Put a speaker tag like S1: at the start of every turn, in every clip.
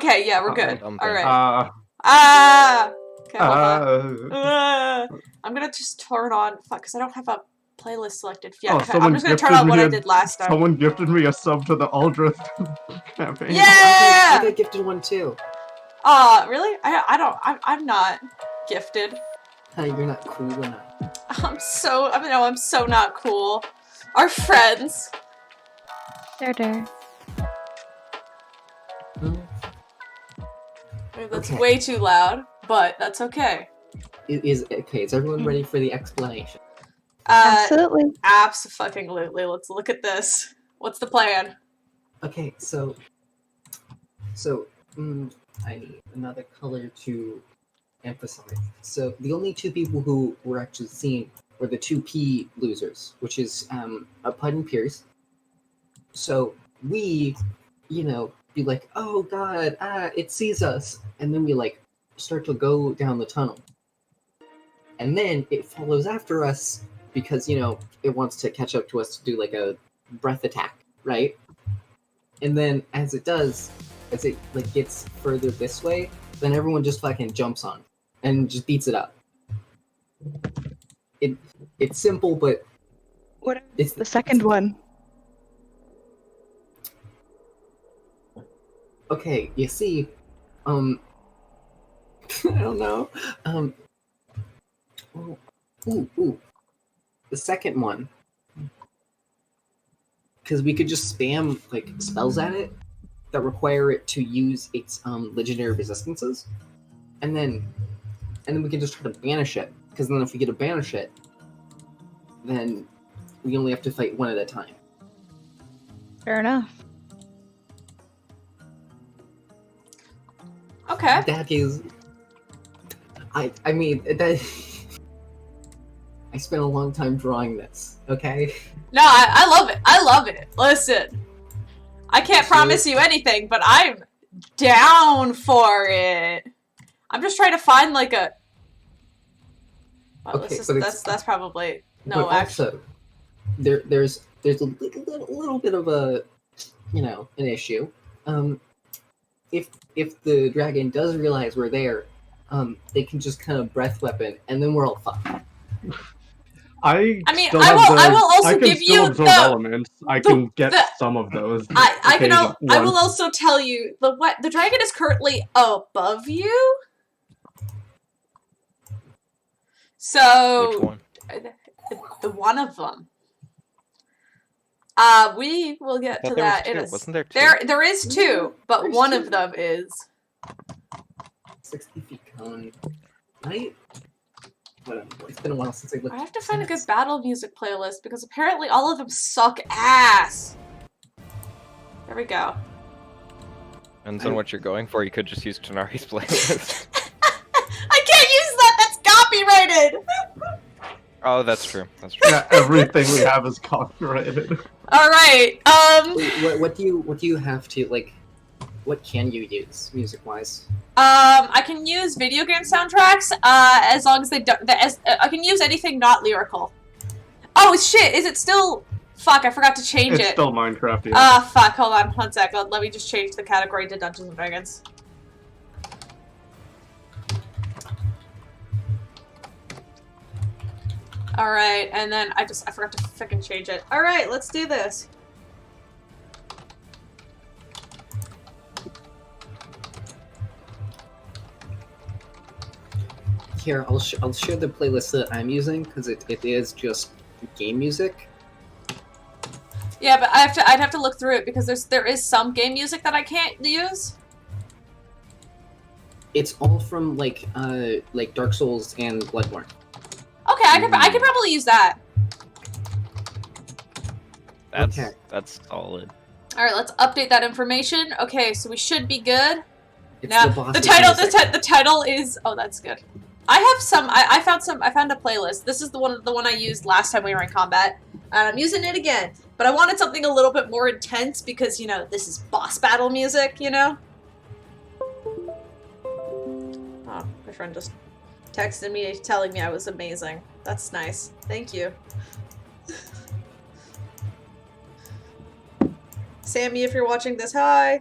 S1: Okay, yeah, we're good.
S2: Something.
S1: Alright. Okay, hold on. I'm gonna just turn on... Fuck, because I don't have a playlist selected. Yeah, okay, I'm just gonna turn on what I did last time.
S3: Someone gifted me a sub to the Aldrich campaign.
S1: Yeah!
S4: I got gifted one too.
S1: Really? I'm not gifted.
S4: You're not cool enough.
S1: I'm so not cool. Our friends.
S5: There.
S1: That's
S4: Okay.
S1: way too loud, but that's okay.
S4: Is everyone ready for the explanation?
S5: Absolutely.
S1: Abso-fucking-lutely. Let's look at this. What's the plan?
S4: Okay, so I need another color to emphasize. So the only two people who were actually seen were the two P losers, which is Pud and Pierce. So we, be like, oh god, it sees us, and then we like start to go down the tunnel, and then it follows after us because it wants to catch up to us to do like a breath attack, right? And then as it like gets further this way, then everyone just fucking jumps on it and just beats it up. It's simple, but
S5: What is the second one?
S4: Okay, you see, I don't know. The second one, because we could just spam like spells at it that require it to use its legendary resistances, and then we can just try to banish it. Because then if we get to banish it, then we only have to fight one at a time.
S5: Fair enough.
S1: Okay.
S4: That is, I mean that. I spent a long time drawing this. Okay.
S1: No, I love it. I love it. Listen, I can't promise you anything, but I'm down for it. I'm just trying to find like a. Well,
S4: Okay,
S1: that's probably
S4: no. But also, there's a little bit of a, an issue. If the dragon does realize we're there, they can just kind of breath weapon, and then we're all fucked.
S1: I will also give you the
S3: elements. I can get some of those.
S1: I will also tell you the dragon is currently above you. So
S2: which one?
S1: The one of them. We will get to that in a.
S2: Wasn't there two?
S1: There is two, but
S4: There's
S1: one
S4: two.
S1: of them is
S4: 60 feet cone, right? Whatever. It's been a while since I looked.
S1: I have to find a good battle music playlist because apparently all of them suck ass. There we go.
S2: Depends on what you're going for. You could just use Tanari's playlist.
S1: I can't use that. That's copyrighted.
S2: Oh, that's true. That's true.
S3: Yeah, everything we have is copyrighted.
S1: All right.
S4: What do you have to like? What can you use music-wise?
S1: I can use video game soundtracks. As long as they don't. I can use anything not lyrical. Oh shit! Is it still? Fuck! I forgot to change it.
S3: It's still Minecraft. Yeah.
S1: Fuck! Hold on, 1 sec. Let me just change the category to Dungeons and Dragons. Alright, and then I forgot to fucking change it. Alright, let's do this.
S4: Here, I'll share the playlist that I'm using because it is just game music.
S1: Yeah, but I'd have to look through it because there is some game music that I can't use.
S4: It's all from like Dark Souls and Bloodborne.
S1: Okay, I could probably use that.
S2: That's solid.
S1: All right, let's update that information. Okay, so we should be good.
S4: It's
S1: Now
S4: the
S1: the title is that's good. I found a playlist. This is the one I used last time we were in combat, and I'm using it again. But I wanted something a little bit more intense because this is boss battle music. Oh, my friend just texted me telling me I was amazing. That's nice. Thank you. Sammy, if you're watching this, hi.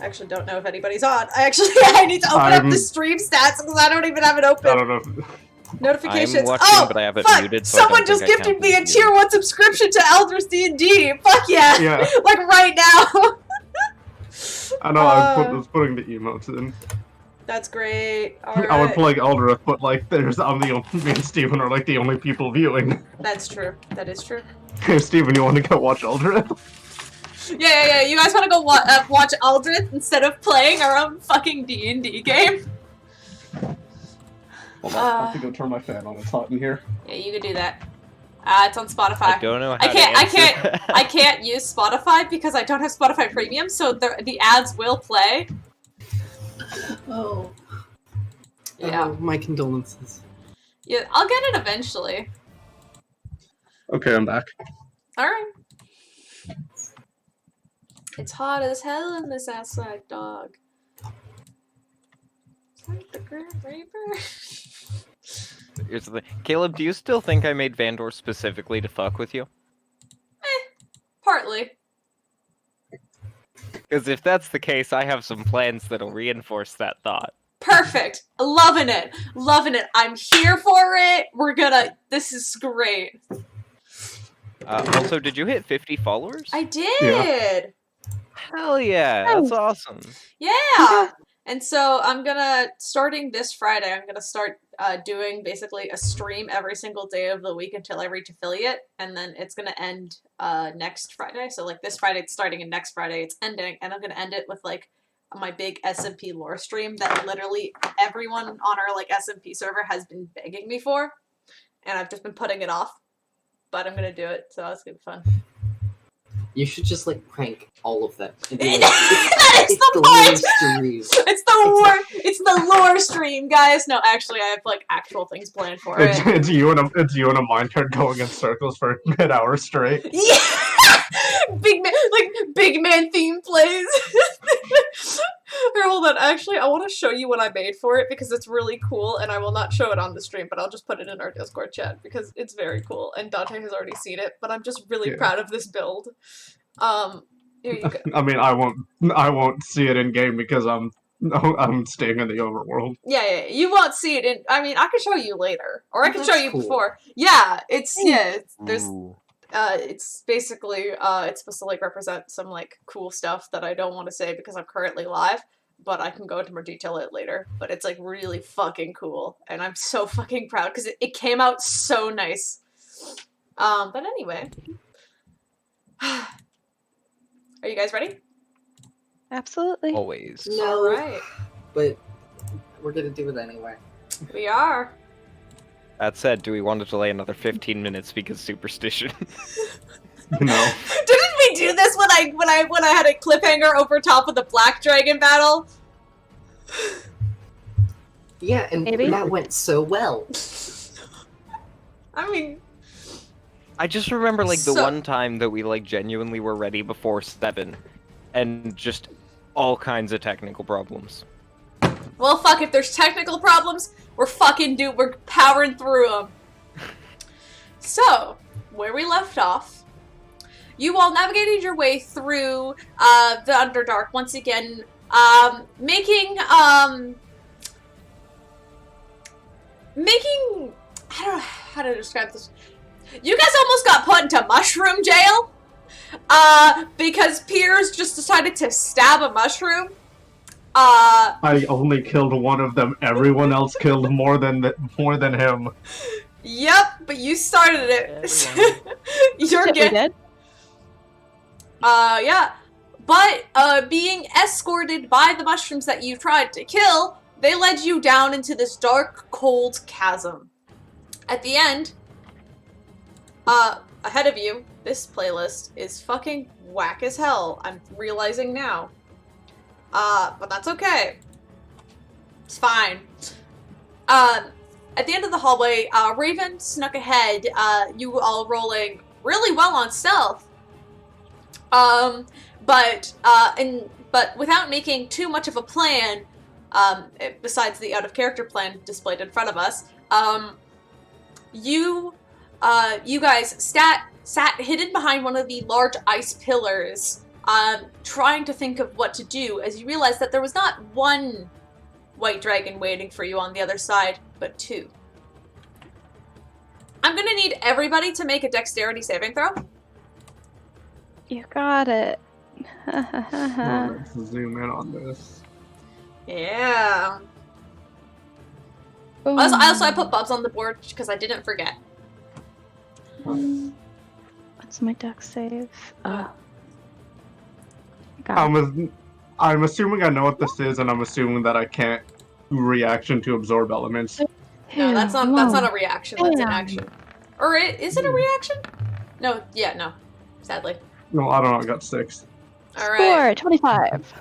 S1: I actually don't know if anybody's on. I need to open up the stream stats because I don't even have it open.
S3: I don't know.
S1: Notifications.
S2: I'm watching,
S1: oh,
S2: but I have it
S1: fuck!
S2: muted, so I
S1: Someone
S2: don't
S1: just
S2: think I
S1: gifted
S2: count
S1: me a
S2: as
S1: tier
S2: muted.
S1: 1 subscription to Eldritch D&D. Fuck yeah!
S3: Yeah.
S1: Like right now.
S3: I know. I was putting the emotes in.
S1: That's great.
S3: I would
S1: Alright.
S3: play Aldrich, but like, me and Steven are like the only people viewing.
S1: That's true. That is true.
S3: Hey, Steven, you want to go watch Aldrich?
S1: Yeah. You guys want to go watch Aldrich instead of playing our own fucking D&D game?
S3: Hold on, I have to go turn my fan on. It's hot in here.
S1: Yeah, you could do that. It's on Spotify.
S2: I don't know how to answer
S1: I can't use Spotify because I don't have Spotify Premium, so the ads will play.
S4: Oh.
S1: Yeah.
S4: Oh, my condolences.
S1: Yeah, I'll get it eventually.
S3: Okay, I'm back.
S1: Alright. It's hot as hell in this outside, dog. Is that the Grim Reaper?
S2: Here's the thing. Caleb, do you still think I made Vandor specifically to fuck with you?
S1: Partly.
S2: Because if that's the case, I have some plans that'll reinforce that thought.
S1: Perfect. Loving it. Loving it. I'm here for it. This is great.
S2: Also, did you hit 50 followers?
S1: I did.
S3: Yeah.
S2: Hell yeah, that's awesome.
S1: Yeah. And so starting this Friday, I'm gonna start doing basically a stream every single day of the week until I reach affiliate, and then it's gonna end next Friday. So like this Friday it's starting, and next Friday it's ending, and I'm gonna end it with like my big SMP lore stream that literally everyone on our like SMP server has been begging me for, and I've just been putting it off. But I'm gonna do it, so that's gonna be fun.
S4: You should just like prank all of them. And be like,
S1: That is the point! It's the lore stream, guys. No, actually, I have like actual things planned for it.
S3: It's you and a minecart going in circles for an hour straight.
S1: Yeah, big man theme plays. Here, hold on. Actually, I want to show you what I made for it because it's really cool, and I will not show it on the stream, but I'll just put it in our Discord chat because it's very cool, and Dante has already seen it. But I'm just really proud of this build. Here you go.
S3: I mean, I won't see it in game because I'm staying in the overworld.
S1: Yeah, you won't see it in. I mean, I can show you later, or I can show you
S4: cool.
S1: before. Yeah, there's.
S2: Ooh.
S1: It's basically it's supposed to like represent some like cool stuff that I don't want to say because I'm currently live, but I can go into more detail later. But it's like really fucking cool, and I'm so fucking proud because it came out so nice. But anyway, are you guys ready?
S5: Absolutely.
S2: Always.
S4: No,
S1: Alright.
S4: but we're gonna do it anyway.
S1: We are.
S2: That said, do we want to delay another 15 minutes because superstition?
S3: No.
S1: Didn't we do this when I had a cliffhanger over top of the Black Dragon battle?
S4: Yeah, and
S5: Maybe.
S4: that went so well.
S1: I mean,
S2: I just remember like the
S1: So-
S2: one time that we like genuinely were ready before 7, and just all kinds of technical problems.
S1: well, fuck. If there's technical problems, we're powering through them. So, where we left off, you all navigated your way through the Underdark once again, making I don't know how to describe this. You guys almost got put into mushroom jail, because Piers just decided to stab a mushroom.
S3: I only killed one of them. Everyone else killed more than him.
S1: Yep, but you started it. You're
S5: Except we
S1: getting.
S5: did.
S1: Yeah. But, being escorted by the mushrooms that you tried to kill, they led you down into this dark, cold chasm. At the end, ahead of you, this playlist is fucking whack as hell. I'm realizing now. But that's okay. It's fine. At the end of the hallway, Raven snuck ahead, you all rolling really well on stealth. But without making too much of a plan, besides the out-of-character plan displayed in front of us, you guys sat hidden behind one of the large ice pillars trying to think of what to do as you realize that there was not one white dragon waiting for you on the other side, but two. I'm gonna need everybody to make a dexterity saving throw.
S5: You got it.
S3: Let's zoom in on this.
S1: Yeah.
S5: Boom.
S1: I put Bubs on the board because I didn't forget.
S5: What's my dex save?
S1: Uh,
S5: Got it.
S3: I'm assuming I know what this is, and I'm assuming that I can't reaction to absorb elements.
S1: No, that's not a
S5: Whoa.
S1: reaction. That's an
S5: Damn.
S1: action. Or is it a reaction? No. Yeah. No. Sadly.
S3: No, I don't know. I got 6.
S1: All right.
S5: Score 25.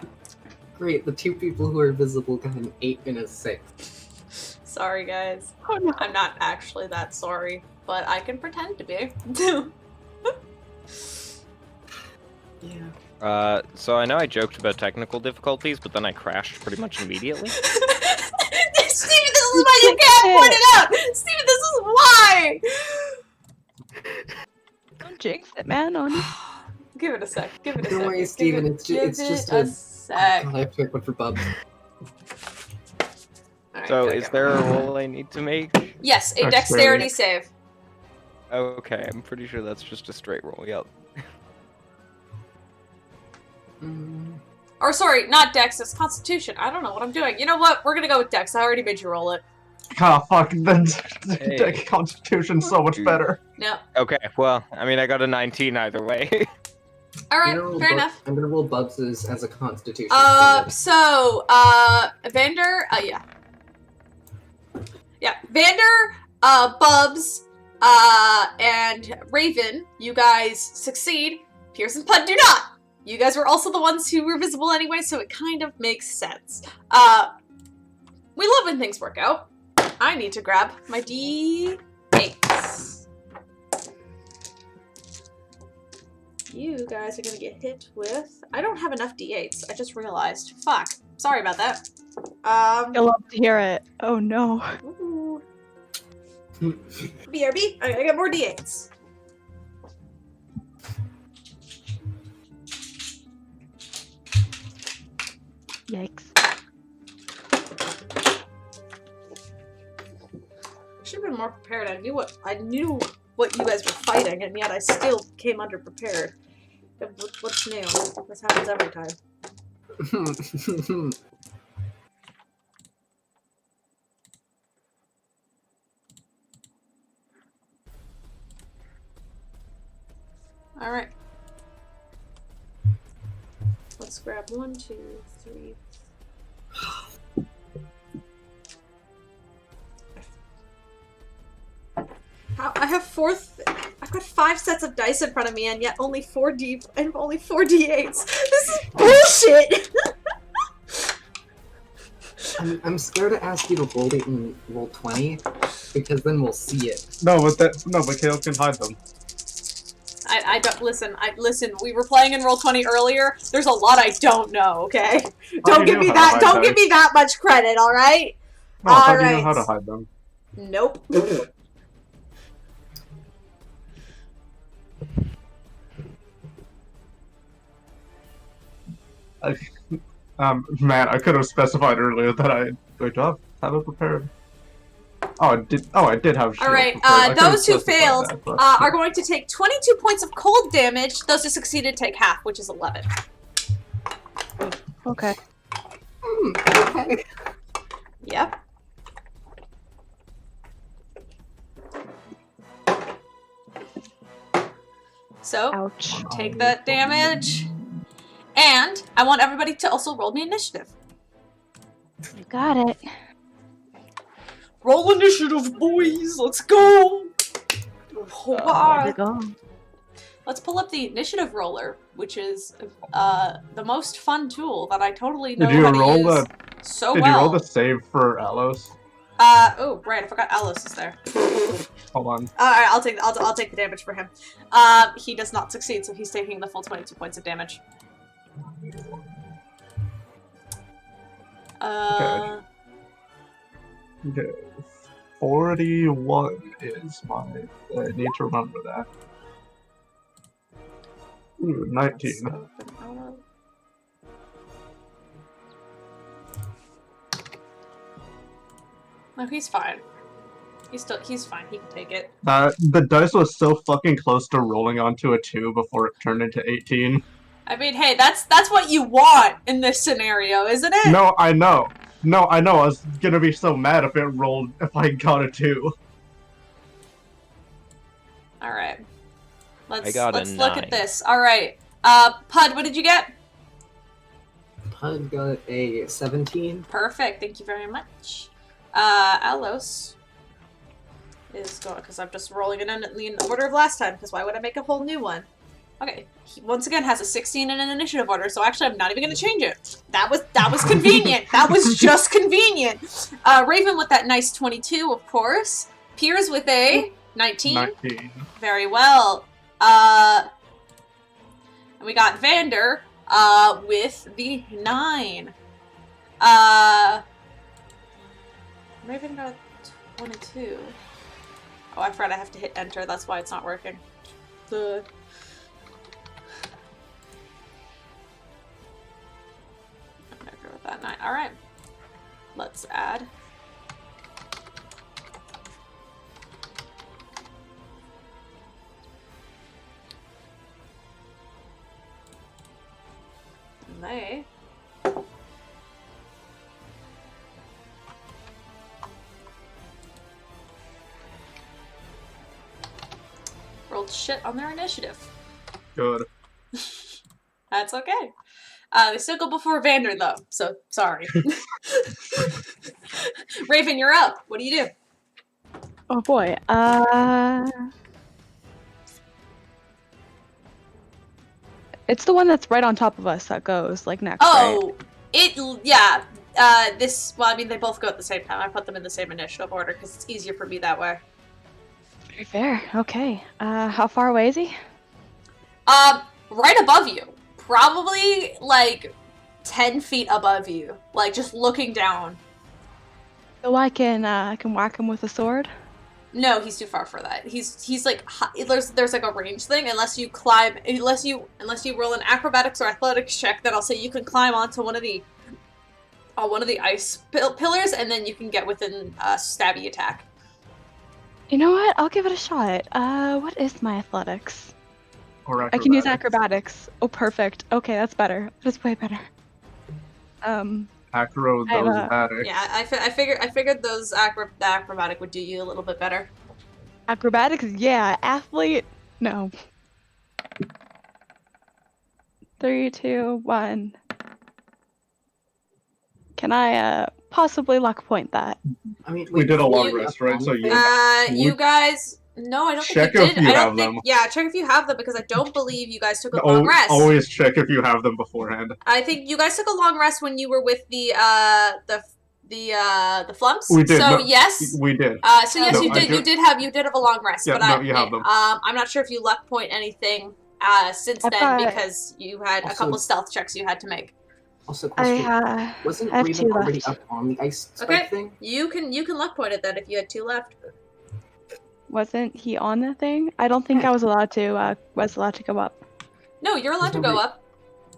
S4: Great, the two people who are visible got an 8 and a 6.
S1: Sorry, guys.
S5: Oh no.
S1: I'm not actually that sorry, but I can pretend to be.
S4: Yeah.
S2: So I know I joked about technical difficulties, but then I crashed pretty much immediately.
S1: Steven, this is why you can't point it out! Steven, this is why!
S5: Don't jinx it, man. On
S1: Give it a sec. Give it a
S4: Don't
S1: sec.
S4: worry, Steven, it's just
S1: a
S4: a-
S1: sec.
S4: God, I have to pick one for Bubs.
S1: Alright,
S2: So
S1: go,
S2: is
S1: go.
S2: there a roll I need to make?
S1: Yes, a
S3: Dexterity.
S1: dexterity save.
S2: Okay, I'm pretty sure that's just a straight roll. Yep.
S1: Or sorry, not dex, it's constitution. I don't know what I'm doing. You know what? We're gonna go with dex. I already made you roll it.
S3: Ah, fuck. Then
S2: Hey.
S3: Constitution's so much better.
S1: No.
S2: Okay, well, I mean, I got a 19 either way.
S1: Alright,
S4: I'm gonna roll
S1: fair
S4: Bubs-
S1: enough.
S4: I'm gonna roll Bubs as a constitution.
S1: So, Vander, yeah. Yeah, Vander, Bubs, and Raven, you guys succeed. Pierce and Pud do not. You guys were also the ones who were visible anyway, so it kind of makes sense. We love when things work out. I need to grab my D8s. You guys are gonna get hit with... I don't have enough D8s. I just realized. Fuck. Sorry about that.
S5: You'll love to hear it. Oh no.
S1: Ooh. BRB. I got more D8s.
S5: Yikes.
S1: Should have been more prepared. I knew what you guys were fighting, and yet I still came underprepared. What's new? This happens every time. All right. Let's grab 1, 2, 3. I have I've got 5 sets of dice in front of me, and yet only 4 D8s. This is bullshit.
S4: I'm scared to ask you to roll it in roll 20 because then we'll see it.
S3: No, but Caleb can hide them.
S1: I don't listen. We were playing in Roll20 earlier. There's a lot I don't know. Okay, don't give me that. Don't give me that much credit. All right.
S3: No, I thought you
S1: Alright.
S3: knew how to hide them.
S1: Nope.
S3: Man, I could have specified earlier that I good job. Have it prepared. Oh, I did have.
S1: All right.
S3: shield prepared. I could have
S1: Those who
S3: specified
S1: failed
S3: that, but-
S1: are going to take 22 points of cold damage. Those who succeeded take half, which is 11.
S5: Okay.
S4: Okay.
S1: Yep. So
S5: Ouch.
S1: take that damage, and I want everybody to also roll me initiative.
S5: You got it.
S1: Roll initiative, boys. Let's go.
S5: There we go.
S1: Let's pull up the initiative roller, which is the most fun tool that I totally know
S3: Did you
S1: how to
S3: roll
S1: use
S3: the?
S1: so
S3: Did
S1: well.
S3: you roll the save for Alos?
S1: Oh, right, I forgot Alos is there.
S3: Hold on.
S1: Alright, I'll take the damage for him. He does not succeed, so he's taking the full 22 points of damage.
S3: Okay. 41 is my. I need to remember that. Ooh, 19.
S1: Let's open No, he's fine. He's fine. He can take it.
S3: The dice was so fucking close to rolling onto a 2 before it turned into 18.
S1: I mean, hey, that's what you want in this scenario, isn't it?
S3: No, I know. No, I know. I was gonna be so mad if I got a 2.
S1: All right.
S2: I got a
S1: Let's look at
S2: 9.
S1: this. All right. Pud, what did you get?
S4: Pud got a 17.
S1: Perfect. Thank you very much. Alos is going because I'm just rolling it in the order of last time. Because why would I make a whole new one? Okay. He once again has a 16 in an initiative order, so actually I'm not even going to change it. That was convenient. That was just convenient. Raven with that nice 22, of course. Piers with a 19.
S3: 19.
S1: Very well. And we got Vander with the 9. Raven got 22. Oh, I forgot I have to hit enter. That's why it's not working. I'm gonna go with that 9. All right. Let's add. And they rolled shit on their initiative.
S3: Good.
S1: That's okay. They still go before Vander, though, so sorry. Raven, you're up. What do you do?
S5: Oh boy. It's the one that's right on top of us that goes like next.
S1: Oh,
S5: Right?
S1: yeah. Well, I mean, they both go at the same time. I put them in the same initiative order because it's easier for me that way.
S5: Very fair. Okay. How far away is he?
S1: Right above you. Probably, like, 10 feet above you. Like, just looking down.
S5: So I can whack him with a sword.
S1: No, he's too far for that. He's like there's like a range thing unless you climb unless you roll an acrobatics or athletics check. Then I'll say you can climb onto one of the ice pillars and then you can get within a stabby attack.
S5: You know what? I'll give it a shot. What is my athletics?
S3: Or
S5: I can use acrobatics. Oh, perfect. Okay, that's better. That's way better.
S3: Acro
S5: I have
S3: those
S5: a-
S3: attics.
S1: Yeah, I figured those the acrobatic would do you a little bit better.
S5: Acrobatics, yeah. Athlete, no. 3, 2, 1. Can I possibly luck point that?
S4: I mean,
S3: We did a long
S1: you-
S3: rest, right? So you
S1: You guys. No, I don't
S3: Check
S1: think you
S3: if
S1: did.
S3: you
S1: I don't
S3: have
S1: think.
S3: them.
S1: Yeah, check if you have them because I don't believe you guys took a long rest.
S3: always check if you have them beforehand.
S1: I think you guys took a long rest when you were with the flumps.
S3: We did.
S1: So
S3: No,
S1: yes.
S3: we did.
S1: So yes,
S3: No,
S1: you
S3: I
S1: did.
S3: do-
S1: You did have a long rest.
S3: Yeah,
S1: but
S3: no, you have them.
S1: I'm not sure if you luck point anything since
S5: I've
S1: then
S5: got-
S1: because you had a
S4: Also-
S1: couple stealth checks you had to make.
S4: Also, question: wasn't
S5: I have
S4: Raven
S5: 2
S4: already
S5: left.
S4: up on the ice spike
S1: Okay.
S4: thing?
S1: You can luck point it then if you had 2 left.
S5: Wasn't he on the thing? I don't think I was allowed to go up.
S1: No, you're allowed to go up.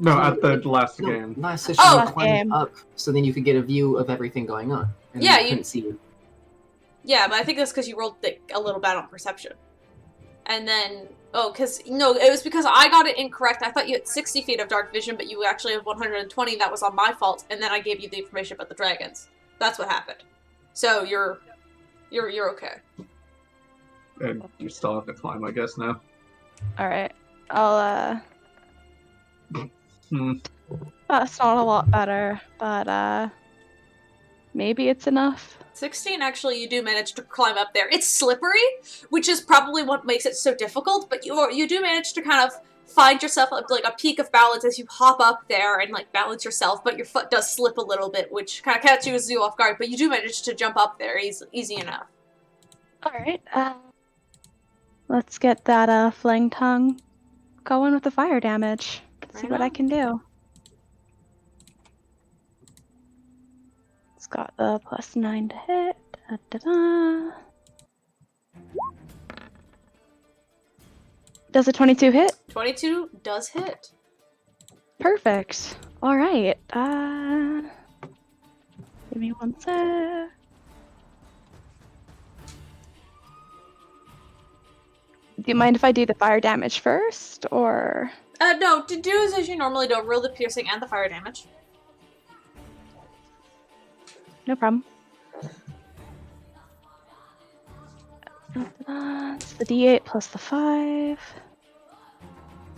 S3: No, at the last
S4: No,
S3: game.
S4: last session
S1: Oh!
S4: you
S5: Last
S4: climbed
S5: game.
S4: up so then you could get a view of everything going on. And
S1: Yeah,
S4: you
S1: you-
S4: couldn't see you.
S1: Yeah, but I think that's because you rolled a little bad on perception. And then, it was because I got it incorrect. I thought you had 60 feet of dark vision, but you actually have 120. That was on my fault. And then I gave you the information about the dragons. That's what happened. So you're okay.
S3: And you still have to climb, I guess, now.
S5: All right. I'll
S3: Hmm.
S5: That's not a lot better, but maybe it's enough.
S1: 16, actually, you do manage to climb up there. It's slippery, which is probably what makes it so difficult, but you do manage to kind of find yourself at like a peak of balance as you hop up there and like balance yourself, but your foot does slip a little bit, which kind of catches you off guard, but you do manage to jump up there easy enough.
S5: All right. Let's get that flang tongue going with the fire damage. See
S1: Right
S5: what I
S1: on.
S5: can do. It's got the +9 to hit. Da, da, da. Does a 22 hit?
S1: 22 does hit.
S5: Perfect. All right. Give me one sec. you mind if I do the fire damage first, or?
S1: No, to do as you normally do. Roll the piercing and the fire damage.
S5: No problem. It's the D8 plus the 5.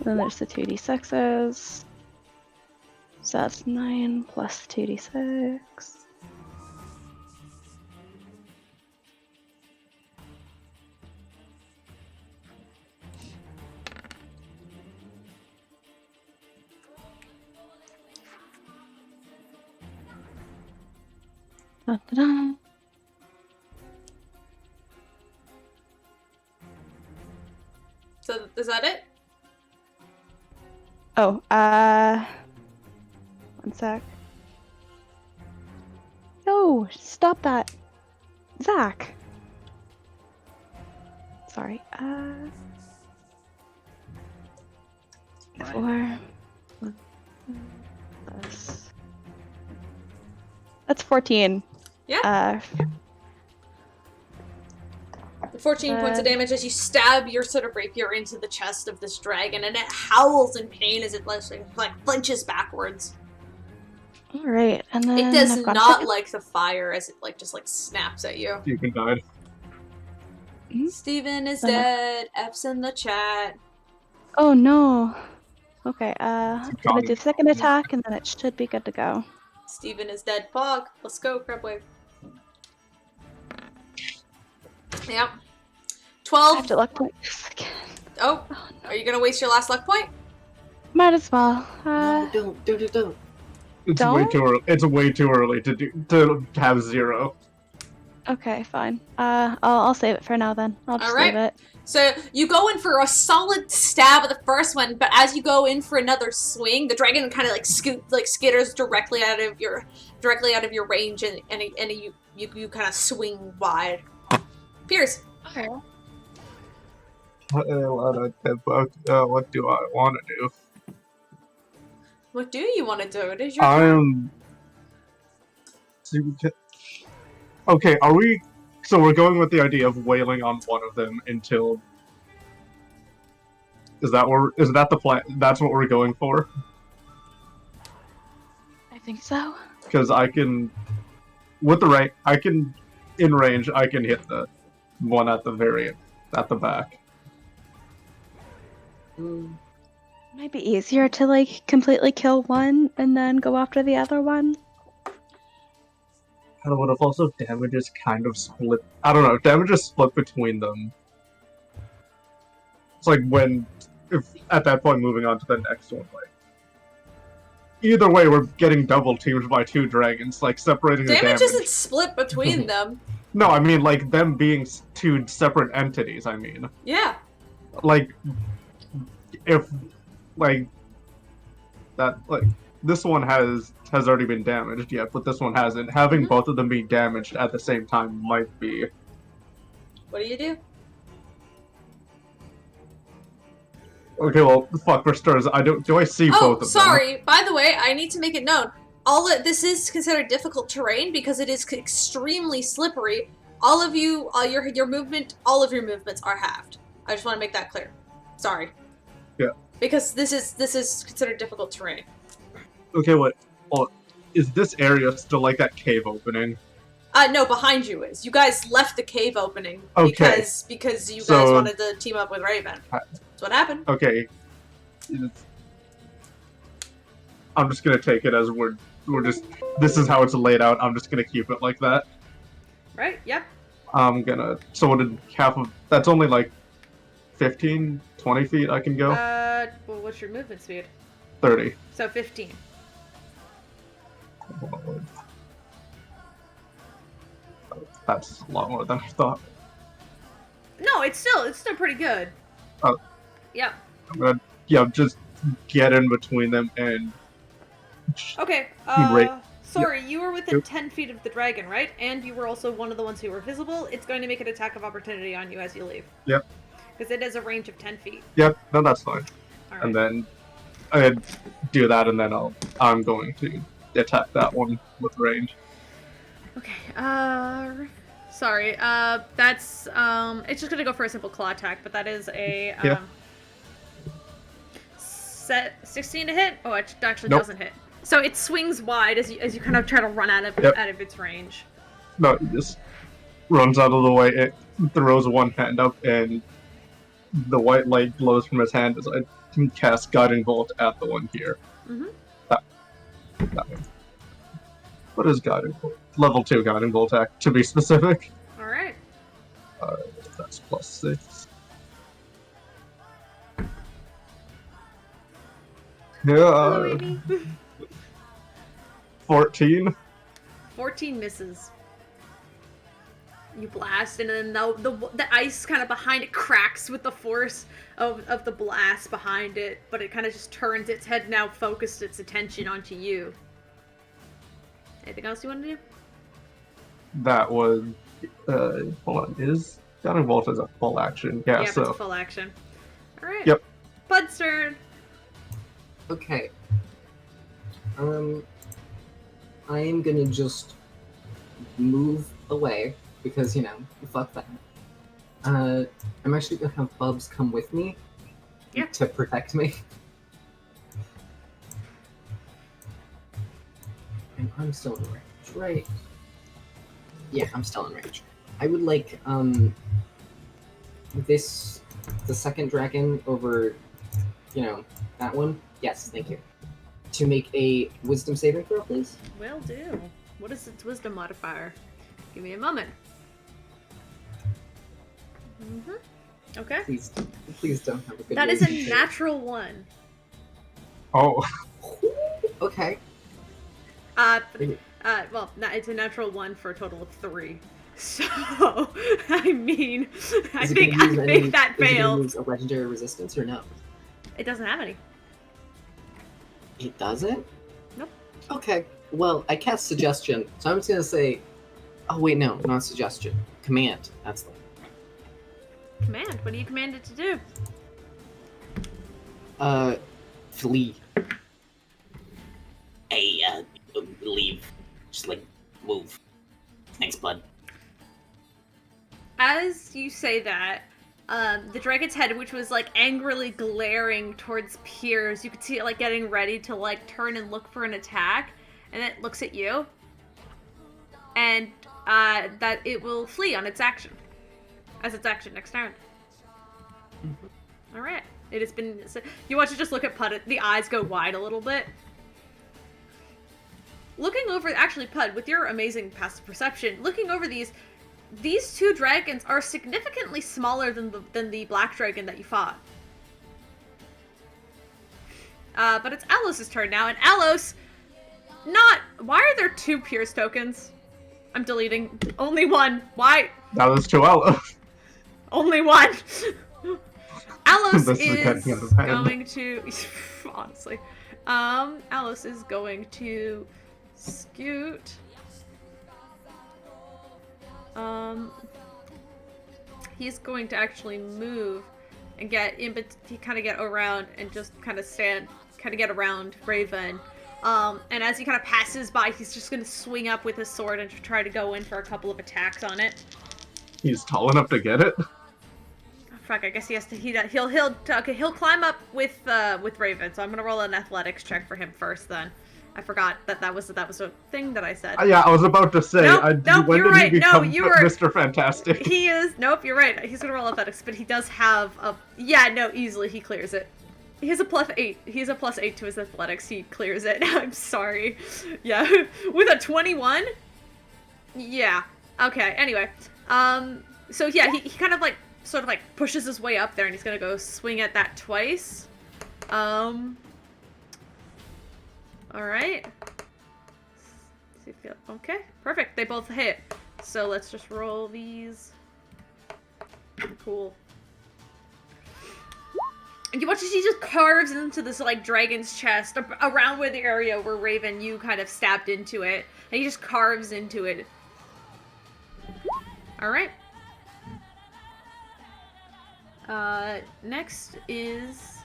S5: Then there's the 2d6s. So that's 9 plus 2d6. Da-da-da.
S1: So is that it?
S5: Oh, one sec. No, stop that. Zach. Sorry, 4. Plus. That's 14.
S1: Yeah. 14 points of damage as you stab your sort of rapier into the chest of this dragon, and it howls in pain as it like flinches backwards.
S5: All right, and then
S1: It does
S5: I've got a
S1: not
S5: second-
S1: like the fire as it just snaps at you.
S3: You can die.
S1: Steven is
S5: Then I-
S1: dead. F's in the chat.
S5: Oh no. Okay, I'm gonna do
S3: Johnny.
S5: second attack, and then it should be good to go.
S1: Steven is dead. Fog. Let's go, Crabwave. Yep.
S5: I
S1: 12.
S5: have to luck point this again.
S1: Oh,
S5: Oh no.
S1: are you gonna waste your last luck point?
S5: Might as well.
S4: No, don't.
S3: It's way
S5: Don't?
S3: too early. It's way too early to have 0.
S5: Okay, fine. I'll save it for now then. I'll just
S1: Alright.
S5: leave it.
S1: So you go in for a solid stab at the first one, but as you go in for another swing, the dragon kind of skitters directly out of your range, and you kind of swing wide. Pierce.
S5: Okay.
S3: What do I want to do?
S1: What do you want to do? It is your
S3: I'm.
S1: turn.
S3: Okay, are we? So we're going with the idea of wailing on one of them until. Is that the plan? That's what we're going for?
S5: I think so.
S3: Because I can, in range, I can hit the one at the back.
S5: Might be easier to like completely kill one and then go after the other one.
S3: I don't know if also damage is kind of split. I don't know. Damage is split between them. It's like if at that point moving on to the next one, like either way, we're getting double teamed by 2 dragons, like separating the
S1: Damage
S3: damage.
S1: isn't split between them.
S3: No, I mean like them being 2 separate entities. I mean,
S1: Yeah.
S3: like if like that like this one has already been damaged yet, but this one hasn't. Having both of them be damaged at the same time might be.
S1: What do you do?
S3: Okay, well, fuck for starters. Do I see both
S1: Oh,
S3: of them?
S1: sorry. By the way, I need to make it known. This is considered difficult terrain because it is extremely slippery. All of you, all your movements are halved. I just want to make that clear. Sorry.
S3: Yeah.
S1: Because this is considered difficult terrain.
S3: Okay, what? Well, is this area still like that cave opening?
S1: No, behind you is. You guys left the cave opening
S3: Okay.
S1: because you guys
S3: So-
S1: wanted to team up with Raven. That's what happened.
S3: Okay. I'm just gonna take it as we're just. This is how it's laid out. I'm just gonna keep it like that.
S1: Right? Yep.
S3: I'm gonna. So what did half of? That's only like 15, 20 feet I can go.
S1: Well, what's your movement speed?
S3: 30.
S1: So 15.
S3: That's a lot more than I thought.
S1: No, it's still pretty good.
S3: Oh.
S1: Yeah.
S3: I'm gonna, just get in between them and.
S1: Okay,
S3: Right.
S1: sorry, you were within
S3: Yep.
S1: 10 feet of the dragon, right? And you were also one of the ones who were visible. It's going to make an attack of opportunity on you as you leave.
S3: Yep.
S1: Because it has a range of 10 feet.
S3: Yep, no, that's fine.
S1: Alright.
S3: And then I do that, and then I'm going to attack that one with range.
S1: Okay, Sorry. That's it's just gonna go for a simple claw attack, but that is a
S3: Yeah.
S1: set 16 to hit. Oh, it actually
S3: Nope.
S1: doesn't hit. So it swings wide as you kind of try to run out of
S3: Yep.
S1: its range.
S3: No, it just runs out of the way. It throws one hand up, and the white light glows from his hand as I can cast Guiding Bolt at the one here.
S1: Mhm.
S3: That one. What is Guiding Bolt? Level 2 Guiding Bolt attack, to be specific.
S1: All right.
S3: That's +6.
S1: Hello,
S3: Yeah,
S1: Amy.
S3: 14.
S1: 14 misses. You blast, and then the ice kind of behind it cracks with the force of the blast behind it, but it kind of just turns its head now, focused its attention onto you. Anything else you want to do?
S3: That was. Hold on. Is Guiding Bolt is a full action? Yeah,
S1: Yep,
S3: so.
S1: it's a full action. All right.
S3: Yep.
S1: Bud's turn.
S4: Okay. I am gonna just move away because, you know, fuck that. I'm actually gonna have Bubs come with me
S1: Yeah.
S4: to protect me. And I'm still in range, right? Yeah, I'm still in range. I would like, the second dragon over, you know, that one. Yes, thank you. To make a wisdom saving throw, please.
S1: Will do. What is its wisdom modifier? Give me a moment. Okay.
S4: Please don't have a good.
S1: That is a
S4: wisdom saving.
S1: natural 1.
S3: Oh,
S4: Okay.
S1: Well, it's a natural 1 for a total of 3. So, I mean, I
S4: Is it
S1: think
S4: gonna use
S1: that
S4: Is it gonna
S1: failed.
S4: use a legendary resistance or no?
S1: It doesn't have any.
S4: It doesn't?
S1: Nope.
S4: Okay. Well, I cast suggestion, so I'm just gonna say. Oh wait, no, not suggestion. Command. That's the.
S1: Command. What do you command it to do?
S4: Flee.
S6: Hey, leave. Just, like, move. Thanks, bud.
S1: As you say that, the dragon's head, which was like angrily glaring towards Piers, you could see it like getting ready to like turn and look for an attack, and it looks at you, and that it will flee on its action, as its action next turn. All right, it has been. So you want to just look at Pud. The eyes go wide a little bit. Looking over, actually, Pud, with your amazing passive perception, looking over these two dragons are significantly smaller than the black dragon that you fought. But it's Alos' turn now, and Alos, why are there 2 Pierce tokens? I'm deleting. Only 1. Why?
S3: that was 2 out.
S1: Only 1. Alos
S3: This is
S1: is
S3: getting out of hand.
S1: going to, honestly, Alos is going to scoot. He's going to actually move and get in, but he kind of get around and just kind of get around Raven. And as he kind of passes by, he's just going to swing up with his sword and try to go in for a couple of attacks on it.
S3: He's tall enough to get it.
S1: Oh, fuck, I guess he has to. He'll climb up with Raven. So I'm gonna roll an athletics check for him first. Then I forgot that was a thing that I said.
S3: Yeah, I was about to say.
S1: Nope,
S3: when
S1: you're
S3: did
S1: right.
S3: he
S1: No,
S3: become
S1: you were-
S3: Mr. Fantastic?
S1: He is. Nope, you're right. He's gonna roll athletics, but he does have a. Yeah, no, easily he clears it. He has a +8. He's a +8 to his athletics. He clears it. I'm sorry. Yeah, with a 21. Yeah. Okay. Anyway. So yeah, he kind of like sort of like pushes his way up there, and he's gonna go swing at that twice. All right. Okay, perfect. They both hit. So let's just roll these. Cool. And you watch as he just carves into this like dragon's chest around where the area where Raven you kind of stabbed into it, and he just carves into it. All right. Next is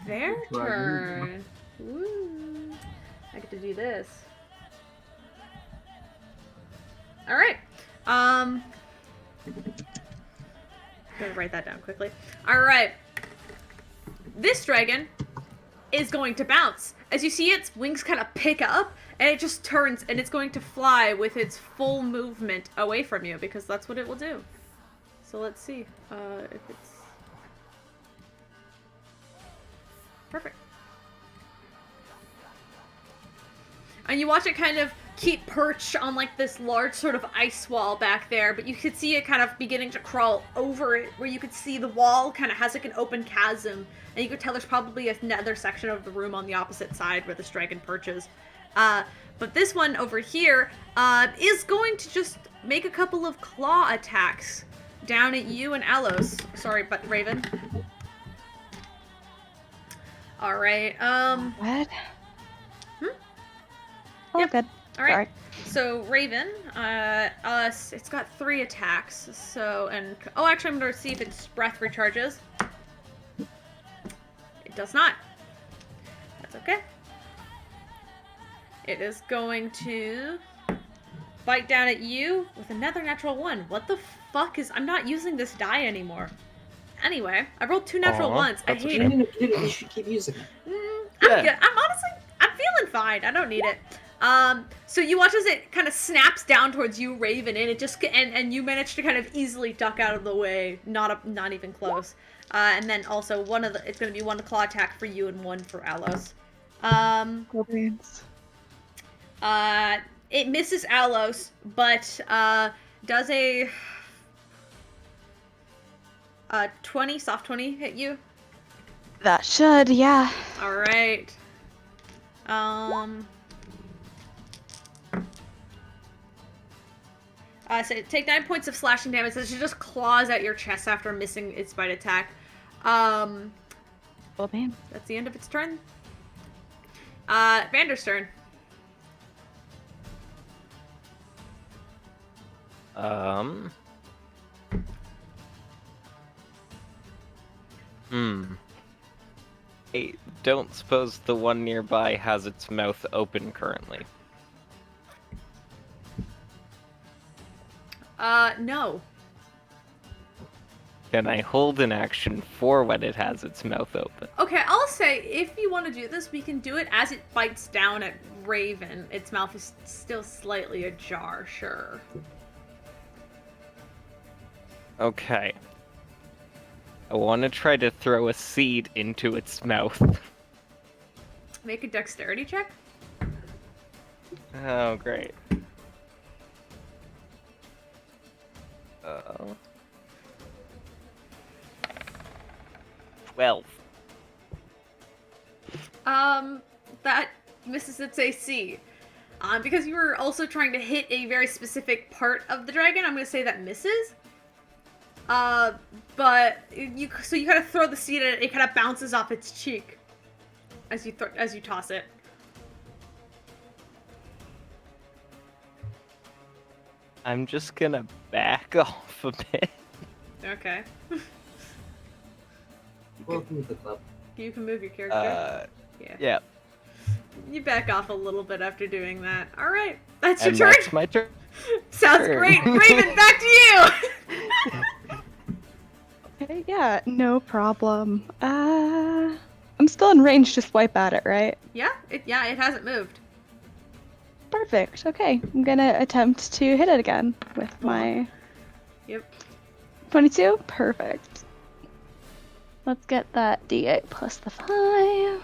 S1: their turn. Woo. I get to do this. All right. Gotta write that down quickly. All right. This dragon is going to bounce. As you see its wings kind of pick up, and it just turns, and it's going to fly with its full movement away from you, because that's what it will do. So let's see if it's... Perfect. And you watch it kind of keep perched on like this large sort of ice wall back there, but you could see it kind of beginning to crawl over it, where you could see the wall kind of has like an open chasm, and you could tell there's probably another section of the room on the opposite side where this dragon perches. But this one over here is going to just make a couple of claw attacks down at you and Alos. Sorry, but Raven. All right.
S5: What?
S1: Yep.
S5: Good.
S1: All right. So Raven, it's got 3 attacks. So actually, I'm gonna see if its breath recharges. It does not. That's okay. It is going to bite down at you with another natural 1. What the fuck is? I'm not using this die anymore. Anyway, I rolled 2 natural ones. I
S2: that's a
S1: hate
S2: shame.
S1: it.
S4: You should keep using it.
S1: I'm good. I'm feeling fine. I don't need it. So you watch as it kind of snaps down towards you, Raven, and it just and you manage to kind of easily duck out of the way, not even close. And then also it's going to be 1 claw attack for you and 1 for Alos. It misses Alos, but does a 20 soft 20 hit you?
S5: That should, yeah.
S1: All right. So take 9 points of slashing damage as it just claws at your chest after missing its bite attack.
S5: Well, man.
S1: That's the end of its turn. Vander's turn.
S2: I don't suppose the one nearby has its mouth open currently.
S1: No.
S2: Can I hold an action for when it has its mouth open?
S1: Okay, I'll say, if you want to do this, we can do it as it bites down at Raven. Its mouth is still slightly ajar, sure.
S2: Okay. I want to try to throw a seed into its mouth.
S1: Make a dexterity check.
S2: Oh, great. 12.
S1: That misses its AC. Because you were also trying to hit a very specific part of the dragon, I'm gonna say that misses. But you kind of throw the seed at it, it kind of bounces off its cheek as you toss it.
S2: I'm just gonna back off a bit.
S1: Okay.
S4: Welcome to the club.
S1: You can move your character. Yeah.
S2: Yeah.
S1: You back off a little bit after doing that. All right, that's your
S2: And
S1: turn.
S2: that's my turn.
S1: Sounds great, Raven. Back to you.
S5: Okay, yeah, no problem. I'm still in range to swipe at it, right?
S1: Yeah, it hasn't moved.
S5: Perfect. Okay, I'm gonna attempt to hit it again with my...
S1: Yep.
S5: 22? Perfect. Let's get that d8 plus the 5. Oh,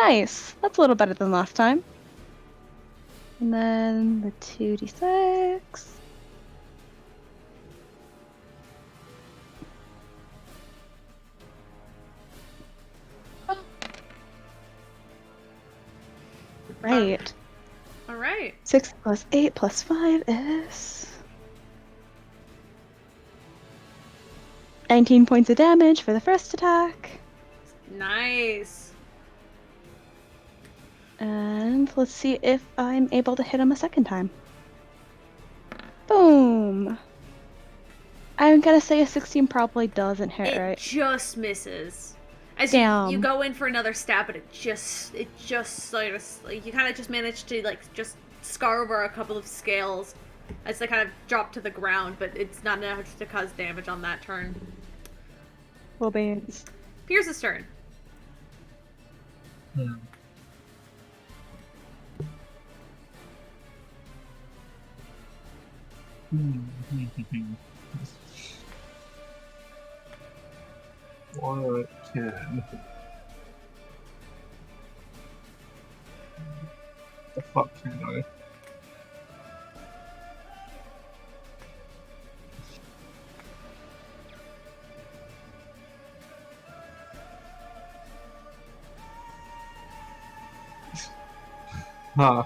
S5: nice! That's a little better than last time. And then the 2d6. Right.
S1: All right.
S5: 6 plus 8 plus 5 is 19 points of damage for the first attack.
S1: Nice.
S5: And let's see if I'm able to hit him a second time. Boom! I'm gonna say a 16 probably doesn't hit,
S1: It
S5: right?
S1: just misses. As
S5: Damn.
S1: you go in for another stab, but it just sort of, like, you kind of just manage to, like, just scar over a couple of scales as they kind of drop to the ground, but it's not enough to cause damage on that turn.
S5: Will be.
S1: Pierce's turn.
S3: What can... The fuck can I? Huh.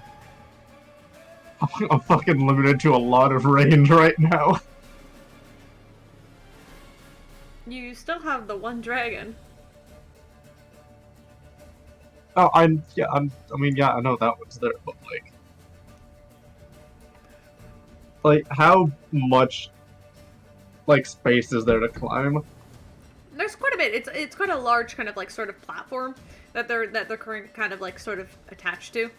S3: I'm fucking limited to a lot of range right now.
S1: You still have the one dragon.
S3: Oh, I mean, yeah, I know that one's there, but like, how much, like, space is there to climb?
S1: There's quite a bit. It's quite a large kind of like sort of platform that they're current kind of like sort of attached to.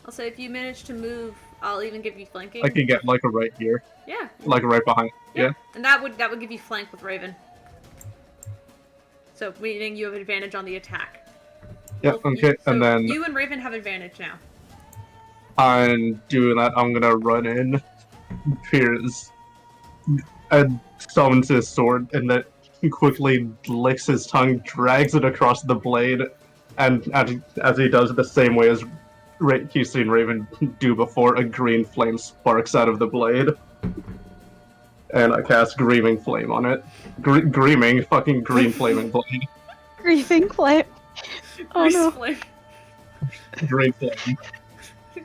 S1: I'll say if you manage to move, I'll even give you flanking.
S3: I can get like a right here,
S1: Yeah.
S3: like right behind. Yeah.
S1: And that would give you flank with Raven. So meaning you have advantage on the attack.
S3: Yeah.
S1: Both
S3: Okay.
S1: so
S3: And then
S1: you and Raven have advantage now.
S3: I'm doing that. I'm gonna run in, Piers, and summons his sword, and then quickly licks his tongue, drags it across the blade, and as he does it the same way as he's seen Raven do before, a green flame sparks out of the blade. And I cast Grieving Flame on it. Grieving fucking green flaming blade.
S5: Grieving flame. Oh
S1: Grease
S5: no.
S1: flame.
S3: Green flame.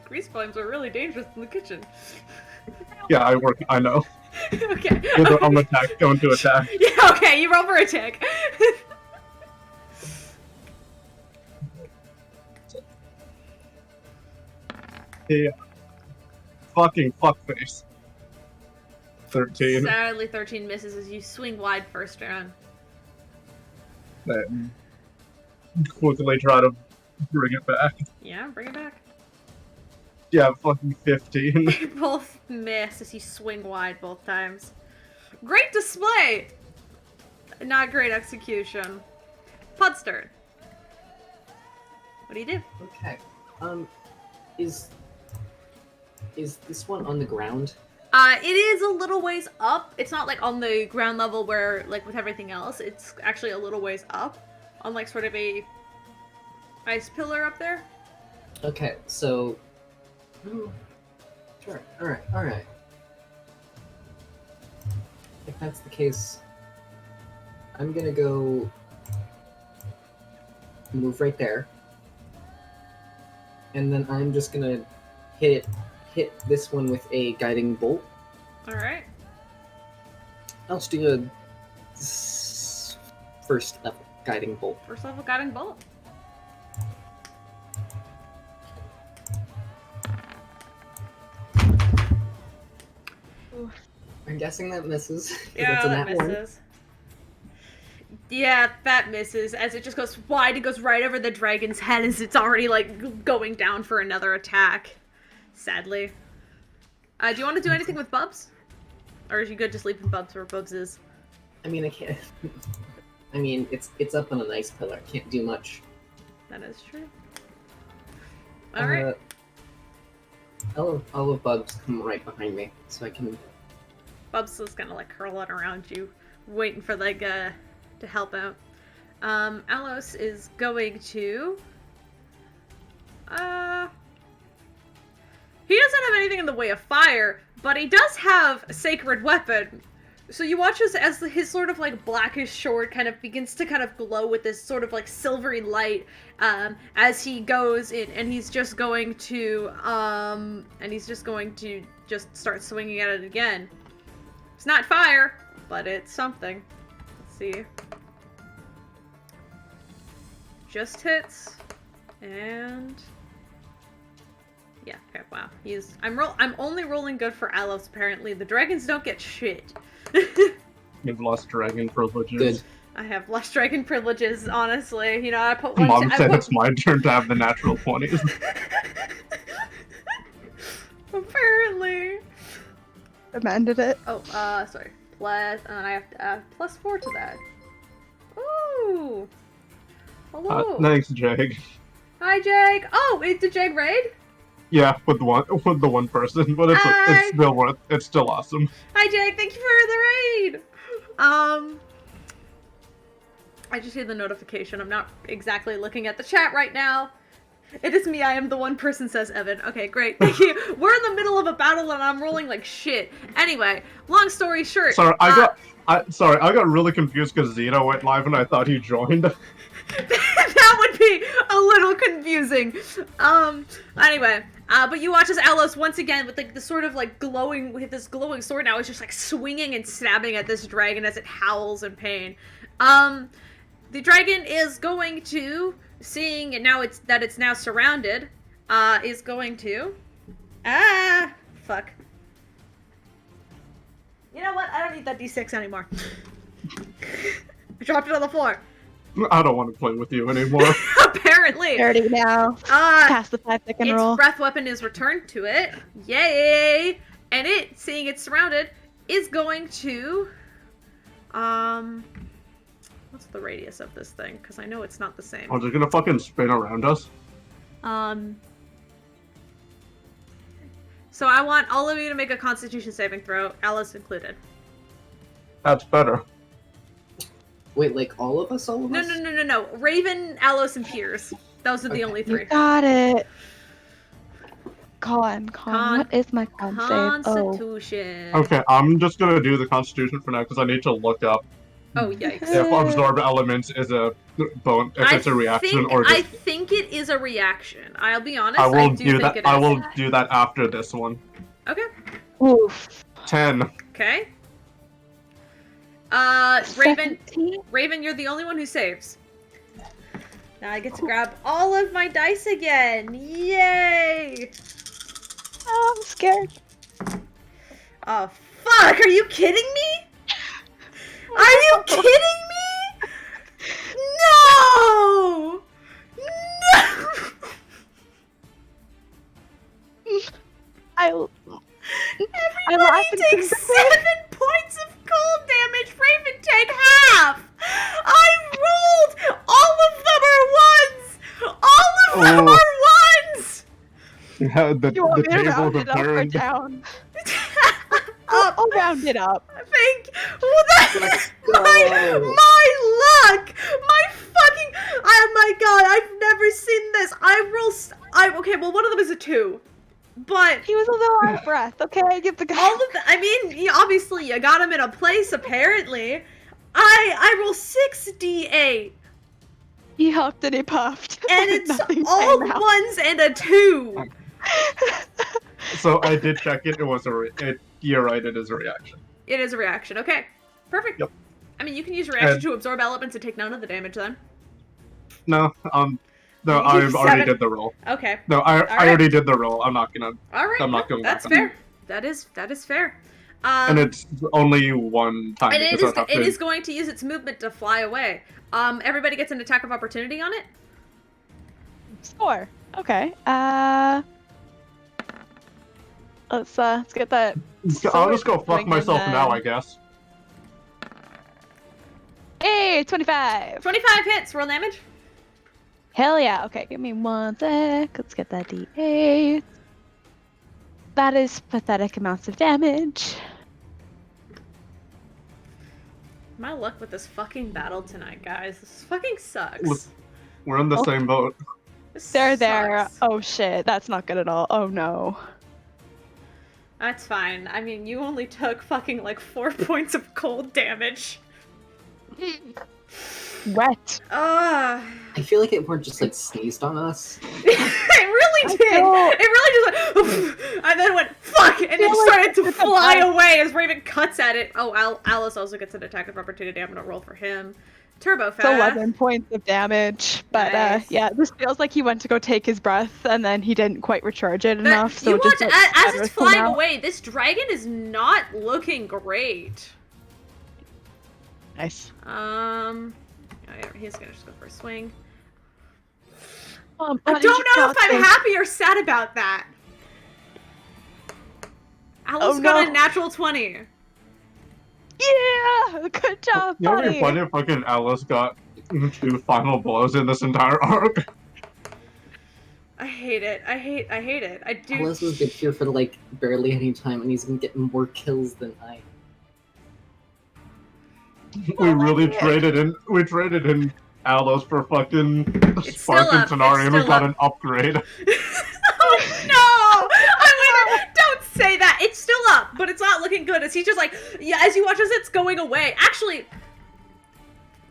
S1: Grease flames are really dangerous in the kitchen.
S3: Yeah, I know.
S1: Okay.
S3: I'm going to attack.
S1: Yeah, okay, you roll for attack.
S3: Yeah. Fucking fuckface. 13.
S1: Sadly, 13 misses as you swing wide first round.
S3: Then quickly try to bring it back.
S1: Yeah, bring it back.
S3: Yeah, fucking 15.
S1: They both miss as you swing wide both times. Great display! Not great execution. Pud's turn. What do you do?
S4: Okay. Is this one on the ground?
S1: It is a little ways up. It's not like on the ground level where, like with everything else, it's actually a little ways up. On like sort of a ice pillar up there.
S4: Okay, so... Sure, alright. If that's the case, I'm gonna go move right there. And then I'm just gonna hit this one with a guiding bolt.
S1: Alright.
S4: I'll just do a first level guiding bolt.
S1: First level guiding bolt.
S4: I'm guessing that misses. 'cause
S1: Yeah,
S4: that's a
S1: that
S4: nat one.
S1: misses. Yeah, that misses as it just goes wide. It goes right over the dragon's head as it's already like going down for another attack. Sadly. Do you want to do anything with Bubs? Or is you good just leaving Bubs where Bubs is?
S4: I mean, I can't. I mean, it's up on an ice pillar. I can't do much.
S1: That is true. Alright.
S4: All of Bugs come right behind me, so I can.
S1: Bubs is gonna like curling around you, waiting for like to help out. Alos is going to he doesn't have anything in the way of fire, but he does have a sacred weapon. So you watch as his sort of like blackish sword kind of begins to kind of glow with this sort of like silvery light as he goes in, and he's just going to just start swinging at it again. It's not fire, but it's something. Let's see. Just hits, and yeah, okay, wow. I'm only rolling good for Alos apparently. The dragons don't get shit.
S3: You've lost dragon privileges.
S4: Good.
S1: I have less dragon privileges, honestly. You know, I put one.
S3: Mom said it's my turn to have the natural 20s.
S1: Apparently.
S5: Amended it.
S1: Oh, sorry. Plus, and I have to add +4 to that. Ooh. Hello.
S3: Thanks, Jag.
S1: Hi, Jag. Oh, did Jag raid?
S3: Yeah, with the one person, but it's still awesome.
S1: Hi, Jag. Thank you for the raid. I just hear the notification. I'm not exactly looking at the chat right now. It is me. I am the one person, says Evan. Okay, great. Thank you. We're in the middle of a battle and I'm rolling like shit. Anyway, long story short.
S3: Sorry, I got really confused because Zeta went live and I thought he joined.
S1: That would be a little confusing. Anyway, but you watch as Alos once again with like the sort of like glowing, with this glowing sword now is just like swinging and stabbing at this dragon as it howls in pain. The dragon is going to, seeing it now it's now surrounded, is going to, fuck. You know what? I don't need that D6 anymore. I dropped it on the floor.
S3: I don't want to play with you anymore.
S1: Apparently.
S5: 30 now. Past the 5-second
S1: its
S5: rule.
S1: breath weapon is returned to it. Yay! And it, seeing it's surrounded, is going to, what's the radius of this thing? Because I know it's not the same.
S3: Oh, is it gonna fucking spin around us?
S1: So I want all of you to make a Constitution saving throw, Alice included.
S3: That's better.
S4: Wait, like all of us?
S1: No. Raven, Alos, and Piers. Those are the only three.
S5: You got it. Con. What is my con save? Oh.
S1: Constitution.
S3: Okay, I'm just gonna do the Constitution for now because I need to look up
S1: Oh, yikes.
S3: if absorb elements is a bone, if it's a reaction or just.
S1: I think it is a reaction. I'll be honest.
S3: I will
S1: do
S3: do
S1: think
S3: that.
S1: it is.
S3: I will do that after this one.
S1: Okay.
S5: Oof.
S3: 10.
S1: Okay. Raven.
S5: 17?
S1: Raven, you're the only one who saves. Now I get to grab all of my dice again. Yay!
S5: Oh, I'm scared.
S1: Oh, fuck! Are you kidding me? Are you kidding me? No! No! Everybody takes 7 points of cold damage. Raven, take half. I rolled. All of them are ones. All of them are ones.
S3: Yeah,
S5: You want
S3: the
S5: me to
S3: tables
S5: round
S3: are
S5: it up or
S3: turned.
S5: down?
S1: Up.
S5: I'll round it up.
S1: Well, that's my luck. My fucking. Oh my god! I've never seen this. Okay. Well, one of them is a 2. But
S5: He was a little out of breath, okay? Give the guy.
S1: all of the, I mean, obviously you got him in a place, apparently. I roll 6d8.
S5: He huffed and he puffed.
S1: And it's
S5: Nothing
S1: all
S5: came out.
S1: 1s and a 2.
S3: So I did check it. It was you're right. It is a reaction.
S1: It is a reaction. Okay. Perfect.
S3: Yep.
S1: I mean, you can use reaction
S3: And-
S1: to absorb elements and take none of the damage then.
S3: No, no,
S1: You
S3: I
S1: use
S3: already
S1: 7.
S3: did the roll.
S1: Okay.
S3: No, I
S1: right.
S3: already did the roll. I'm not gonna.
S1: Alright.
S3: I'm not going
S1: That's
S3: back on
S1: fair. That is fair.
S3: And it's only one time.
S1: And
S3: because I have
S1: it
S3: to-
S1: is going to use its movement to fly away. Everybody gets an attack of opportunity on it.
S5: Score. Okay. Let's get that.
S3: I'll just go fuck
S5: going
S3: myself
S5: and
S3: now,
S5: then-
S3: I guess.
S5: Hey, 25.
S1: 25 hits. Roll damage.
S5: Hell yeah. Okay, give me 1 sec. Let's get that D8. That is pathetic amounts of damage.
S1: My luck with this fucking battle tonight, guys. This fucking sucks.
S3: Look, We're in the
S5: Oh.
S3: same boat.
S1: This
S5: There.
S1: sucks.
S5: Oh shit, that's not good at all. Oh no.
S1: That's fine. I mean, you only took fucking like 4 points of cold damage.
S5: Wet.
S1: Ah.
S4: I feel like it weren't just like sneezed on us.
S1: It really
S5: I
S1: did.
S5: know.
S1: It really just went, and then went fuck, and then
S5: feel like
S1: started to
S5: it's a
S1: fly
S5: bug.
S1: away as Raven cuts at it. Oh, Alice also gets an attack of opportunity. I'm gonna roll for him. Turbo
S5: It's
S1: fast.
S5: 11 points of damage. But
S1: Nice.
S5: yeah, this feels like he went to go take his breath and then he didn't quite recharge it
S1: But
S5: enough. So
S1: you
S5: it
S1: watch
S5: just
S1: as
S5: scatters
S1: it's
S5: him
S1: flying
S5: out.
S1: away. This dragon is not looking great.
S5: Nice.
S1: Oh, yeah, he's gonna just go for a swing.
S5: Oh,
S1: I
S5: buddy,
S1: don't
S5: you
S1: know
S5: got
S1: if I'm
S5: this.
S1: happy or sad about that. Aloe's got
S5: no.
S1: a natural 20.
S5: Yeah! Good job,
S3: You know what'd be
S5: buddy!
S3: funny if fucking Alice got 2 final blows in this entire arc?
S1: I hate it. I hate it. I do.
S4: Alice was good here for like barely any time, and he's been getting more kills than I.
S3: We really traded in Alice for fucking
S1: It's still
S3: Spark and
S1: up.
S3: Tenari,
S1: It's
S3: and we
S1: still
S3: got
S1: up.
S3: an upgrade.
S1: Oh no! Don't say that. It's still up, but it's not looking good. As he's just like, yeah. As you watch as it's going away. Actually,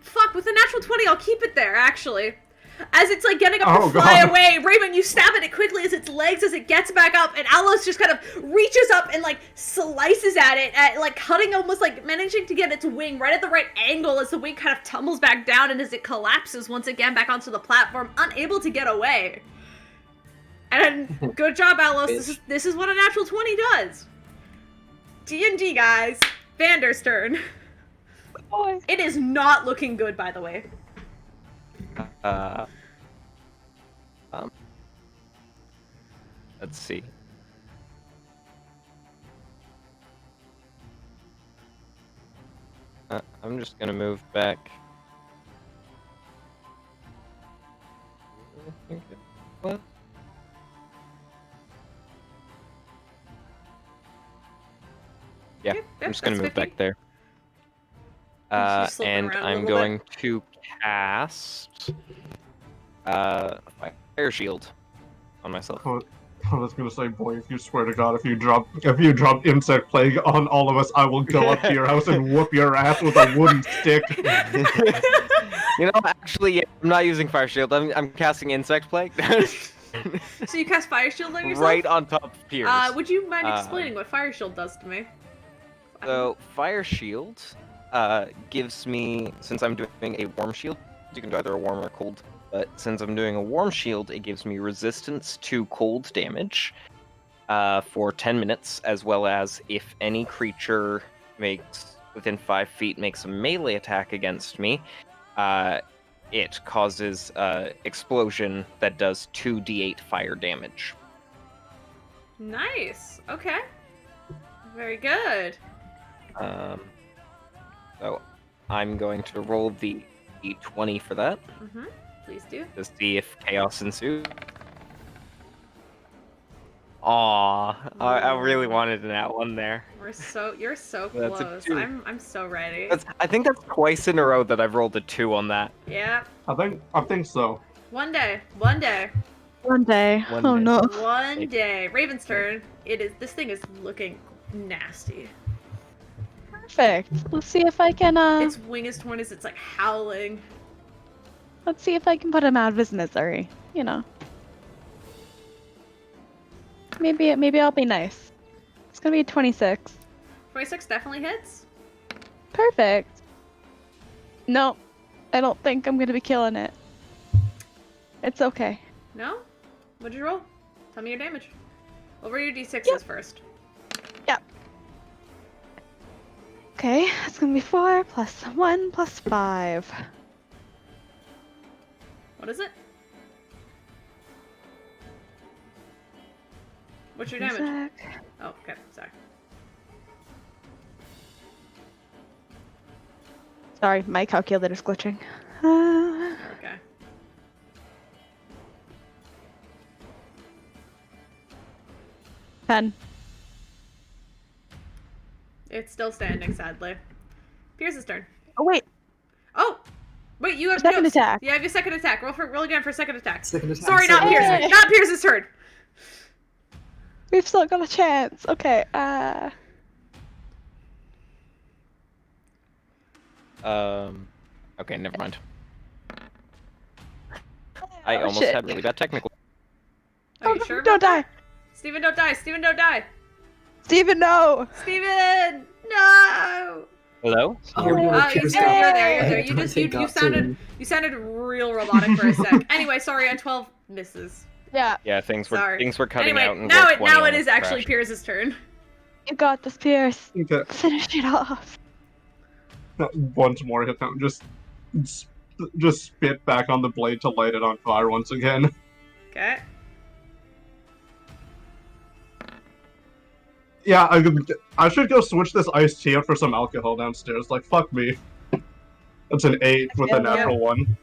S1: fuck. With the natural 20, I'll keep it there. Actually, as it's like getting up to fly away, Raymond, you stab at it quickly as its legs as it gets back up, and Alos just kind of reaches up and like slices at it, like cutting, almost like managing to get its wing right at the right angle as the wing kind of tumbles back down and as it collapses once again back onto the platform, unable to get away. And good job, Alos. This is what a natural 20 does. D&D, guys. Vander's turn.
S5: Boy.
S1: It is not looking good, by the way.
S2: Let's see. I'm just gonna move back. What? Yeah,
S1: Yep,
S2: I'm just gonna
S1: that's
S2: move
S1: 50.
S2: back there.
S1: She's slipping
S2: And
S1: around a
S2: I'm
S1: little
S2: going to cast Fire Shield on myself.
S3: I was gonna say, boy, if you swear to God, if you drop Insect Plague on all of us, I will go up to your house and whoop your ass with a wooden stick.
S2: You know, actually, yeah, I'm not using Fire Shield. I'm casting Insect Plague.
S1: So you cast Fire Shield on yourself?
S2: Right on top of Piers.
S1: Would you mind explaining what Fire Shield does to me?
S2: So, Fire Shield gives me, since I'm doing a Warm Shield, you can do either a Warm or Cold, but since I'm doing a Warm Shield, it gives me resistance to cold damage for 10 minutes, as well as if any creature within 5 feet makes a melee attack against me, it causes explosion that does 2d8 fire damage.
S1: Nice. Okay. Very good.
S2: So I'm going to roll the d20 for that
S1: Mm-hmm. Please do.
S2: to see if chaos ensues. Aww, I really wanted an that one there.
S1: You're so
S2: That's a
S1: close.
S2: 2.
S1: I'm so ready.
S2: I think that's twice in a row that I've rolled a 2 on that.
S1: Yeah.
S3: I think so.
S1: One day.
S5: One day.
S2: One
S5: Oh
S2: day.
S5: no.
S1: One day. Raven's turn. This thing is looking nasty.
S5: Perfect. Let's see if I can
S1: Its wing is torn as it's like howling.
S5: let's see if I can put him out of his misery. You know. Maybe I'll be nice. It's gonna be 26.
S1: 26 definitely hits.
S5: Perfect. No, I don't think I'm gonna be killing it. It's okay.
S1: No? What'd you roll? Tell me your damage. Over your d6s
S5: Yep.
S1: first.
S5: Okay, it's gonna be 4 plus 1 plus 5.
S1: What is it? What's your damage?
S5: Sec.
S1: Oh, okay. Sorry.
S5: Sorry, my calculator's glitching.
S1: Okay.
S5: Ten.
S1: It's still standing, sadly. Pierce's turn.
S5: Oh wait,
S1: Oh! Wait, you have
S5: second
S1: no-
S5: attack.
S1: Yeah, you have your second attack. Roll again for second attack.
S4: Second attack.
S1: Sorry, not
S4: second
S1: Pierce.
S4: attack.
S1: Not Pierce's turn.
S5: We've still got a chance. Okay.
S2: Okay, never mind. I
S5: Oh,
S2: almost
S5: shit.
S2: had really bad technical.
S1: Are you sure?
S5: Don't
S1: about that?
S5: die,
S1: Steven, don't die. Steven, don't die.
S5: Steven. No.
S1: Steven! No!
S2: Hello?
S4: Oh, no,
S1: Oh,
S4: Pierce
S1: you're
S4: got-
S1: there. You're there. You
S4: Dante
S1: just you
S4: got
S1: sounded real robotic for a sec. Anyway, sorry, I had 12 misses.
S5: Yeah,
S2: Yeah, things were
S1: Sorry.
S2: cutting
S1: Anyway,
S2: out. And
S1: now
S2: roll
S1: it
S2: 20
S1: now it
S2: almost
S1: is actually
S2: crashed.
S1: Pierce's turn.
S5: you got this, Pierce.
S3: Okay.
S5: Finish it off.
S3: Once more, hit them. Just spit back on the blade to light it on fire once again.
S1: Okay.
S3: Yeah, I should go switch this iced tea out for some alcohol downstairs. Like, fuck me. That's an 8 with a
S5: feel that.
S3: natural 1.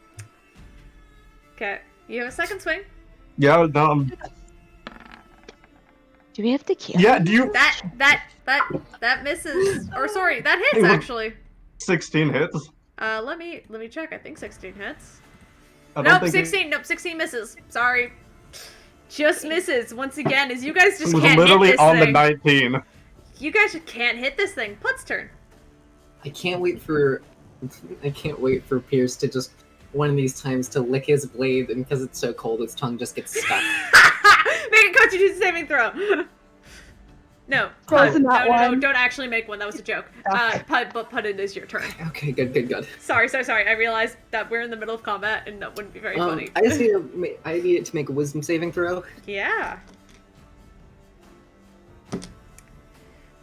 S1: Okay. You have a second swing.
S3: Yeah, no,
S5: Do we have to kill?
S3: yeah, do you...
S1: That misses. Or sorry, that hits actually.
S3: 16 hits?
S1: Let me check. I think 16 hits.
S3: I don't
S1: Nope,
S3: think
S1: 16. Nope, 16 misses. Sorry. Just misses once again, as you guys
S3: It
S1: just
S3: was
S1: can't hit
S3: literally
S1: this
S3: on
S1: thing.
S3: the 19.
S1: You guys just can't hit this thing. Put's turn.
S4: I can't wait for Pierce to just one of these times to lick his blade, and because it's so cold, his tongue just gets stuck.
S1: Make a Constitution saving throw. No,
S5: Close
S1: no,
S5: that one.
S1: don't actually make one. That was a joke. Put it is your turn.
S4: Okay, good.
S1: Sorry. I realized that we're in the middle of combat, and that wouldn't be very funny.
S4: I just need it to make a wisdom saving throw.
S1: Yeah.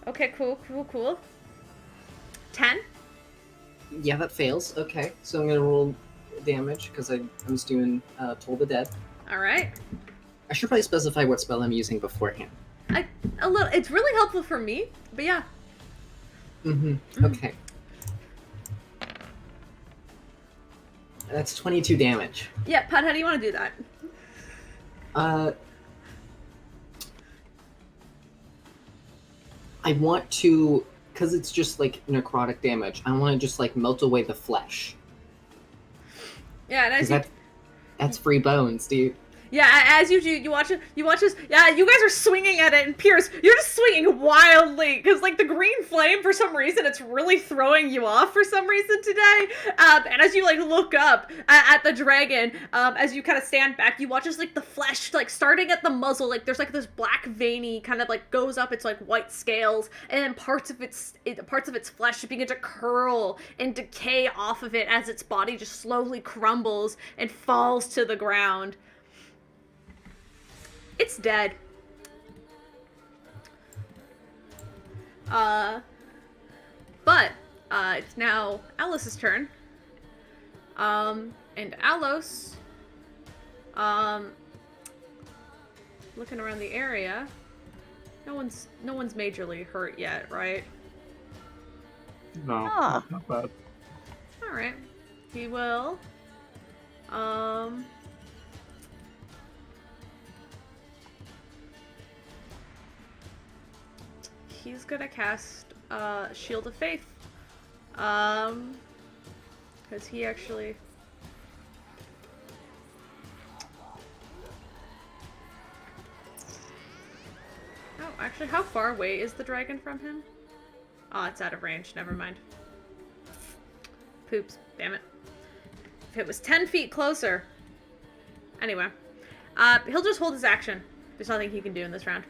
S1: Okay, cool. 10?
S4: Yeah, that fails. Okay, so I'm gonna roll damage because I'm just doing Toll the Dead.
S1: Alright.
S4: I should probably specify what spell I'm using beforehand.
S1: A little. It's really helpful for me, but yeah.
S4: Okay. That's 22 damage.
S1: Yeah, Pat, how do you want to do that?
S4: I want to, because it's just like necrotic damage, I want to just like melt away the flesh.
S1: Yeah, and as
S4: 'Cause that's free bones, dude.
S1: Yeah, as you do, you watch this. Yeah, you guys are swinging at it, and Pierce, you're just swinging wildly because, like, the green flame, for some reason, it's really throwing you off for some reason today. And as you like look up at the dragon, as you kind of stand back, you watch as like the flesh, like starting at the muzzle, like there's like this black veiny kind of like goes up its like white scales, and then parts of its flesh begin to curl and decay off of it as its body just slowly crumbles and falls to the ground. It's dead. But it's now Alos's turn. And Alos, looking around the area, no one's majorly hurt yet, right?
S3: No,
S5: Ah.
S3: not bad.
S1: All right. He will. He's gonna cast Shield of Faith. Because he actually... Oh, actually, how far away is the dragon from him? Oh, it's out of range. Never mind. Poops. Damn it. If it was 10 feet closer... Anyway. He'll just hold his action. There's nothing he can do in this round.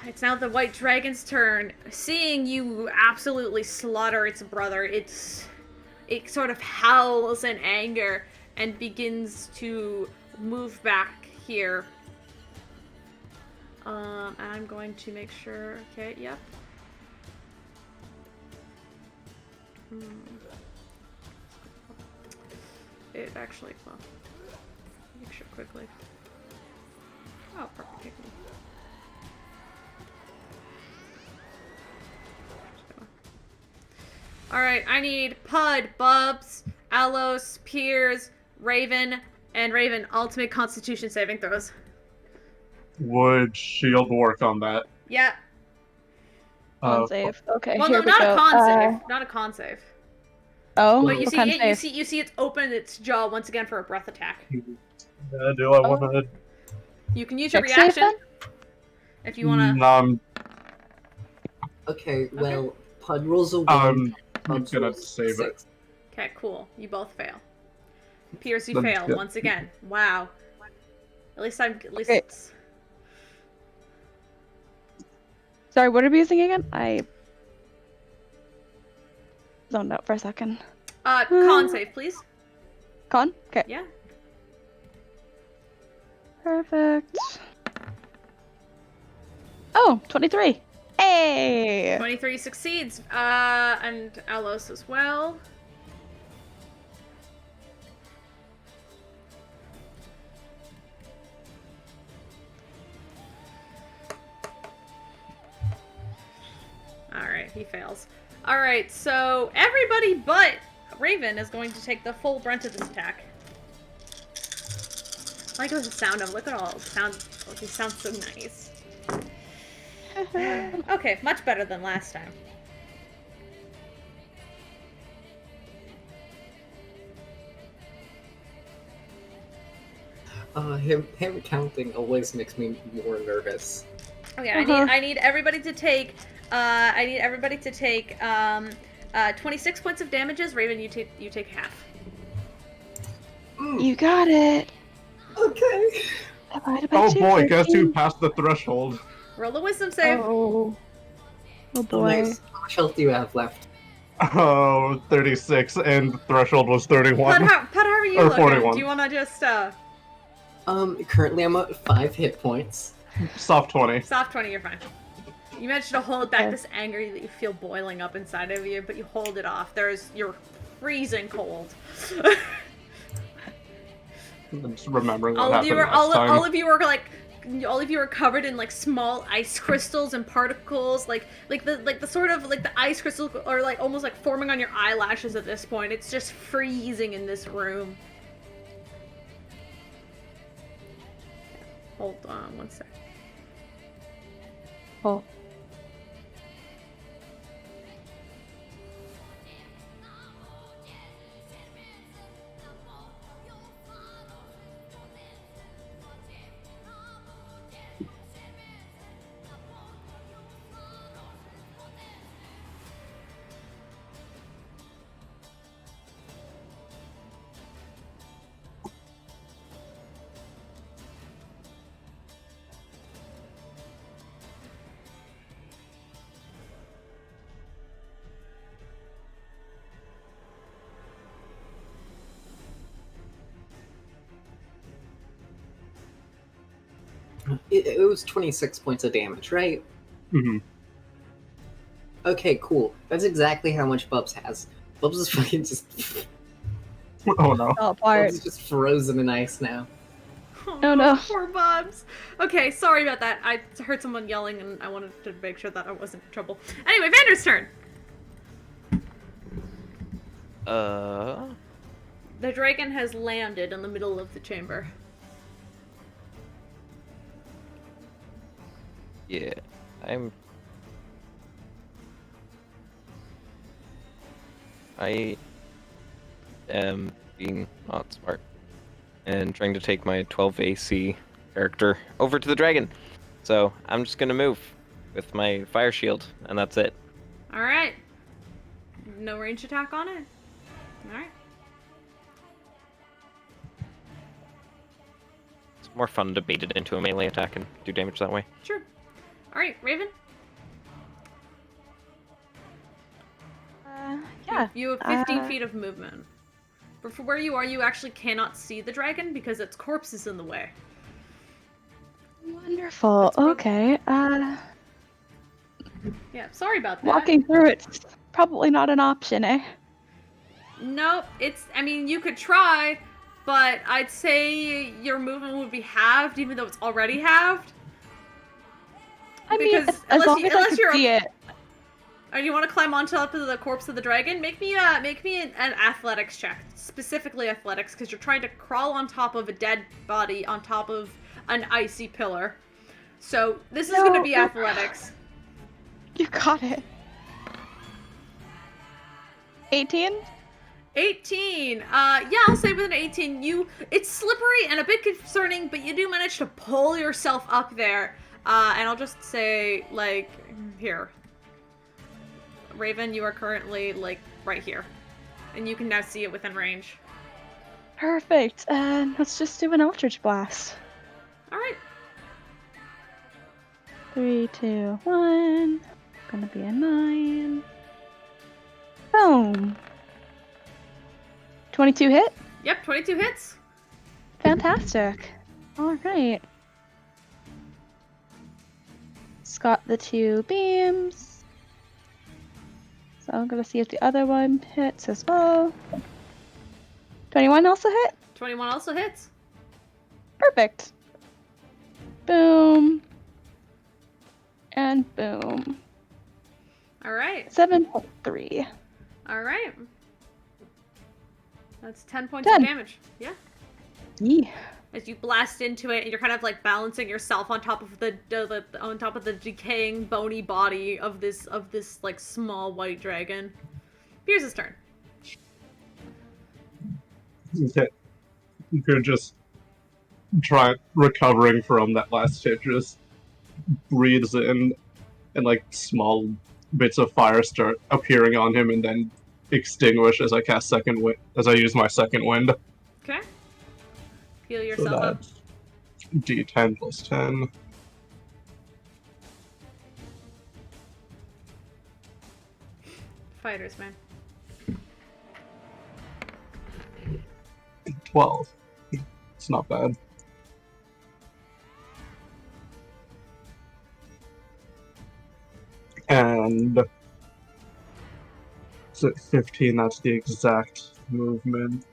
S1: It's now the white dragon's turn. Seeing you absolutely slaughter its brother, it sort of howls in anger and begins to move back here. I'm going to make sure. Okay, yep. It actually, well, make sure quickly. Oh, perfect. Take me. Alright, I need Pud, Bubs, Alos, Piers, Raven, and Raven ultimate constitution saving throws.
S3: Would shield work on that?
S1: Yeah.
S5: Con save. Okay,
S1: Well,
S5: here
S1: no,
S5: we
S1: not
S5: go.
S1: a con save. Not a con save.
S5: Oh,
S1: But you
S5: what
S1: see
S5: con
S1: it,
S5: save?
S1: you see it's open its jaw once again for a breath attack.
S3: Do I want to?
S1: You can use your
S5: Check save
S1: reaction
S5: then?
S1: if you want to.
S4: Okay, well, Pud rolls a 1.
S3: I'm
S4: Pud
S3: gonna
S4: rolls
S3: save it.
S4: 6.
S1: Okay, cool. You both fail. Pierce, you
S3: That's
S1: fail
S3: good.
S1: once again. Wow. At least
S5: Okay.
S1: it's...
S5: Sorry, what are we using again? I zoned out for a second.
S1: Con save, please.
S5: Con? Okay.
S1: Yeah.
S5: Perfect. Oh, 23. Hey!
S1: 23 succeeds. And Alos as well. Alright, he fails. Alright, so everybody but Raven is going to take the full brunt of this attack. I like the sound of, look at all the sound. Oh, these sound so nice. Okay, much better than last time.
S4: Him counting always makes me more nervous.
S1: Okay,
S5: Uh-huh.
S1: I need everybody to take 26 points of damages. Raven, you take half.
S5: You got it.
S4: Okay.
S5: Divided by
S3: Oh
S5: 2,
S3: boy, guess who
S5: 13.
S3: passed the threshold?
S1: Roll a wisdom save.
S5: Oh. Oh
S4: Oh,
S5: boy.
S4: nice. How much health do you have left?
S3: Oh, 36, and the threshold was 31.
S1: Pud, how are you
S3: Or
S1: looking?
S3: 41.
S1: Do you want to just
S4: Currently I'm at 5 hit points.
S3: Soft 20.
S1: soft 20? You're fine. You managed to hold back
S5: Okay.
S1: this anger that you feel boiling up inside of you, but you hold it off. You're freezing cold.
S3: I'm just remembering what
S1: all of
S3: happened
S1: you are
S3: last time.
S1: all of you are covered in like small ice crystals and particles, like the sort of like the ice crystals are like almost like forming on your eyelashes at this point. It's just freezing in this room. Hold on one sec.
S5: Oh.
S4: It was 26 points of damage, right?
S3: Mhm.
S4: Okay, cool. That's exactly how much Bubs has. Bubs is fucking just...
S3: Oh no.
S5: Fell apart.
S4: Bubs is just frozen in ice now.
S5: Oh, no.
S1: Poor Bubs. Okay, sorry about that. I heard someone yelling and I wanted to make sure that I wasn't in trouble. Anyway, Vander's turn. The dragon has landed in the middle of the chamber.
S2: Yeah, I am being not smart and trying to take my 12 AC character over to the dragon. So I'm just gonna move with my fire shield, and that's it.
S1: Alright. No range attack on it? Alright.
S2: It's more fun to bait it into a melee attack and do damage that way.
S1: Sure. Alright, Raven.
S5: Yeah.
S1: You have 15
S5: Uh,
S1: feet of movement. But for where you are, you actually cannot see the dragon because its corpse is in the way.
S5: Wonderful.
S1: That's prob-
S5: Okay.
S1: Yeah, sorry about that.
S5: Walking through it's probably not an option, eh?
S1: Nope, I mean, you could try, but I'd say your movement would be halved, even though it's already halved.
S5: I mean,
S1: Because
S5: as
S1: unless
S5: long
S1: you-
S5: as I
S1: unless
S5: can
S1: you're-
S5: see it.
S1: Or you want to climb on top of the corpse of the dragon? Make me an athletics check, specifically athletics, because you're trying to crawl on top of a dead body on top of an icy pillar. So this is going to be
S5: No.
S1: athletics.
S5: You got it. 18?
S1: 18. Yeah, I'll say with an 18, it's slippery and a bit concerning, but you do manage to pull yourself up there. And I'll just say, like, here. Raven, you are currently, like, right here. And you can now see it within range.
S5: Perfect. And let's just do an Eldritch Blast.
S1: Alright.
S5: 3, 2, 1. Gonna be a 9. Boom. 22 hit?
S1: Yep, 22 hits.
S5: Fantastic. Alright. It's got the 2 beams. So I'm gonna see if the other one hits as well. 21 also hit?
S1: 21 also hits.
S5: Perfect. Boom. And boom.
S1: Alright.
S5: 7.3.
S1: Alright. That's 10 points
S5: 10.
S1: of damage. Yeah.
S5: Yeah.
S1: As you blast into it, and you're kind of like balancing yourself on top of the decaying bony body of this like small white dragon. Pierce's turn.
S3: Okay. You could just try recovering from that last hit, just breathes in, and like small bits of fire start appearing on him and then extinguish as I cast second wind, as I use my second wind.
S1: Okay. Heal
S3: So
S1: yourself up.
S3: that's D10 plus 10.
S1: Fighters, man.
S3: 12. It's not bad. And so 15, that's the exact movement.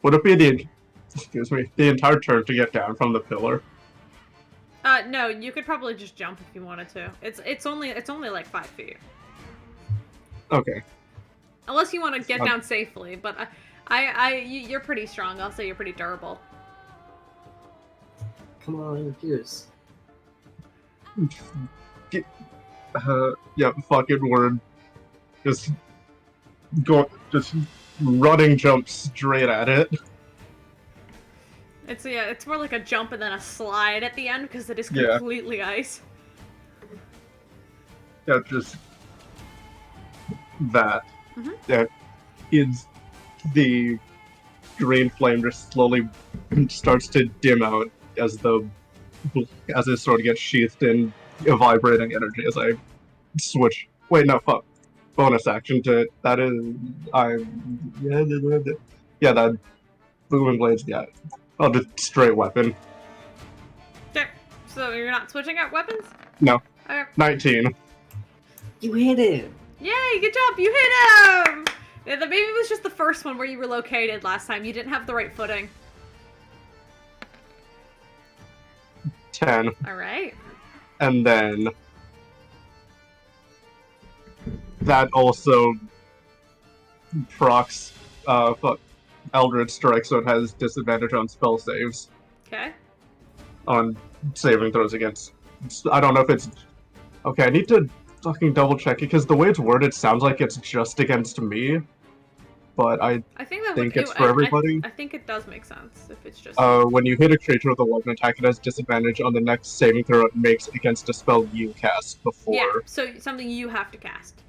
S3: Would it be the entire turn to get down from the pillar?
S1: No, you could probably just jump if you wanted to. It's only like 5 feet.
S3: Okay.
S1: Unless you want to get down safely, but you're pretty strong. I'll say you're pretty durable.
S4: Come on, Pierce.
S3: Yeah, fucking word. Just running jump straight at it.
S1: It's more like a jump and then a slide at the end because it is
S3: Yeah.
S1: completely ice.
S3: Yeah, just that.
S1: Mhm.
S3: Yeah, is the green flame just slowly starts to dim out as it sort of gets sheathed in a vibrating energy as I switch. Wait, no, fuck. Bonus action to that is that booming blades. Yeah, I'll just straight weapon.
S1: Okay, so you're not switching out weapons?
S3: No.
S1: Okay.
S3: 19.
S4: You hit it!
S1: Yay, good job, you hit him! Yeah, maybe it was just the first one where you relocated last time. You didn't have the right footing.
S3: 10.
S1: Alright.
S3: And then that also procs Eldritch Strike, so it has disadvantage on spell saves.
S1: Okay.
S3: On saving throws against. I don't know if it's. Okay, I need to fucking double check it because the way it's worded it sounds like it's just against me. But I
S1: think that
S3: think it's for everybody.
S1: I think it does make sense if it's just.
S3: When you hit a creature with a weapon attack, it has disadvantage on the next saving throw it makes against a spell you cast before.
S1: Yeah, so something you have to cast.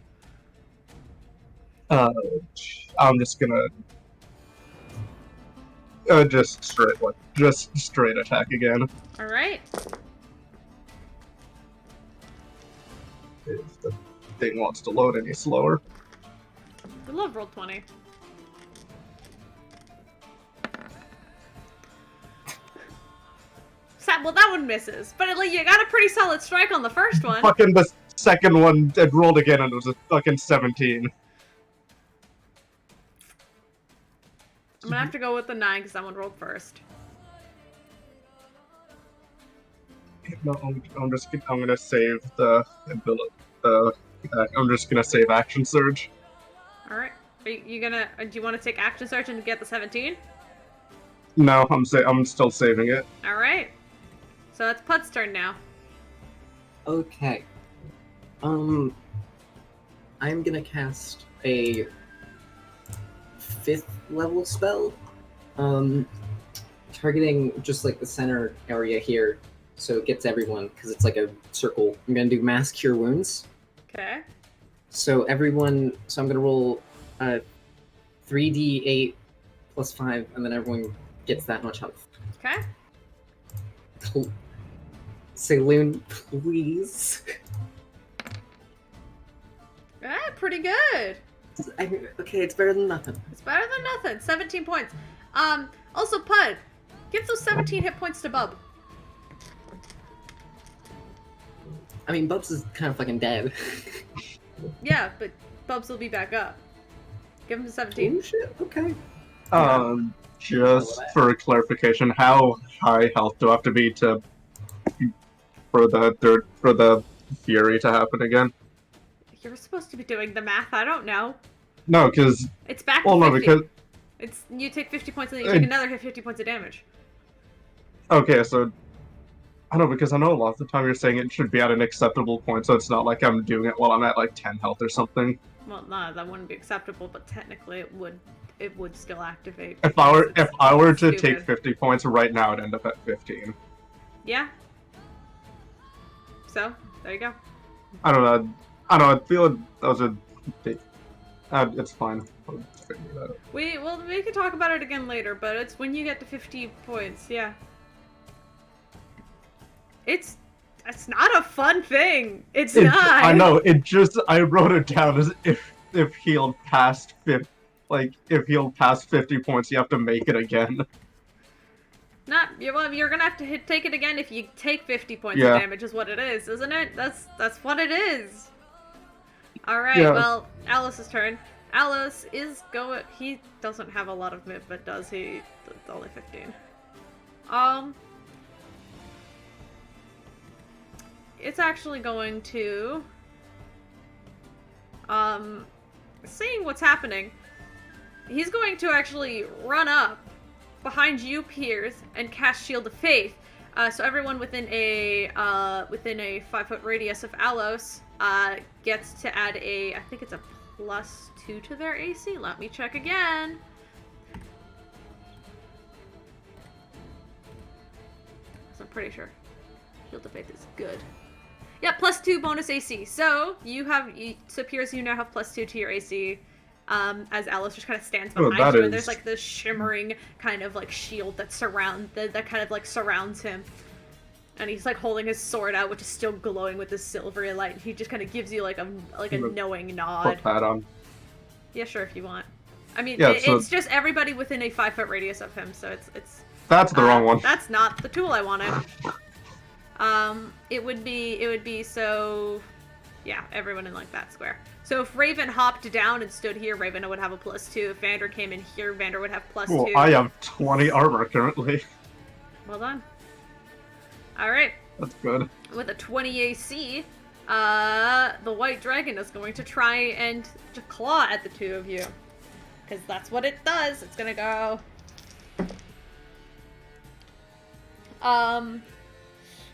S3: I'm just gonna just straight attack again.
S1: All right.
S3: If the thing wants to load any slower.
S1: I love roll 20. Well, that one misses, but at least you got a pretty solid strike on the first one.
S3: Fucking the second one, it rolled again and it was a fucking 17.
S1: I'm gonna have to go with the 9 because that one rolled first.
S3: No, I'm gonna save the ability. I'm just gonna save Action Surge.
S1: All right. Are you gonna? Do you want to take Action Surge and get the 17?
S3: No, I'm still saving it.
S1: All right. So it's Put's turn now.
S4: Okay. I'm gonna cast a 5th level spell. Targeting just like the center area here, so it gets everyone because it's like a circle. I'm gonna do Mass Cure Wounds.
S1: Okay.
S4: So everyone. So I'm gonna roll 3d8 plus 5, and then everyone gets that much health.
S1: Okay.
S4: Cool. Saloon, please.
S1: Pretty good.
S4: I mean, okay, it's better than nothing.
S1: It's better than nothing. 17 points. Also, Pud, give those 17 hit points to Bub.
S4: I mean, Bubs is kind of fucking dead.
S1: Yeah, but Bubs will be back up. Give him 17.
S4: Oh shit, okay.
S3: Just for clarification, how high health do I have to be to for the fury to happen again?
S1: You're supposed to be doing the math. I don't know.
S3: No, because
S1: It's back
S3: well,
S1: to 50.
S3: no, because
S1: It's you take 50 points and then you take another 50 points of damage.
S3: okay, so I don't know because I know a lot of the time you're saying it should be at an acceptable point, so it's not like I'm doing it while I'm at like 10 health or something.
S1: Well, no, that wouldn't be acceptable, but technically it would still activate.
S3: If I were to
S1: stupid.
S3: take 50 points right now, it'd end up at 15.
S1: Yeah. So there you go.
S3: I don't know. I feel those are. It's fine. I'll figure that out.
S1: We can talk about it again later, but it's when you get to 50 points, yeah. It's not a fun thing. It's not.
S3: I know. I wrote it down as if healed past 50, if healed past 50 points, you have to make it again.
S1: You're gonna have to take it again if you take 50 points
S3: Yeah.
S1: of damage, is what it is, isn't it? That's what it is. All right.
S3: Yeah.
S1: Well, Alice's turn. Alice is going. He doesn't have a lot of movement, does he? It's only 15. It's actually going to. Seeing what's happening, he's going to actually run up behind you, Piers, and cast Shield of Faith. So everyone within a 5-foot radius of Alos gets to add I think it's a +2 to their AC. Let me check again. So I'm pretty sure Shield of Faith is good. Yeah, +2 bonus AC. So Piers, you now have +2 to your AC. As Alice just kind of stands behind you, and there's like this shimmering kind of like shield that kind of like surrounds him. And he's like holding his sword out, which is still glowing with this silvery light. He just kind of gives you like a knowing nod.
S3: Put that on.
S1: Yeah, sure, if you want. I mean,
S3: Yeah,
S1: it's just everybody within a 5-foot radius of him, so it's.
S3: That's the wrong one.
S1: That's not the tool I wanted. It would be so. Yeah, everyone in like that square. So if Raven hopped down and stood here, Raven would have a +2. If Vander came in here, Vander would have +2.
S3: Well, I have 20 armor currently.
S1: Well done. Alright.
S3: That's good.
S1: With a 20 AC, the white dragon is going to try and to claw at the two of you. Because that's what it does. It's gonna go.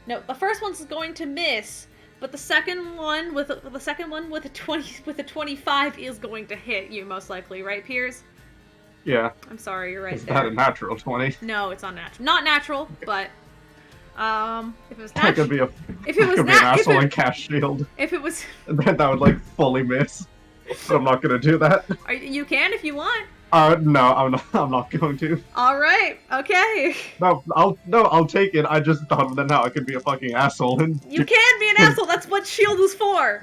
S1: No, the first one's going to miss. But the second one with a 25 is going to hit you most likely, right, Piers?
S3: Yeah.
S1: I'm sorry, you're right
S3: Is
S1: there.
S3: that a natural 20?
S1: No, it's not natural. Not natural, but if it was
S3: I could
S1: natural,
S3: be an asshole and cast shield.
S1: if it was,
S3: And then that would like fully miss. But I'm not gonna do that.
S1: you can if you want.
S3: No, I'm not going to.
S1: All right, okay.
S3: No, I'll take it. I just thought that now I could be a fucking asshole and
S1: You can be an asshole. That's what shield is for.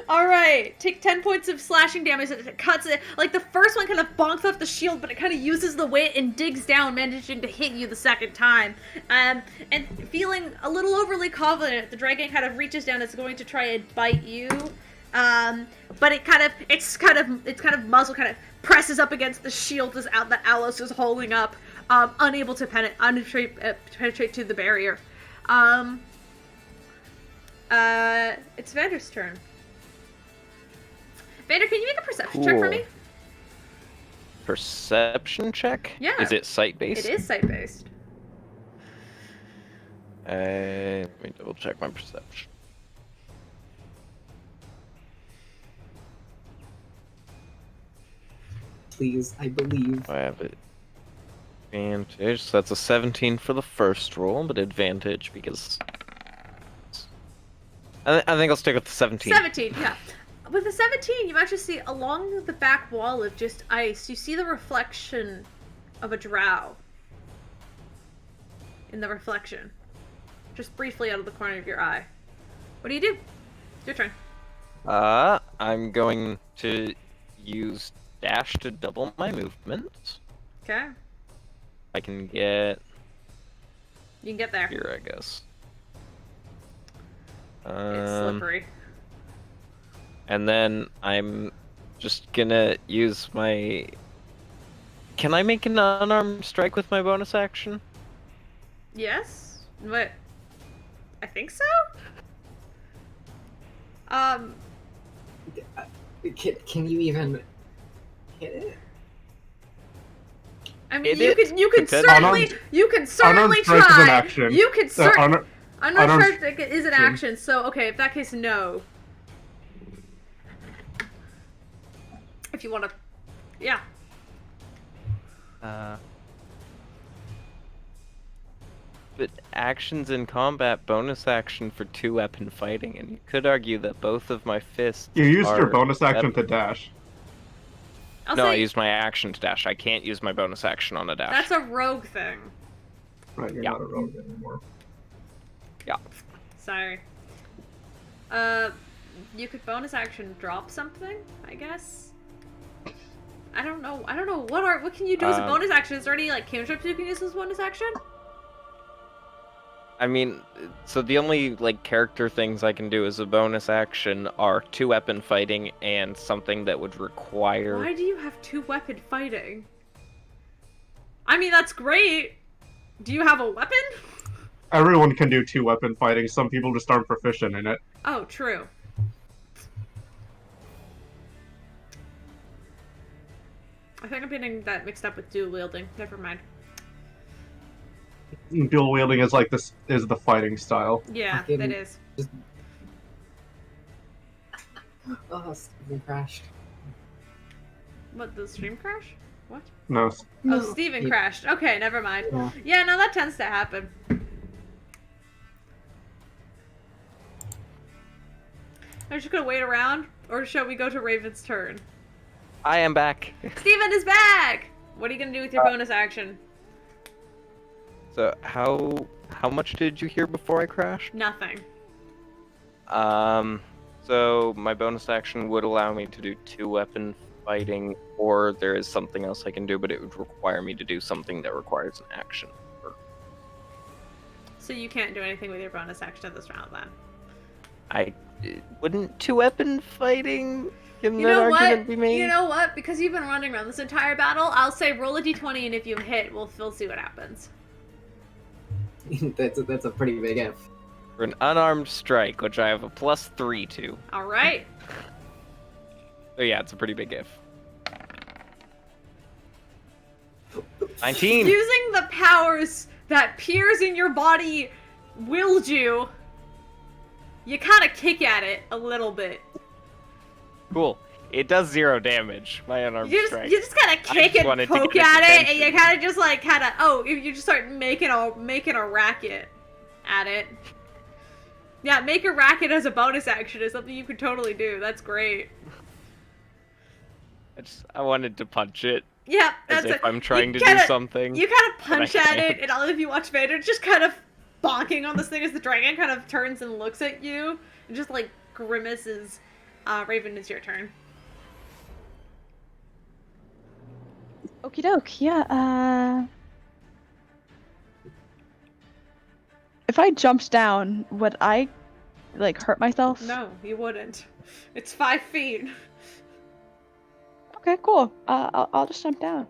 S1: All right, take 10 points of slashing damage. It cuts it. Like the first one kind of bonks off the shield, but it kind of uses the weight and digs down, managing to hit you the second time. And feeling a little overly confident, the dragon kind of reaches down. It's going to try and bite you. But its kind of muzzle kind of presses up against the shield that Alos is holding up, unable to penetrate to the barrier. It's Vander's turn. Vander, can you make a perception check for me?
S2: Perception check?
S1: Yeah.
S2: Is it sight-based?
S1: It is sight-based.
S2: Let me double check my perception.
S4: Please, I believe.
S2: I have it. Advantage. So that's a 17 for the first roll, but advantage because I think I'll stick with the 17.
S1: 17, yeah. With the 17, you actually see along the back wall of just ice, you see the reflection of a drow in the reflection. just briefly out of the corner of your eye. What do you do? Your turn.
S2: I'm going to use dash to double my movement.
S1: Okay.
S2: I can get
S1: You can get there.
S2: here, I guess.
S1: It's slippery.
S2: And then I'm just gonna use my... Can I make an unarmed strike with my bonus action?
S1: Yes? But I think so?
S4: Can you even hit it?
S1: I mean,
S2: Hit it.
S1: you could certainly
S3: Unarmed strike
S1: try.
S3: is an action.
S1: You could certainly. I'm not
S3: unarmed
S1: sure if it is an action. So okay, if that case, no. If you want to, yeah.
S2: But actions in combat, bonus action for 2-weapon fighting, and you could argue that both of my fists.
S3: You used your
S2: are
S3: bonus action
S2: weapon-
S3: to dash.
S2: No, I used my action to dash. I can't use my bonus action on a dash.
S1: That's a rogue thing.
S3: Right, you're
S2: Yeah.
S3: not a rogue anymore.
S2: Yeah.
S1: Sorry. You could bonus action drop something, I guess. I don't know. What can you do as a bonus action? Is there any like cantrips you can use as bonus action?
S2: I mean, so the only like character things I can do as a bonus action are 2-weapon fighting and something that would require.
S1: Why do you have 2-weapon fighting? I mean, that's great. Do you have a weapon?
S3: Everyone can do 2-weapon fighting. Some people just aren't proficient in it.
S1: Oh, true. I think I'm getting that mixed up with dual wielding. Never mind.
S3: Dual wielding is like this is the fighting style.
S1: Yeah,
S4: Fucking-
S1: that is.
S4: Oh, Steven crashed.
S1: What, the stream crash? What?
S3: No,
S1: Oh, Steven crashed. Okay, never mind.
S4: Yeah.
S1: Yeah, no, that tends to happen. Are you just gonna wait around? Or shall we go to Raven's turn?
S2: I am back.
S1: Steven is back! What are you gonna do with your bonus action?
S2: So how much did you hear before I crashed?
S1: Nothing.
S2: So my bonus action would allow me to do 2-weapon fighting, or there is something else I can do, but it would require me to do something that requires an action.
S1: So you can't do anything with your bonus action this round then.
S2: Wouldn't 2-weapon fighting? Can
S1: You
S2: that
S1: know
S2: argument
S1: what?
S2: be made?
S1: You know what? Because you've been running around this entire battle, I'll say roll a d20 and if you hit, we'll see what happens.
S4: that's a pretty big if.
S2: For an unarmed strike, which I have a +3 to.
S1: Alright.
S2: So yeah, it's a pretty big if. 19!
S1: Using the powers that peers in your body willed you, you kind of kick at it a little bit.
S2: Cool. It does 0 damage, my unarmed strike.
S1: You just kind of kick
S2: just
S1: and
S2: wanted to
S1: poke
S2: get its
S1: at it, and
S2: attention.
S1: you kind of just like you just start making a racket at it. Yeah, make a racket as a bonus action is something you could totally do. That's great.
S2: I wanted to punch it
S1: Yeah,
S2: as
S1: that's
S2: if I'm trying to
S1: kinda-
S2: do something.
S1: You kind of punch
S2: I
S1: at
S2: can't.
S1: it, and all of you watch Vader just kind of bonking on this thing as the dragon kind of turns and looks at you, and just like grimaces. Raven, it's your turn.
S5: Okie doke, yeah, if I jumped down, would I, like, hurt myself?
S1: No, you wouldn't. It's 5 feet.
S5: Okay, cool. I'll just jump down.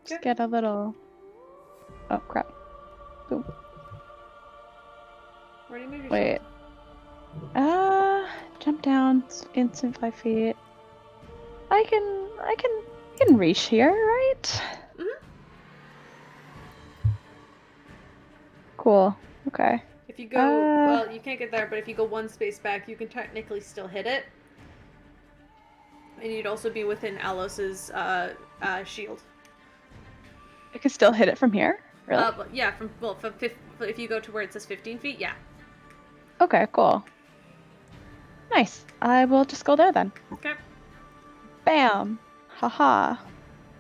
S5: Just
S1: Okay.
S5: get a little... Oh, crap. Boom.
S1: Where do you move yourself?
S5: Wait. Jump down, instant 5 feet. I can reach here, right?
S1: Mhm.
S5: Cool. Okay.
S1: If you go, well, you can't get there, but if you go 1 space back, you can technically still hit it. And you'd also be within Alos's shield.
S5: I can still hit it from here? Really?
S1: But yeah, if you go to where it says 15 feet, yeah.
S5: Okay, cool. Nice. I will just go there then.
S1: Okay.
S5: Bam! Haha.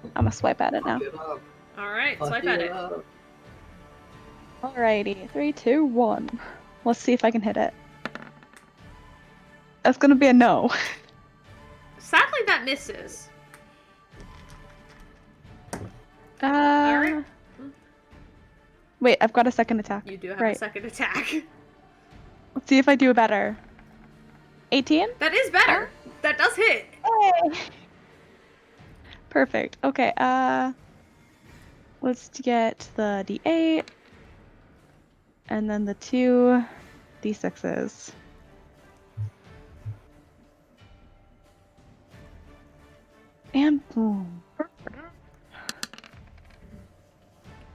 S5: I'm gonna swipe at it now.
S4: Get up.
S1: Alright, so
S4: Fuck
S1: I've had
S4: you
S1: it.
S4: up.
S5: Alrighty, 3, 2, 1. Let's see if I can hit it. That's gonna be a no.
S1: Sadly, that misses.
S5: Uh, Wait, I've got a second attack.
S1: You do have a
S5: Right.
S1: second attack.
S5: Let's see if I do better. 18?
S1: That is better. That does hit.
S5: Yay! Perfect. Okay, let's get the D8. And then the 2 D6s. And boom.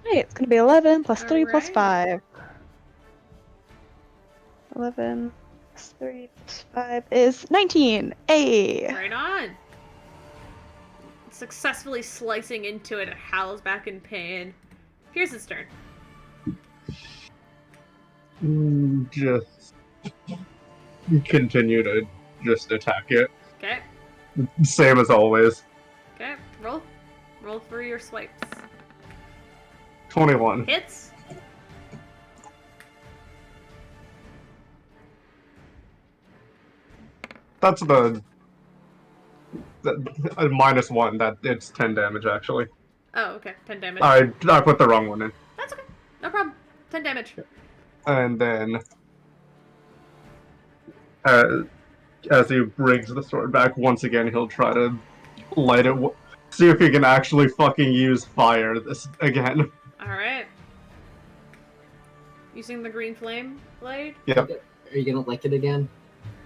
S5: Hey, it's gonna be 11 plus 3 plus
S1: Alright.
S5: 5. 11 plus 3 plus 5 is 19. Hey!
S1: Right on. Successfully slicing into it, it howls back in pain. Here's its turn.
S3: Just continue to just attack it.
S1: Okay.
S3: Same as always.
S1: Okay. Roll. Roll for your swipes.
S3: 21.
S1: Hits.
S3: That's the -1. That it's 10 damage actually.
S1: Oh, okay. 10 damage.
S3: I put the wrong one in.
S1: That's okay. No problem. 10 damage.
S3: And then, as he brings the sword back once again, he'll try to light it. See if he can actually fucking use fire this again.
S1: Alright. Using the green flame blade.
S3: Yep.
S4: Are you gonna lick it again?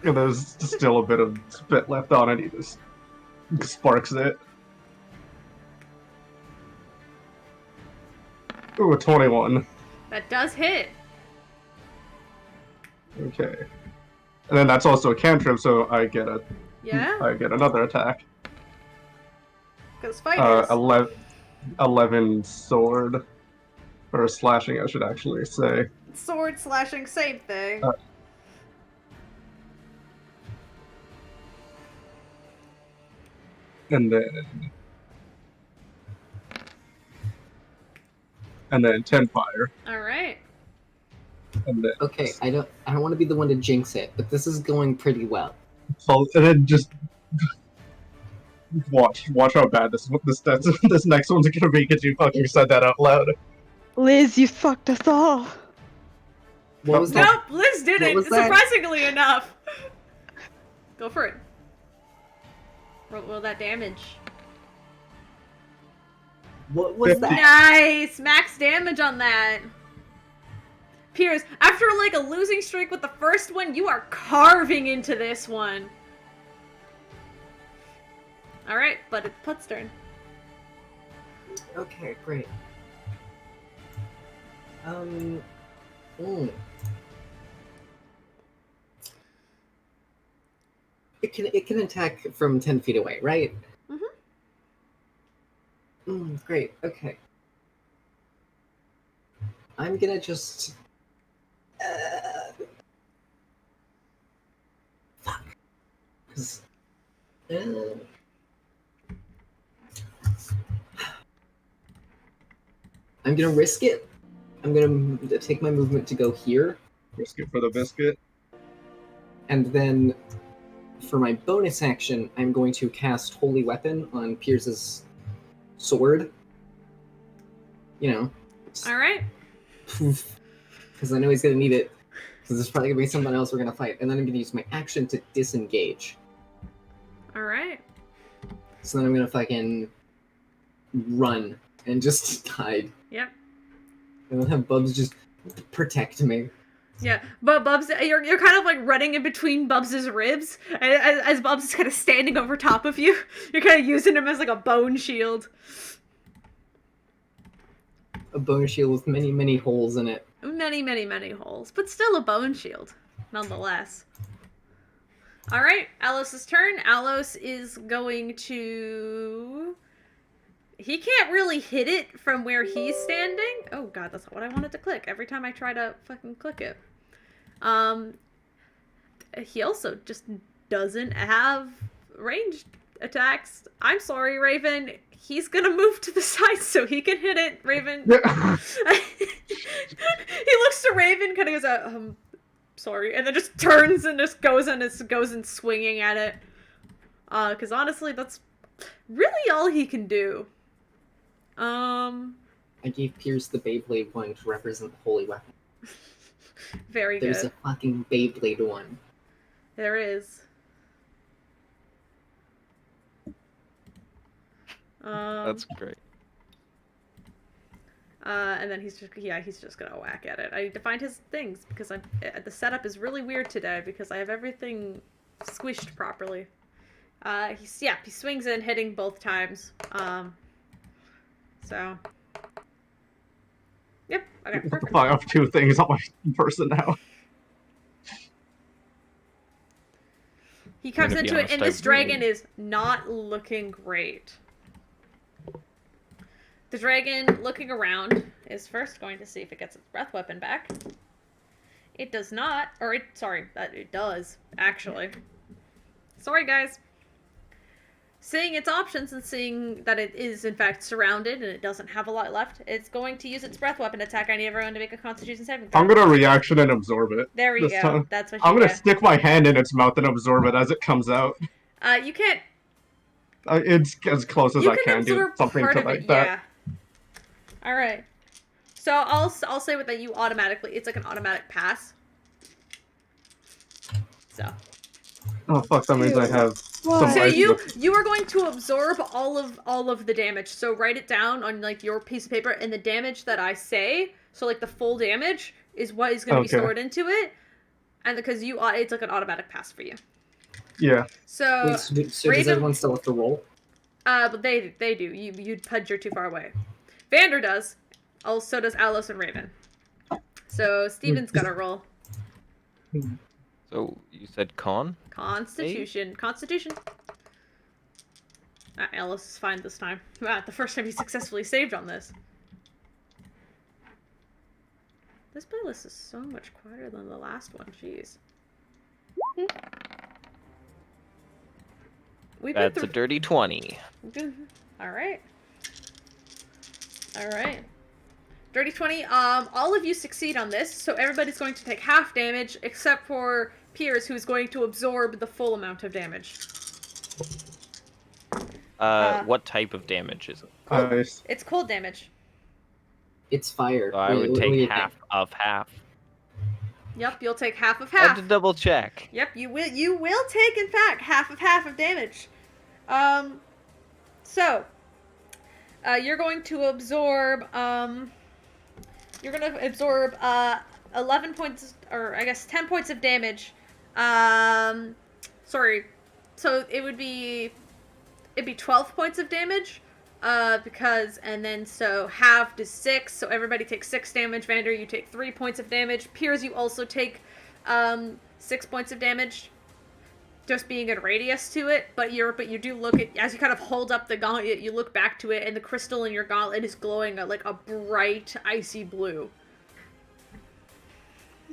S3: And there's still a bit of spit left on it. He just sparks it. Ooh, a 21.
S1: That does hit.
S3: Okay. And then that's also a cantrip, so I get
S1: Yeah?
S3: another attack.
S1: Because fighters.
S3: 11 sword. Or slashing, I should actually say.
S1: Sword slashing, same thing.
S3: And then 10 fire.
S1: Alright.
S3: And then
S4: Okay, I don't want to be the one to jinx it, but this is going pretty well.
S3: and then just watch how bad this next one's gonna be because you fucking said that out loud.
S5: Liz, you fucked us all.
S4: What was that?
S1: Nope, Liz did
S4: What
S1: it,
S4: was that?
S1: surprisingly enough. Go for it. Roll that damage.
S4: What was that?
S1: Nice! Max damage on that. Piers, after like a losing streak with the first one, you are carving into this one. Alright, but it's Put's turn.
S4: Okay, great. It can attack from 10 feet away, right? Great. Okay. I'm gonna just. Fuck. 'Cause, I'm gonna risk it. I'm gonna take my movement to go here,
S3: Risk it for the biscuit.
S4: and then for my bonus action, I'm going to cast Holy Weapon on Pierce's sword. You know,
S1: Alright.
S4: because I know he's gonna need it. Because there's probably gonna be someone else we're gonna fight, and then I'm gonna use my action to disengage.
S1: Alright.
S4: So then I'm gonna fucking run and just hide,
S1: Yep.
S4: and then have Bubs just protect me.
S1: Yeah, but Bubs, you're kind of like running in between Bubs's ribs, as Bubs is kind of standing over top of you. You're kind of using him as like a bone shield.
S4: A bone shield with many, many holes in it.
S1: Many, many, many holes, but still a bone shield, nonetheless. Alright, Alos's turn. Alos is going to... He can't really hit it from where he's standing. Oh god, that's not what I wanted to click every time I try to fucking click it. He also just doesn't have ranged attacks. I'm sorry, Raven. He's gonna move to the side so he can hit it, Raven.
S3: Yeah.
S1: He looks to Raven, kind of goes, sorry, and then just turns and just goes and swinging at it. Because honestly, that's really all he can do.
S4: I gave Pierce the Beyblade one to represent the holy weapon.
S1: Very
S4: There's
S1: good.
S4: a fucking Beyblade one.
S1: There is.
S2: That's great.
S1: And then he's just gonna whack at it. I need to find his things because the setup is really weird today because I have everything squished properly. He swings in, hitting both times. So. Yep. Okay. Perfect.
S3: I have 2 things on my person now.
S1: He comes
S2: gonna be
S1: into it,
S2: honest,
S1: and
S2: I
S1: this dragon
S2: really-
S1: is not looking great. The dragon, looking around, is first going to see if it gets its breath weapon back. It does not, it does, actually. Sorry, guys. Seeing its options and seeing that it is, in fact, surrounded and it doesn't have a lot left, it's going to use its breath weapon attack. I need everyone to make a Constitution saving throw.
S3: I'm gonna reaction and absorb it.
S1: There we
S3: this
S1: go.
S3: time.
S1: That's what you
S3: I'm gonna
S1: get.
S3: stick my hand in its mouth and absorb it as it comes out.
S1: You can't.
S3: It's as close as
S1: You
S3: I
S1: can
S3: can do
S1: absorb
S3: something
S1: part
S3: to
S1: of
S3: like
S1: it,
S3: that.
S1: yeah. All right. So I'll say with that you automatically. It's like an automatic pass. So.
S3: Oh fuck! That means I have some
S5: Why?
S1: So
S3: ice.
S1: you are going to absorb all of the damage. So write it down on like your piece of paper, and the damage that I say, so like the full damage is what is going to be
S3: Okay.
S1: stored into it, and because it's like an automatic pass for you.
S3: Yeah.
S1: So
S4: Wait, so does
S1: Raven-
S4: everyone still have to roll?
S1: but they do. You pudge, you're too far away. Vander does. Also does Alos and Raven. So Steven's got to roll.
S2: So you said con?
S1: Constitution. Constitution. Alice is fine this time. The first time he successfully saved on this. This playlist is so much quieter than the last one. Jeez. We've been
S2: That's a dirty 20.
S1: Alright. Alright. Dirty 20. All of you succeed on this, so everybody's going to take half damage, except for Piers, who's going to absorb the full amount of damage.
S2: What type of damage is it?
S3: Ice.
S1: It's cold damage.
S4: It's fire.
S2: So I would
S4: what do
S2: take
S4: you
S2: half
S4: think?
S2: of half.
S1: Yep, you'll take half of
S2: I had
S1: half.
S2: to double check.
S1: Yep, you will take, in fact, half of damage. So, you're going to absorb, 11 points, or I guess 10 points of damage. Sorry. So it'd be 12 points of damage. And then so halved is 6, so everybody takes 6 damage. Vander, you take 3 points of damage. Piers, you also take 6 points of damage. Just being in radius to it, but you do look at, as you kind of hold up the gauntlet, you look back to it, and the crystal in your gauntlet is glowing like a bright, icy blue.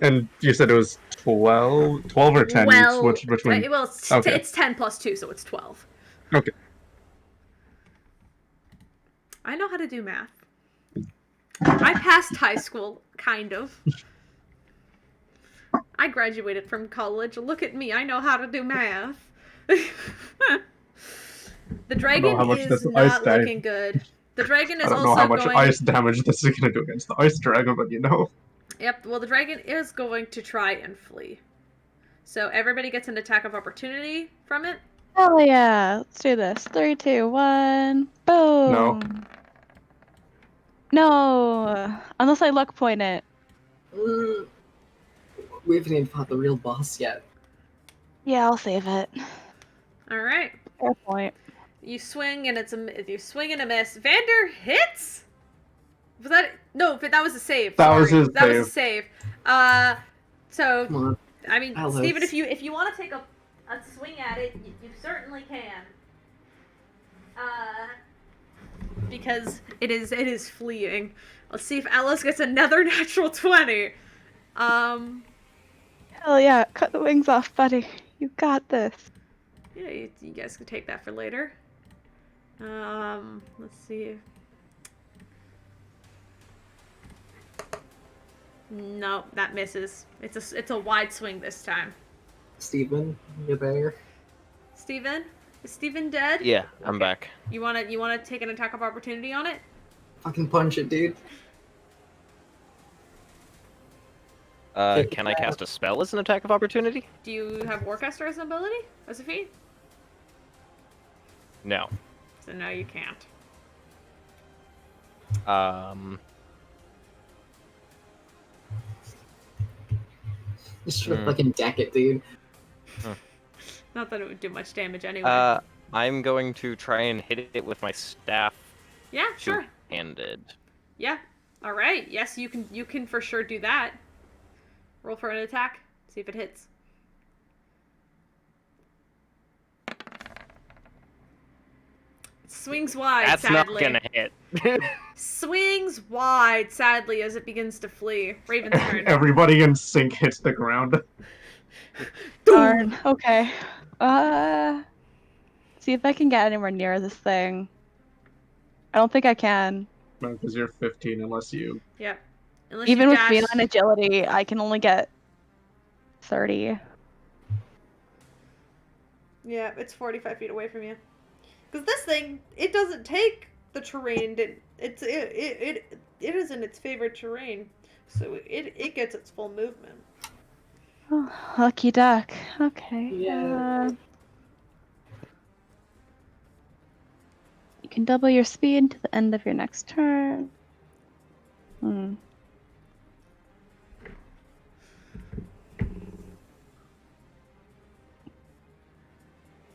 S3: And you said it was 12 or 10
S1: Well,
S3: each, which one?
S1: Okay. It's 10 plus 2, so it's 12.
S3: Okay.
S1: I know how to do math. I passed high school, kind of. I graduated from college. Look at me. I know how to do math. The dragon is not looking good. The dragon is
S3: I don't
S1: also
S3: know how much
S1: going...
S3: ice damage this is going to do against the ice dragon, but you know.
S1: Yep, well, the dragon is going to try and flee. So everybody gets an attack of opportunity from it.
S5: Hell yeah. Let's do this. 3, 2, 1. Boom.
S3: No.
S5: No. Unless I luck point it.
S4: We haven't even fought the real boss yet.
S5: Yeah, I'll save it.
S1: All right.
S5: Fair point.
S1: You swing and you swing and a miss. Vander hits. Was that no? But that was a save.
S3: That was
S1: Sorry.
S3: his
S1: That was a save. So
S4: Come on.
S1: I mean,
S4: Alex.
S1: Steven, if you want to take a swing at it, you certainly can. Because it is fleeing. Let's see if Alice gets another natural 20.
S5: Hell yeah. Cut the wings off, buddy. You got this.
S1: Yeah, you guys can take that for later. Let's see. No, that misses. It's a wide swing this time.
S4: Steven, you there?
S1: Steven? Is Steven dead?
S2: Yeah, I'm
S1: Okay.
S2: back.
S1: You wanna take an attack of opportunity on it?
S4: Fucking punch it, dude.
S2: Can I cast a spell as an attack of opportunity?
S1: Do you have Warcaster as an ability? As a feat?
S2: No.
S1: So no, you can't.
S4: Just try to fucking deck it, dude.
S1: Not that it would do much damage anyway.
S2: I'm going to try and hit it with my staff
S1: Yeah, sure.
S2: two-handed.
S1: Yeah. All right. Yes, you can for sure do that. Roll for an attack. See if it hits. Swings wide,
S2: That's
S1: sadly.
S2: not gonna hit.
S1: Swings wide, sadly, as it begins to flee. Raven's turn.
S3: Everybody in sync hits the ground.
S5: Darn. Okay. See if I can get anywhere near this thing. I don't think I can.
S3: Because you're 15 unless you...
S1: Yep. Unless
S5: Even
S1: you
S5: with
S1: dash...
S5: feline agility, I can only get 30.
S1: Yeah, it's 45 feet away from you. Because this thing, it doesn't take the terrain. It is in its favorite terrain, so it gets its full movement.
S5: Oh, lucky duck. Okay.
S4: Yeah.
S5: You can double your speed to the end of your next turn.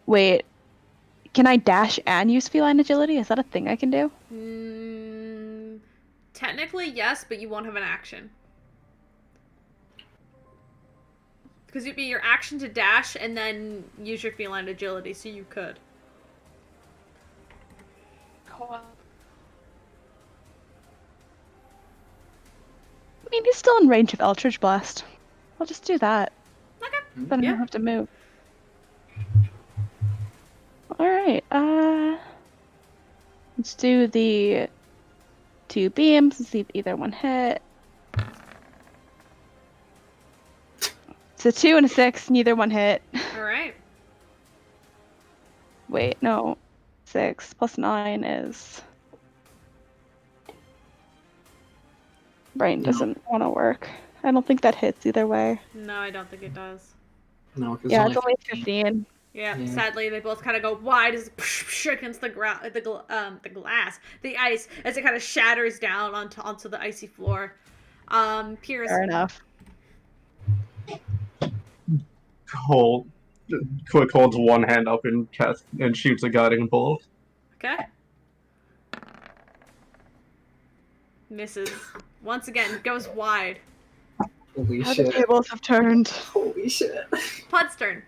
S5: Wait. Can I dash and use feline agility? Is that a thing I can do?
S1: Technically, yes, but you won't have an action. Because it'd be your action to dash and then use your feline agility, so you could.
S5: I mean, he's still in range of Eldritch Blast. I'll just do that.
S1: Okay.
S5: Then I
S1: Yeah.
S5: don't have to move. Alright, let's do the 2 beams and see if either one hit. It's a 2 and a 6, neither one hit.
S1: Alright.
S5: Wait, no. 6 plus 9 is... Brain doesn't want to work. I don't think that hits either way.
S1: No, I don't think it does.
S4: No, because
S5: Yeah, it's only 15.
S1: Yeah,
S4: Yeah.
S1: sadly, they both kind of go wide as it against the glass, the ice, as it kind of shatters down onto the icy floor. Pierce.
S5: Fair enough.
S3: Quick holds one hand up and shoots a guiding bolt.
S1: Okay. Misses. Once again, goes wide.
S4: Holy
S5: How the
S4: shit.
S5: tables have turned.
S4: Holy shit.
S1: Pud's turn.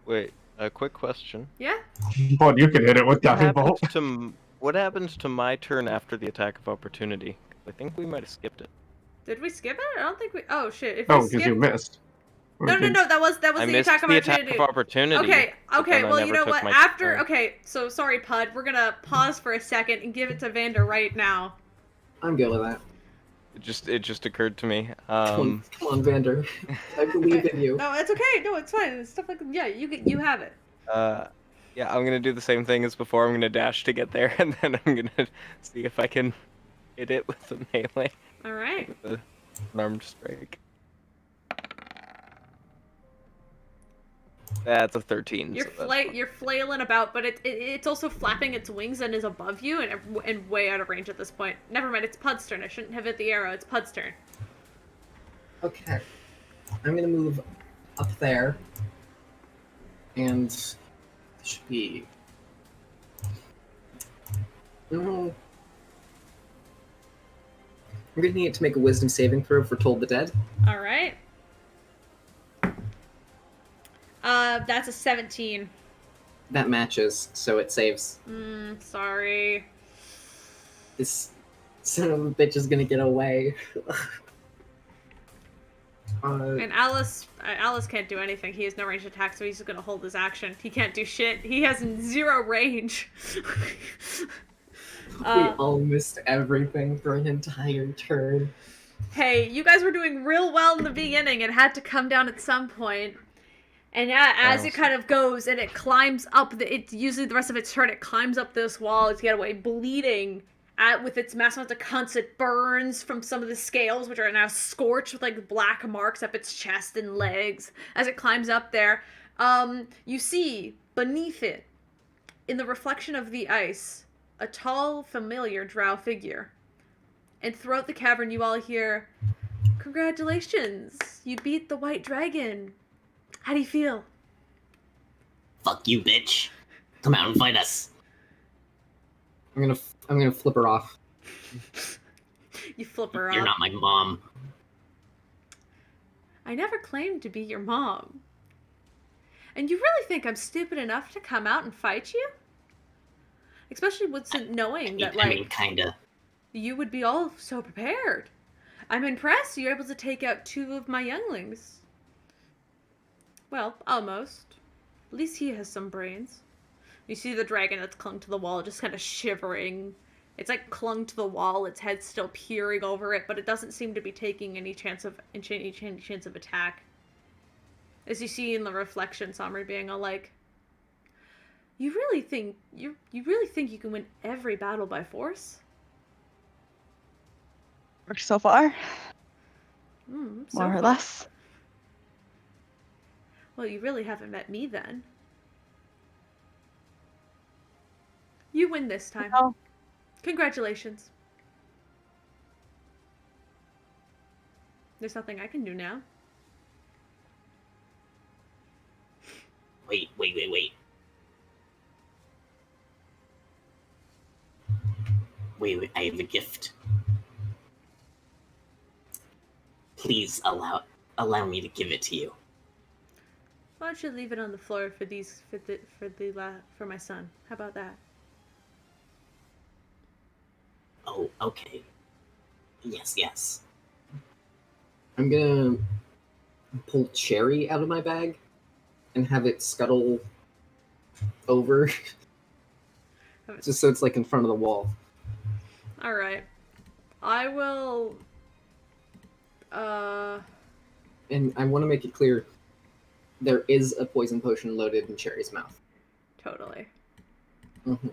S2: Wait, a quick question.
S1: Yeah?
S3: But you can hit it with
S2: What
S3: guiding
S2: happened
S3: bolt.
S2: what happened to my turn after the attack of opportunity? I think we might have skipped it.
S1: Did we skip it? I don't think we. Oh shit! If
S3: Oh,
S1: we
S3: because
S1: skip...
S3: you missed. Or
S1: No,
S3: did-
S1: that was
S2: I
S1: the
S2: missed
S1: attack of
S2: the
S1: opportunity.
S2: attack of opportunity.
S1: Okay,
S2: but then I
S1: well, you
S2: never
S1: know
S2: took
S1: what?
S2: my
S1: After,
S2: turn.
S1: okay, so sorry, Pud. We're gonna pause for a second and give it to Vander right now.
S4: I'm good with that.
S2: It just occurred to me.
S4: Come on, Vander. I believe in you.
S1: No, it's okay. No, it's fine. It's stuff like yeah, you have it.
S2: Yeah, I'm gonna do the same thing as before. I'm gonna dash to get there, and then I'm gonna see if I can hit it with a melee,
S1: All right.
S2: with an armed strike. That's a 13.
S1: You're
S2: so that's
S1: you're flailing about, but it's also flapping its wings and is above you and way out of range at this point. Never mind. It's Pud's turn. I shouldn't have hit the arrow. It's Pud's turn.
S4: Okay. I'm gonna move up there. And this should be. I'm gonna need to make a wisdom saving throw for Toll the Dead.
S1: All right. That's a 17.
S4: That matches, so it saves.
S1: Sorry.
S4: This son of a bitch is gonna get away.
S1: And Alice can't do anything. He has no range attack, so he's just gonna hold his action. He can't do shit. He has 0 range.
S4: We all missed everything for an entire turn.
S1: Hey, you guys were doing real well in the beginning. It had to come down at some point. And as it kind of goes and it climbs up, it's usually the rest of its turn, it climbs up this wall to get away, bleeding. With its massive amounts of cunts, it burns from some of the scales, which are now scorched with like black marks up its chest and legs. As it climbs up there, you see beneath it, in the reflection of the ice, a tall, familiar drow figure. And throughout the cavern, you all hear, "Congratulations, you beat the white dragon. How do you feel?"
S6: Fuck you, bitch. Come out and fight us.
S4: I'm gonna flip her off.
S1: You flip her
S6: You're
S1: up.
S6: not my mom.
S1: I never claimed to be your mom. And you really think I'm stupid enough to come out and fight you? Especially with knowing that, like,
S6: I mean, kinda.
S1: you would be all so prepared. I'm impressed you're able to take out 2 of my younglings. Well, almost. At least he has some brains. You see the dragon that's clung to the wall just kind of shivering. It's like clung to the wall, its head still peering over it, but it doesn't seem to be taking any chance of attack. As you see in the reflection, Samri being all like, you really think you can win every battle by force?
S5: So far,
S1: So
S5: more or
S1: far.
S5: less.
S1: Well, you really haven't met me then. You win this time.
S5: No.
S1: Congratulations. There's nothing I can do now.
S6: Wait. Wait, I have a gift. Please allow me to give it to you.
S1: Why don't you leave it on the floor for my son? How about that?
S6: Oh, okay. Yes.
S4: I'm gonna pull Cherry out of my bag and have it scuttle over, just so it's like in front of the wall.
S1: All right. I will.
S4: And I want to make it clear, there is a poison potion loaded in Cherry's mouth.
S1: Totally.
S4: Mm-hmm.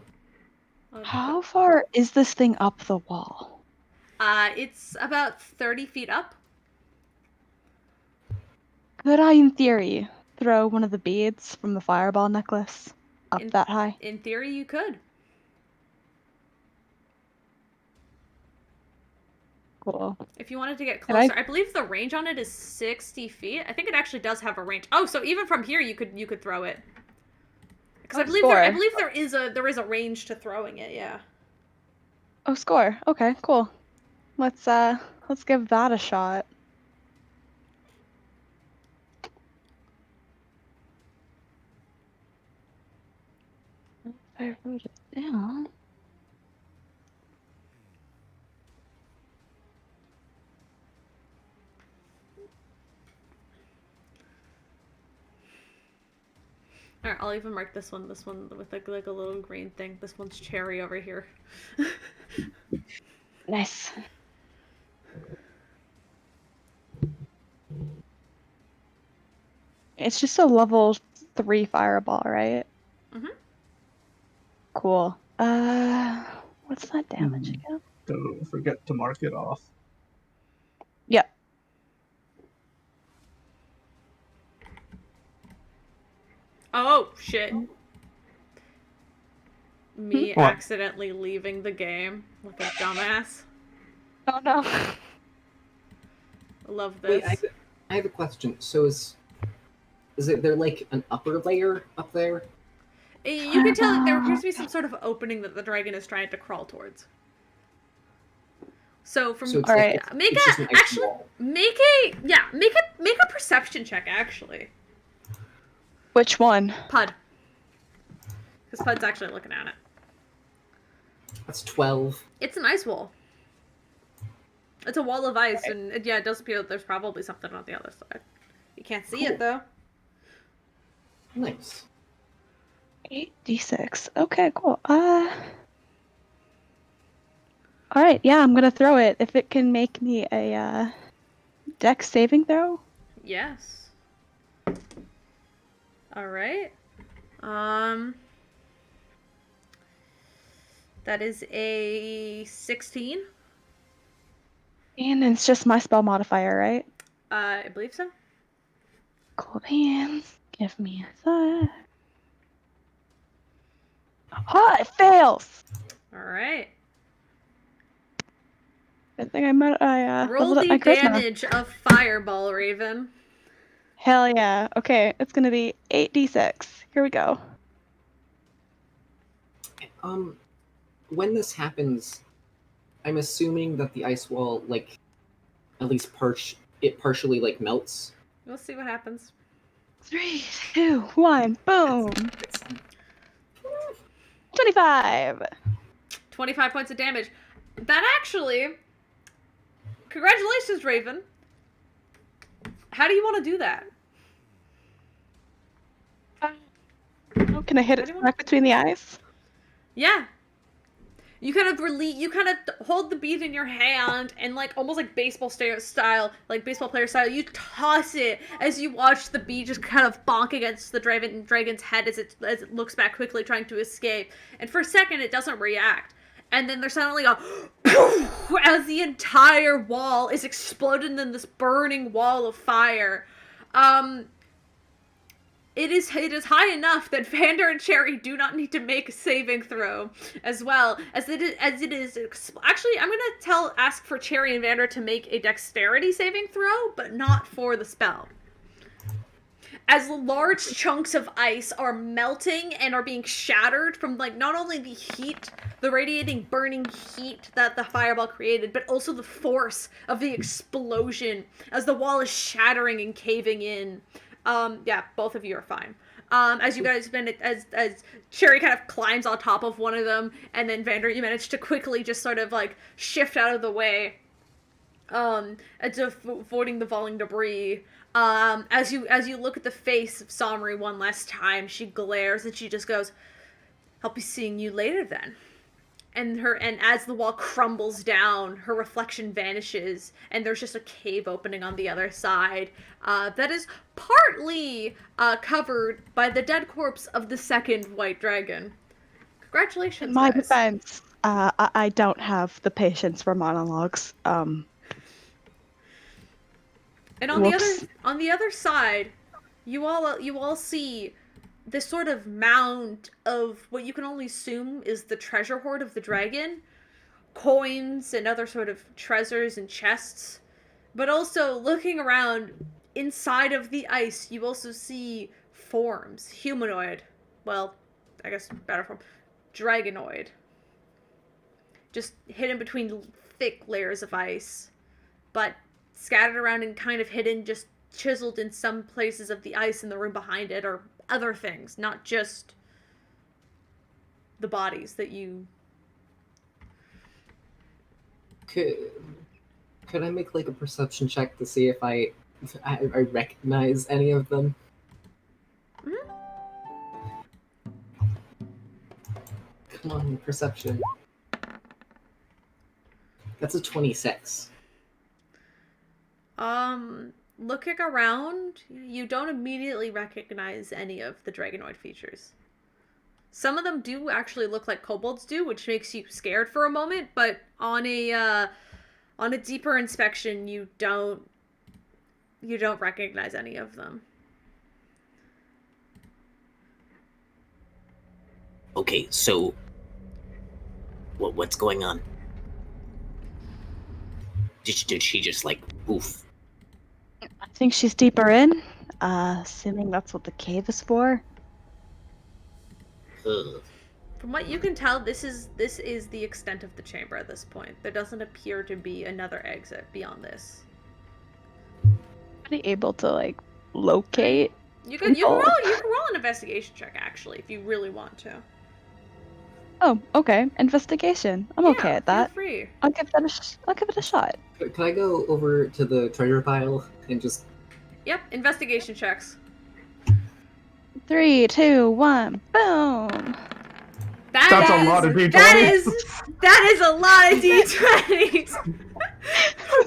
S5: How far is this thing up the wall?
S1: It's about 30 feet up.
S5: Could I, in theory, throw one of the beads from the fireball necklace up that high?
S1: In theory, you could.
S5: Cool.
S1: If you wanted to get closer, I believe the range on it is 60 feet. I think it actually does have a range. Oh, so even from here, you could throw it. Because I believe there is a range to throwing it. Yeah.
S5: Oh, score. Okay, cool. Let's give that a shot. I wrote it down.
S1: Alright, I'll even mark this one with like a little green thing. This one's Cherry over here.
S5: Nice. It's just a level 3 fireball, right?
S1: Mm-hmm.
S5: Cool. What's that damage again?
S3: Don't forget to mark it off.
S5: Yep.
S1: Oh, shit. Me
S3: What?
S1: accidentally leaving the game like a dumbass.
S5: Oh no.
S1: I love this.
S4: Wait, I have a question. So is there like an upper layer up there?
S1: You can tell that there appears to be some sort of opening that the dragon is trying to crawl towards. So from
S4: So it's
S5: Alright.
S1: make a perception check actually.
S5: Which one?
S1: Pud. Because Pud's actually looking at it.
S4: That's 12.
S1: It's an ice wall. It's a wall of ice, and yeah, it does appear that there's probably something on the other side. You can't see it, though.
S4: Nice.
S5: 8d6. Okay, cool. Alright, yeah, I'm gonna throw it. If it can make me a, dex saving throw.
S1: Yes. Alright. That is a 16.
S5: And it's just my spell modifier, right?
S1: I believe so.
S5: Cool beans. Give me a sec. Oh, it fails!
S1: Alright.
S5: Good thing I
S1: Roll
S5: leveled up my
S1: the
S5: charisma.
S1: damage of Fireball, Raven.
S5: Hell yeah. Okay, it's gonna be 8d6. Here we go.
S4: When this happens, I'm assuming that the ice wall, like, at least partially, like, melts.
S1: We'll see what happens.
S5: 3, 2, 1, boom! 25!
S1: 25 points of damage. That actually... Congratulations, Raven. How do you want to do that?
S5: Oh, can I hit it
S1: Anyone?
S5: smack between the eyes?
S1: Yeah. You kind of hold the bead in your hand and like almost like baseball style, like baseball player style, you toss it as you watch the bead just kind of bonk against the dragon's head as it looks back quickly trying to escape. And for a second it doesn't react. And then there's suddenly a as the entire wall is exploded in this burning wall of fire. It is high enough that Vander and Cherry do not need to make a saving throw, as well as it is. Actually, I'm gonna ask for Cherry and Vander to make a dexterity saving throw, but not for the spell. As large chunks of ice are melting and are being shattered from like not only the heat, the radiating burning heat that the fireball created, but also the force of the explosion as the wall is shattering and caving in. Yeah, both of you are fine. As you guys as Cherry kind of climbs on top of one of them, and then Vander, you manage to quickly just sort of like shift out of the way, avoiding the falling debris. As you look at the face of Somri one last time, she glares and she just goes, "I'll be seeing you later then." And as the wall crumbles down, her reflection vanishes, and there's just a cave opening on the other side that is partly covered by the dead corpse of the second white dragon. Congratulations,
S5: In my
S1: guys.
S5: defense, I don't have the patience for monologues.
S1: And on
S5: Whoops.
S1: the other side, you all see this sort of mound of what you can only assume is the treasure hoard of the dragon, coins and other sort of treasures and chests. But also looking around inside of the ice, you also see forms, humanoid. Well, I guess better form, dragonoid. Just hidden between thick layers of ice, but scattered around and kind of hidden, just chiseled in some places of the ice in the room behind it, or other things, not just the bodies that you...
S4: Could I make like a perception check to see if I recognize any of them?
S1: Mm-hmm.
S4: Come on, perception. That's a 26.
S1: Looking around, you don't immediately recognize any of the dragonoid features. Some of them do actually look like kobolds do, which makes you scared for a moment, but on a deeper inspection, you don't recognize any of them.
S6: Okay, so what's going on? Did she just like oof?
S5: I think she's deeper in, assuming that's what the cave is for.
S6: Ugh.
S1: From what you can tell, this is the extent of the chamber at this point. There doesn't appear to be another exit beyond this.
S5: Are you able to like locate?
S1: You can roll an investigation check actually if you really want to.
S5: Oh, okay. Investigation. I'm okay
S1: Yeah,
S5: at that.
S1: Feel free.
S5: I'll give that I'll give it a shot.
S4: Could I go over to the treasure pile and just...
S1: Yep, investigation checks.
S5: 3, 2, 1, boom.
S3: That's a lot of
S1: That is a lot of d20s.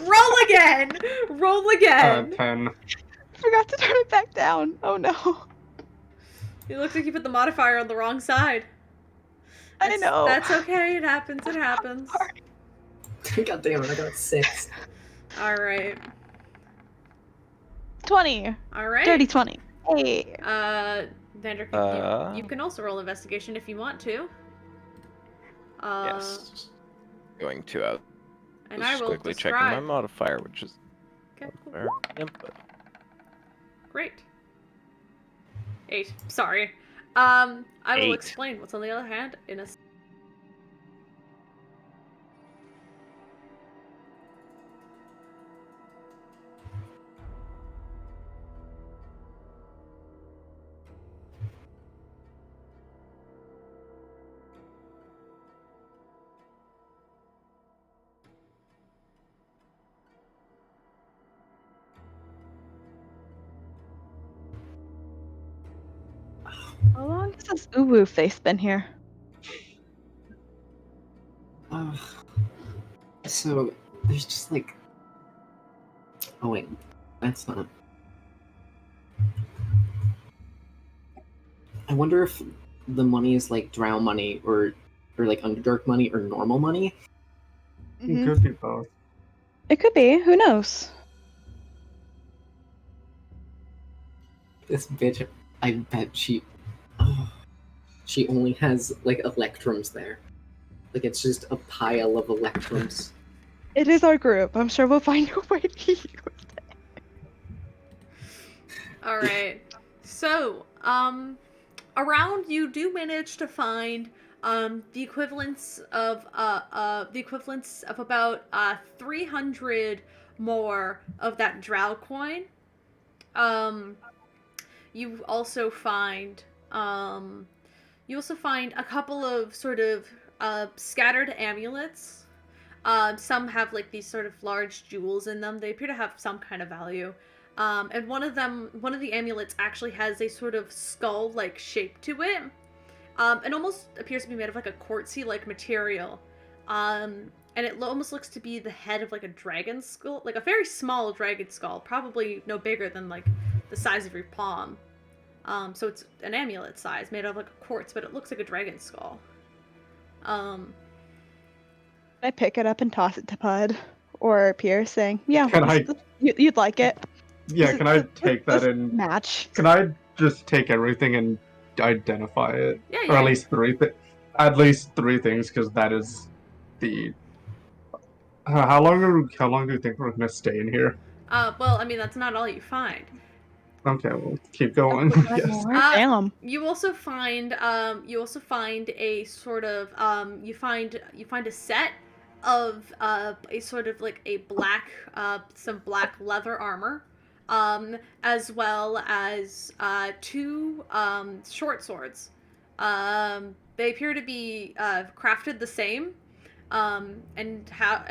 S1: Roll again. Roll again.
S3: 10.
S5: Forgot to turn it back down. Oh no.
S1: It looks like you put the modifier on the wrong side.
S5: I know.
S1: That's okay. It happens. It happens.
S4: God damn it, I got 6.
S1: All right.
S5: 20.
S1: All right.
S5: Dirty 20. Hey.
S1: Vander, you can also roll investigation if you want to.
S2: Yes. Going to
S1: And
S2: just
S1: I will
S2: quickly checking my modifier, which is
S1: Okay, cool.
S2: input.
S1: Great. 8. Sorry. I will
S2: 8.
S1: explain what's on the other hand in a.
S5: How long has this uwu face been here?
S4: So, there's just like... Oh wait, that's not... I wonder if the money is like drow money or like Underdark money or normal money.
S3: It could be both.
S5: It could be. Who knows?
S4: This bitch, I bet she only has like electrums there. Like it's just a pile of electrums.
S5: It is our group. I'm sure we'll find a way to use it.
S1: All right. So, around you do manage to find the equivalents of about 300 more of that drow coin. You also find a couple of sort of scattered amulets. Some have like these sort of large jewels in them. They appear to have some kind of value. And one of the amulets actually has a sort of skull-like shape to it. It almost appears to be made of like a quartzy-like material. And it almost looks to be the head of like a dragon skull, like a very small dragon skull, probably no bigger than like the size of your palm. So it's an amulet size, made of like a quartz, but it looks like a dragon skull.
S5: I pick it up and toss it to Pud or Pierce, saying, "Yeah,
S3: Can
S5: you'd like it."
S3: Yeah, can I take that and
S5: match?
S3: Can I just take everything and identify it?
S1: Yeah,
S3: Or at least at least 3 things, because that is the. How long do you think we're gonna stay in here?
S1: Well, I mean that's not all you find.
S3: Okay, we'll keep going. Yes.
S5: Damn.
S1: You also find a sort of you find a set of a sort of like a black some black leather armor, as well as 2 short swords. They appear to be crafted the same, and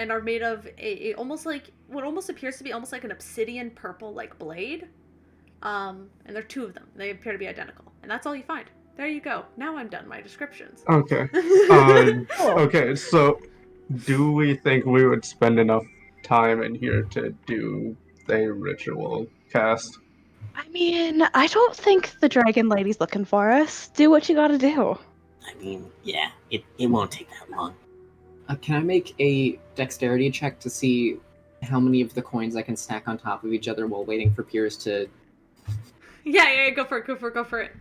S1: are made of a almost like what almost appears to be almost like an obsidian purple like blade. And there are 2 of them. They appear to be identical. And that's all you find. There you go. Now I'm done my descriptions.
S3: Okay. Okay, so do we think we would spend enough time in here to do a ritual cast?
S5: I mean, I don't think the dragon lady's looking for us. Do what you gotta do.
S6: I mean, yeah, it won't take that long.
S4: Can I make a dexterity check to see how many of the coins I can stack on top of each other while waiting for Piers to...
S1: Yeah, go for it.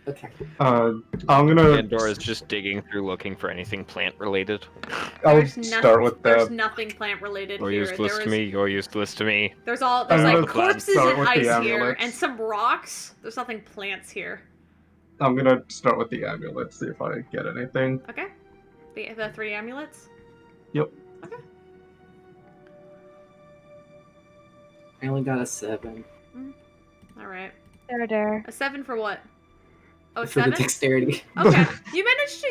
S4: Okay.
S3: I'm gonna.
S2: Pandora's just digging through looking for anything plant related.
S3: I'll start with
S1: There's
S3: the.
S1: nothing plant related
S2: Or
S1: here.
S2: useless to me, or useless to me.
S1: There's
S3: I'm
S1: like
S3: gonna
S1: corpses
S3: start
S1: and
S3: with the
S1: ice here,
S3: amulets.
S1: and some rocks. There's nothing plants here.
S3: I'm gonna start with the amulet, see if I get anything.
S1: Okay. The 3 amulets?
S3: Yep.
S1: Okay.
S4: I only got a 7.
S1: Alright.
S5: There.
S1: A 7 for what? Oh,
S4: for the
S1: 7?
S4: dexterity.
S1: Okay, you managed to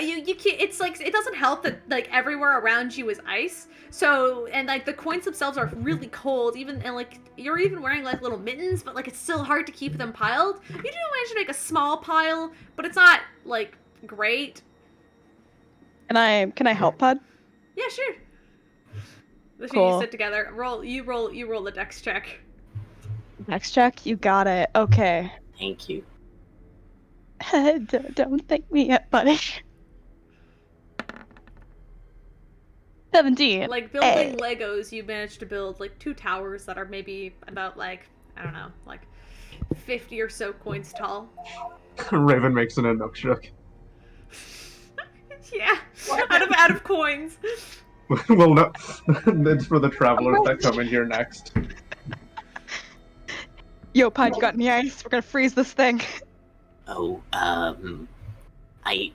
S1: you can't, it's like it doesn't help that like everywhere around you is ice. So and like the coins themselves are really cold, even and like you're even wearing like little mittens, but like it's still hard to keep them piled. You do manage to make a small pile, but it's not like great.
S5: Can I help, Pud?
S1: Yeah, sure. The two
S5: Cool.
S1: you sit together. You roll the dex check.
S5: Next check, you got it. Okay.
S6: Thank you.
S5: Don't thank me yet, buddy. 17.
S1: Like building
S5: Hey.
S1: Legos, you managed to build like 2 towers that are maybe about like I don't know, like 50 or so coins tall.
S3: Raven makes an Inukshuk.
S1: Yeah, out of coins.
S3: Well, no, it's for the travelers that come in here next.
S5: Yo, Pud, you got any ice? We're gonna freeze this thing.
S6: Oh, I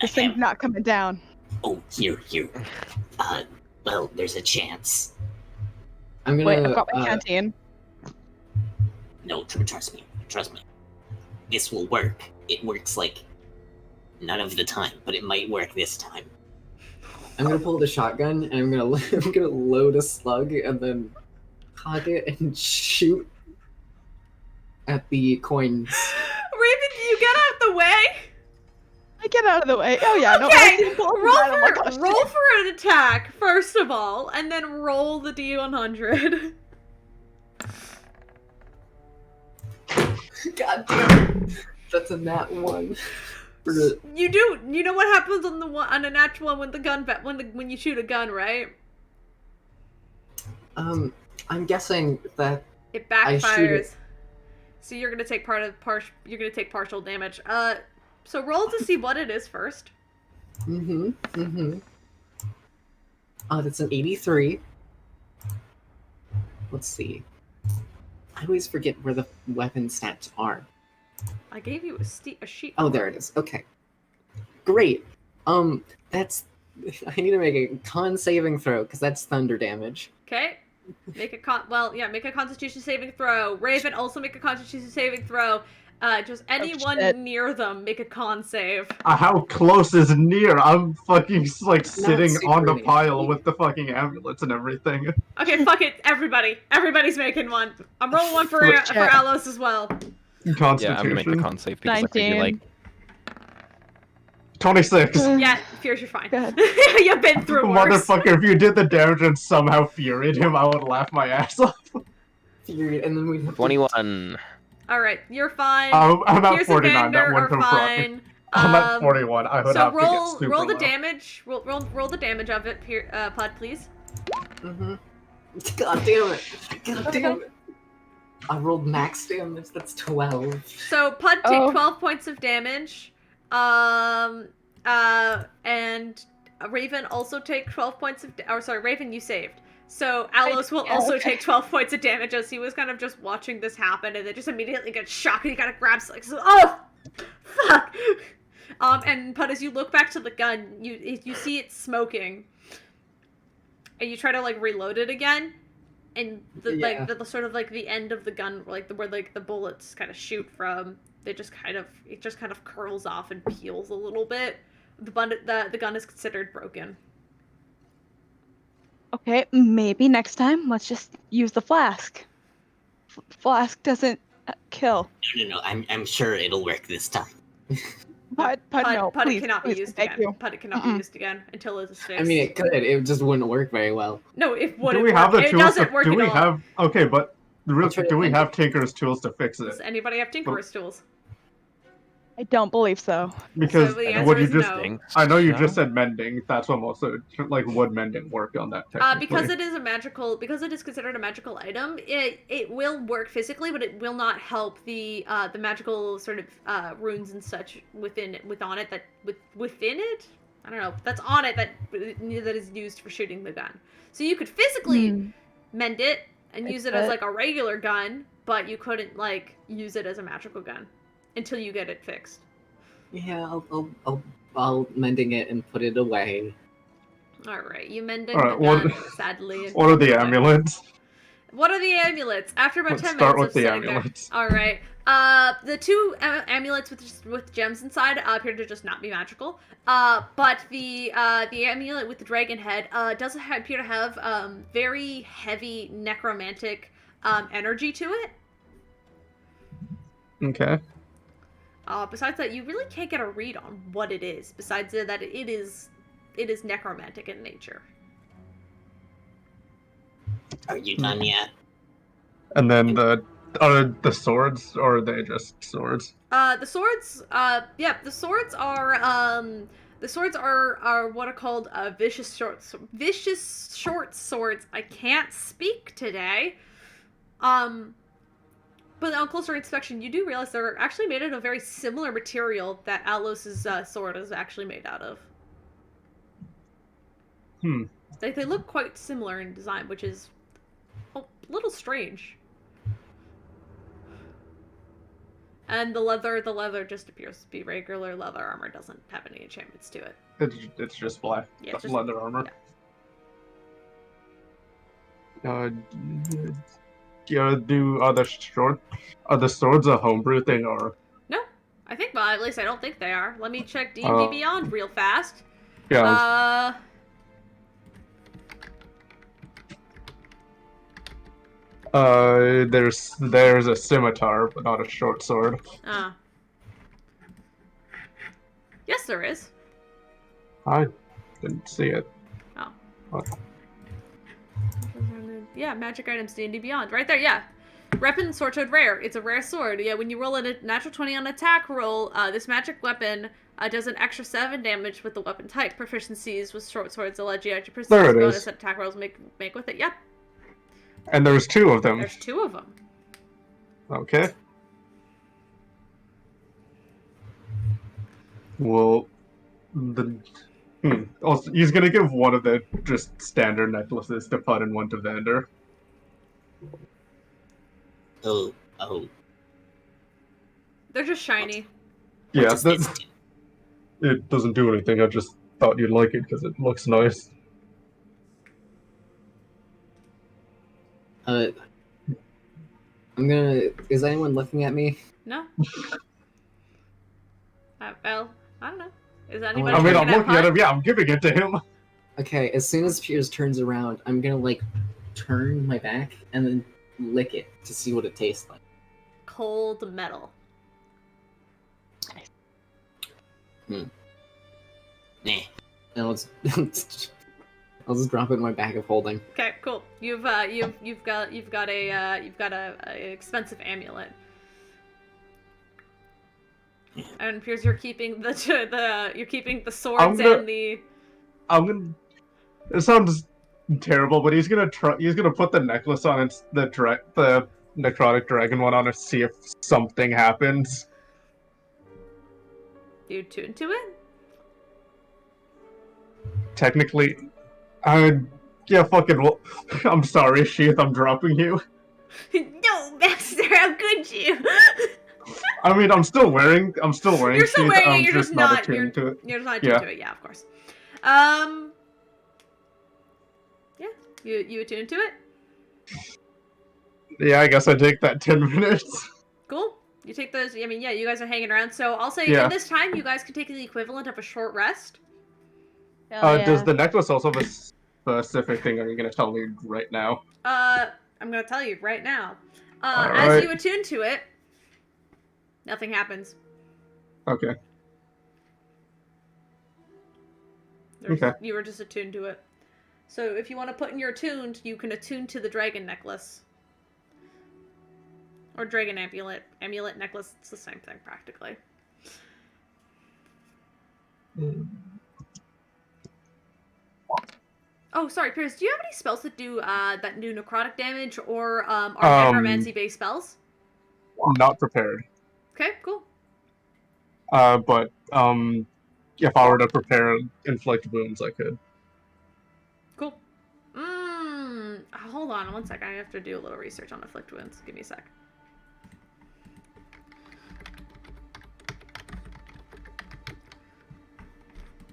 S5: This thing's
S6: have.
S5: not coming down.
S6: Oh, here. Well, there's a chance.
S4: I'm gonna.
S5: Wait, I've got my canteen.
S6: No, trust me. This will work. It works like none of the time, but it might work this time.
S4: I'm gonna pull the shotgun and I'm gonna load a slug and then cock it and shoot at the coins.
S1: Raven, do you get out of the way?
S5: I get out of the way. Oh yeah, no.
S1: Okay,
S5: I see him pulling
S1: roll
S5: behind, I'm like, oh,
S1: roll
S5: shit.
S1: for an attack first of all, and then roll the D100.
S4: God damn it! That's a nat 1.
S1: You know what happens on a natural one when the gun when you shoot a gun, right?
S4: I'm guessing that
S1: It
S4: I shoot
S1: backfires.
S4: it.
S1: So you're gonna take you're gonna take partial damage. So roll to see what it is first.
S4: That's an 83. Let's see. I always forget where the weapon stats are.
S1: I gave you a sheet.
S4: Oh, there it is. Okay. Great. That's... I need to make a con saving throw, because that's thunder damage.
S1: Okay. Make a Constitution saving throw. Raven, also make a Constitution saving throw. Just anyone
S5: shit.
S1: near them, make a con save.
S3: How close is near? I'm fucking like sitting
S4: super
S3: on the
S4: near.
S3: pile with the fucking amulets and everything.
S1: Okay, fuck it, everybody's making one. I'm rolling one for Alos as well.
S3: Constitution.
S2: Yeah, I'm gonna make the con save because I feel like
S3: 26.
S1: Yeah, Fierce, you're fine.
S5: Go ahead.
S1: You've been through worse.
S3: Motherfucker, if you did the damage and somehow furied him, I would laugh my ass off.
S4: Period. And then we'd have
S2: 21.
S1: Alright, you're fine.
S3: I'm at
S1: Pierce
S3: 49.
S1: and
S3: That
S1: Vander
S3: one
S1: are
S3: confirmed.
S1: fine.
S3: I'm at 41. I would
S1: So
S3: have to get
S1: roll
S3: super
S1: the
S3: low.
S1: damage. Roll the damage of it, Pod, please.
S4: God damn it. God damn it. I rolled max damage. That's 12.
S1: So Pod take 12 points of damage. And Raven also take 12 points of. Raven, you saved. So Alos will also take 12 points of damage as he was kind of just watching this happen, and then just immediately gets shocked and he kind of grabs like, oh, fuck. And Pud, as you look back to the gun, you see it smoking, and you try to like reload it again, and the sort of like the end of the gun, like where like the bullets kind of shoot from, it just kind of curls off and peels a little bit. The gun is considered broken.
S5: Okay, maybe next time let's just use the flask. Flask doesn't kill.
S6: No. I'm sure it'll work this time.
S5: Pud, no,
S1: Pud
S5: please,
S1: cannot
S5: please,
S1: be used
S5: thank
S1: again.
S5: you.
S1: Pud cannot be used again until it is fixed.
S4: I mean, it could. It just wouldn't work very well.
S1: No, it
S3: Do
S1: wouldn't
S3: we have the
S1: work. It
S3: tools
S1: doesn't
S3: to,
S1: work
S3: do
S1: at
S3: we
S1: all.
S3: have okay, but do we
S4: to
S3: have Tinker's tools to fix it?
S1: Does anybody have Tinkerer's tools?
S5: I don't believe so.
S3: Because
S1: So the answer
S3: what you
S1: is
S3: just
S1: no.
S3: I know you
S2: So?
S3: just said mending. That's what most of like would mending work on that technically.
S1: Because it is considered a magical item, it will work physically, but it will not help the magical sort of runes and such within it. I don't know. That's on it that is used for shooting the gun. So you could physically mend it and use it as like a regular gun, but you couldn't like use it as a magical gun until you get it fixed.
S4: Yeah, I'll mending it and put it away.
S1: All right, you mending
S3: All right,
S1: the
S3: what-
S1: gun, sadly.
S3: What are the amulets?
S1: What are the amulets? After about
S3: Let's
S1: 10
S3: start
S1: minutes
S3: with
S1: of
S3: the
S1: sitting
S3: amulets.
S1: there. All right. The two amulets with gems inside appear to just not be magical. But the amulet with the dragon head does appear to have very heavy necromantic energy to it.
S3: Okay.
S1: Besides that, you really can't get a read on what it is. Besides that, it is necromantic in nature.
S6: Are you done yet?
S3: And then are the swords, or are they just swords?
S1: The swords, the swords are what are called vicious short swords. I can't speak today. But on closer inspection, you do realize they're actually made out of a very similar material that Atlos's sword is actually made out of. They look quite similar in design, which is a little strange. And the leather just appears to be regular leather armor. Doesn't have any enchantments to it.
S3: It's just black
S1: Yeah, it's just
S3: leather armor.
S1: Yeah.
S3: Are the swords a homebrew thing, or?
S1: No, I think. Well, at least I don't think they are. Let me check D&D Beyond real fast.
S3: Yeah. There's a scimitar, but not a short sword.
S1: Yes, there is.
S3: I didn't see it.
S1: Oh.
S3: What?
S1: Yeah, magic items D&D Beyond. Right there, yeah. Weapon Sword Rare. It's a rare sword. Yeah, when you roll a natural 20 on attack roll, this magic weapon does an extra 7 damage with the weapon type. Proficiencies with short swords allow you to proceed bonus that attack rolls make with it. Yep.
S3: And there's 2 of them.
S1: There's 2 of them.
S3: Okay. Well, Also, he's gonna give one of the just standard necklaces to Pud and one to Vander.
S6: Oh.
S1: They're just shiny.
S3: Yeah,
S6: What does this do?
S3: it doesn't do anything. I just thought you'd like it because it looks nice.
S4: Is anyone looking at me?
S1: No. Well, I don't know. Is anybody
S3: I mean, I'm
S1: looking
S3: looking at
S1: Pud?
S3: him. Yeah, I'm giving it to him.
S4: Okay, as soon as Piers turns around, I'm gonna turn my back and then lick it to see what it tastes like.
S1: Cold metal.
S6: Nah.
S4: And I'll just drop it in my bag of holding.
S1: Okay, cool. You've got a expensive amulet. And Piers, you're keeping the swords and the.
S3: I'm gonna. It sounds terrible, but he's gonna put the necklace on the necrotic dragon one on to see if something happens.
S1: Do you tune to it?
S3: Technically, fucking. I'm sorry, Sheath. I'm dropping you.
S1: No, Master, how could you?
S3: I mean, I'm still wearing.
S1: You're still
S3: Sheath.
S1: wearing it.
S3: I'm
S1: You're just
S3: not
S1: not
S3: attuned to it.
S1: You're just not attuned to it. Yeah, of course. Yeah, you attune to it.
S3: Yeah, I guess I take that 10 minutes.
S1: Cool. You take those. I mean, yeah, you guys are hanging around. So I'll say
S3: Yeah.
S1: in this time, you guys can take the equivalent of a short rest.
S3: Does the necklace also have a specific thing? Are you gonna tell me right now?
S1: I'm gonna tell you right now. As
S3: Alright.
S1: you attune to it, nothing happens.
S3: Okay. Okay.
S1: You were just attuned to it. So if you want to put in your attuned, you can attune to the dragon necklace. Or dragon amulet. Amulet necklace, it's the same thing practically. Oh, sorry, Piers, do you have any spells that do necrotic damage or are necromancy based spells?
S3: Not prepared.
S1: Okay, cool.
S3: But if I were to prepare inflict wounds, I could.
S1: Cool. Hold on one sec. I have to do a little research on afflict wounds. Give me a sec.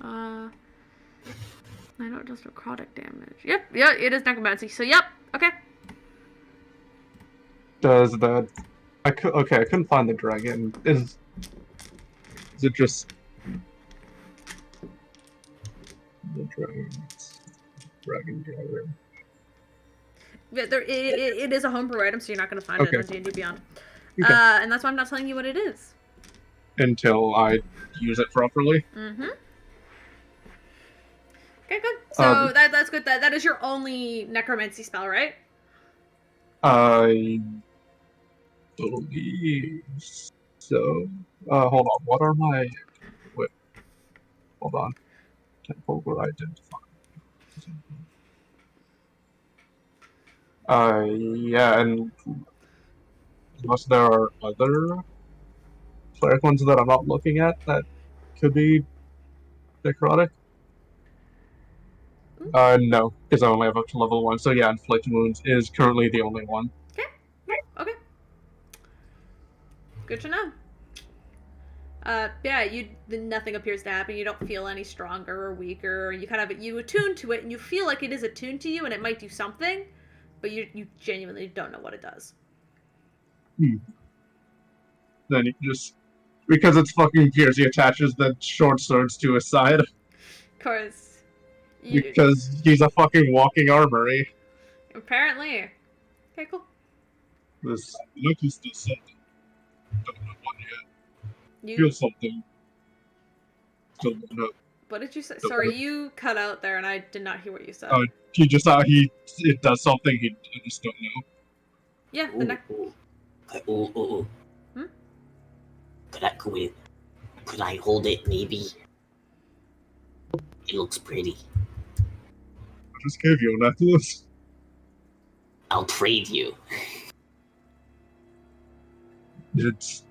S1: I know it does necrotic damage. Yep, yeah, it is necromancy. So, yep, okay.
S3: does that? I couldn't find the dragon. Is it just the dragon?
S1: Yeah, it is a homebrew item, so you're not going to find it
S3: Okay.
S1: on D&D Beyond.
S3: Okay.
S1: And that's why I'm not telling you what it is.
S3: Until I use it properly.
S1: Mm-hmm. Okay, good. So that's good. That is your only necromancy spell, right?
S3: I believe so. Hold on. What are my? Wait. Hold on. Temple where identify. Yeah, and unless there are other cleric ones that I'm not looking at that could be necrotic. No, because I only have up to level 1. So yeah, inflict wounds is currently the only one.
S1: Okay. Good to know. Yeah, nothing appears to happen. You don't feel any stronger or weaker. You kind of you attune to it, and you feel like it is attuned to you, and it might do something, but you genuinely don't know what it does.
S3: Then you just because it's fucking Gears, he attaches the short swords to his side
S1: Of course.
S3: because he's a fucking walking armory.
S1: Apparently. Okay, cool.
S3: This lucky still something. Don't know what yet.
S1: You
S3: Feel something. Still don't know.
S1: What did you say?
S3: Don't
S1: Sorry,
S3: know.
S1: you cut out there, and I did not hear what you said.
S3: He just it does something. I just don't know.
S1: Yeah, the next.
S6: Ooh.
S1: Hmm?
S6: Could I hold it? Maybe. It looks pretty.
S3: I just gave you a necklace.
S6: I'll trade you.
S3: It's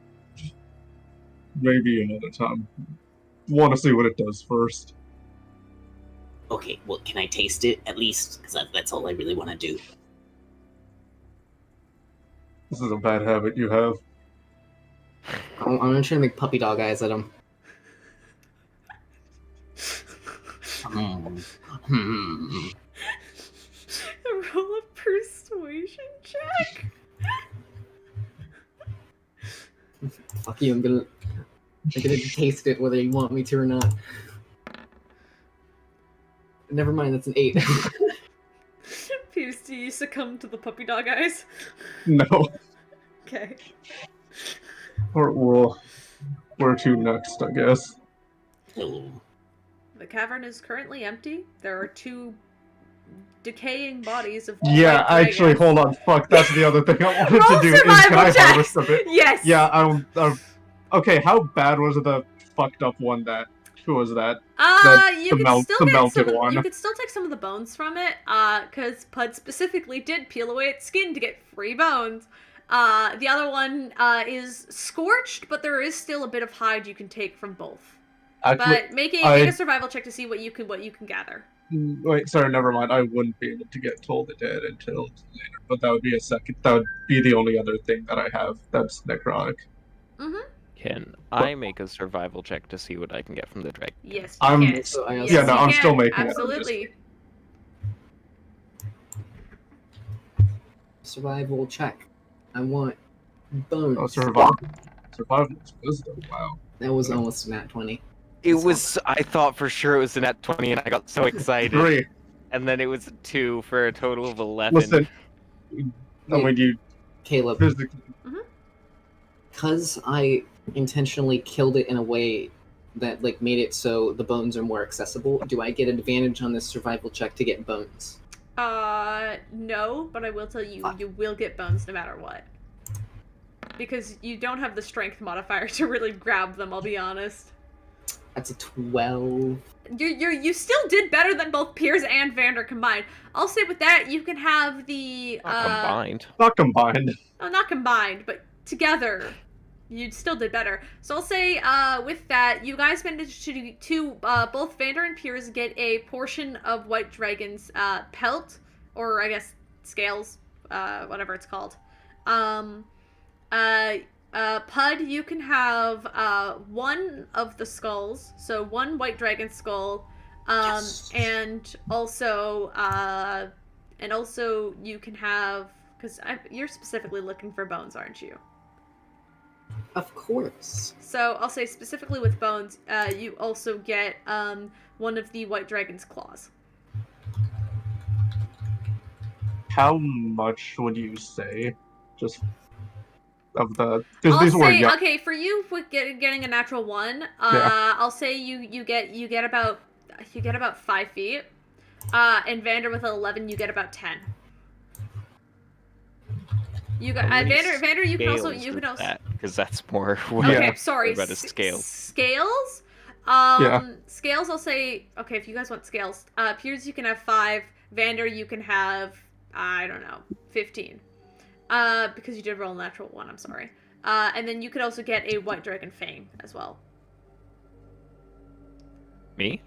S3: maybe another time. Want to see what it does first.
S6: Okay, well, can I taste it at least? Because that's all I really want to do.
S3: This is a bad habit you have.
S4: I'm gonna try to make puppy dog eyes at him.
S1: Roll a persuasion check.
S4: Fuck you! I'm gonna taste it whether you want me to or not. Never mind, that's an 8.
S1: Pierce, do you succumb to the puppy dog eyes?
S3: No.
S1: Okay.
S3: Where to next, I guess.
S6: Oh.
S1: The cavern is currently empty. There are 2 decaying bodies of
S3: Yeah,
S1: white
S3: actually,
S1: dragons.
S3: hold on. Fuck, that's the other thing I wanted
S1: Roll
S3: to do. Is can
S1: survival
S3: I
S1: checks!
S3: harvest a bit?
S1: Yes!
S3: Yeah, okay, how bad was the fucked up one that... Who was that?
S1: You could still
S3: the
S1: get
S3: melted
S1: some of,
S3: one.
S1: you could still take some of the bones from it, because Pud specifically did peel away its skin to get free bones. The other one, is scorched, but there is still a bit of hide you can take from both.
S3: Actually,
S1: But make a survival check to see what you can gather.
S3: wait, sorry, never mind. I wouldn't be able to get told it did until later, but that would be that would be the only other thing that I have that's necrotic.
S1: Mm-hmm.
S2: Can I make a survival check to see what I can get from the dragon?
S1: Yes, you
S3: I'm-
S1: can.
S4: So I
S1: Yes,
S4: also-
S3: Yeah, no,
S1: you
S3: I'm
S1: can.
S3: still making it.
S1: Absolutely.
S4: Survival check. I want bones.
S3: Oh, survival is wisdom. Wow.
S4: That was almost a nat 20.
S2: It was. I thought for sure it was a nat 20, and I got so excited.
S3: 3.
S2: And then it was a 2 for a total of 11.
S3: Listen, I mean, you
S4: Caleb,
S3: physically.
S4: because I intentionally killed it in a way that like made it so the bones are more accessible, do I get advantage on this survival check to get bones?
S1: No, but I will tell you, you will get bones no matter what. Because you don't have the strength modifier to really grab them, I'll be honest.
S4: That's a 12.
S1: You still did better than both Piers and Vander combined. I'll say with that, you can have the,
S2: Not combined.
S3: Not combined.
S1: Oh, not combined, but together, you still did better. So I'll say, with that, you guys managed to both Vander and Piers get a portion of White Dragon's, pelt, or I guess scales, whatever it's called. Pud, you can have, one of the skulls, so one White Dragon skull,
S6: Yes.
S1: and also you can have Because you're specifically looking for bones, aren't you?
S4: Of course.
S1: So I'll say specifically with bones, you also get one of the white dragon's claws.
S3: How much would you say? Just of the because
S1: I'll
S3: these were
S1: say
S3: young.
S1: okay for you with getting a natural one.
S3: Yeah.
S1: I'll say you get about 5 feet. And Vander with an 11, you get about 10. You got
S2: How many
S1: Vander. You can also
S2: scales is that? Because that's more what
S1: Okay,
S3: Yeah.
S1: sorry.
S2: about a scale.
S1: Scales.
S3: Yeah.
S1: Scales. I'll say okay if you guys want scales. Piers, you can have 5. Vander, you can have I don't know 15. Because you did roll a natural 1. I'm sorry. And then you could also get a white dragon fang as well.
S2: Me?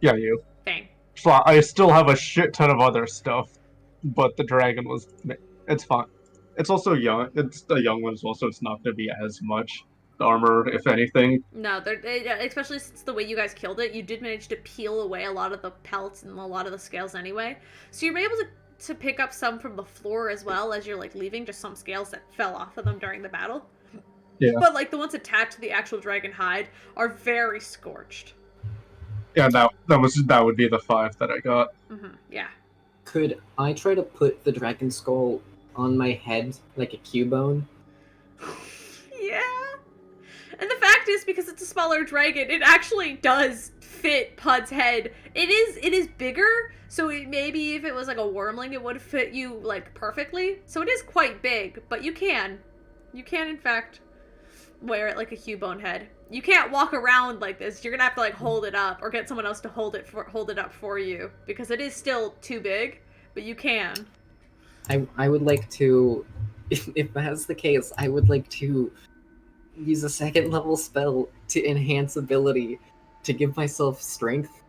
S3: Yeah, you.
S1: Fang.
S3: So I still have a shit ton of other stuff, but the dragon was. It's fine. It's also young. It's a young one as well, so it's not going to be as much armor, if anything.
S1: No, especially since the way you guys killed it, you did manage to peel away a lot of the pelts and a lot of the scales anyway. So you were able to pick up some from the floor as well as you're like leaving, just some scales that fell off of them during the battle.
S3: Yeah.
S1: But like the ones attached to the actual dragon hide are very scorched.
S3: Yeah, that would be the 5 that I got.
S1: Yeah.
S4: Could I try to put the dragon skull on my head like a Cubone?
S1: Yeah. And the fact is, because it's a smaller dragon, it actually does fit Pud's head. It is bigger, so maybe if it was like a wormling, it would fit you like perfectly. So it is quite big, but you can in fact wear it like a Cubone head. You can't walk around like this. You're gonna have to like hold it up or get someone else to hold it up for you because it is still too big, but you can.
S4: I would like to, if that's the case, I would like to use a 2nd level spell to enhance ability to give myself strength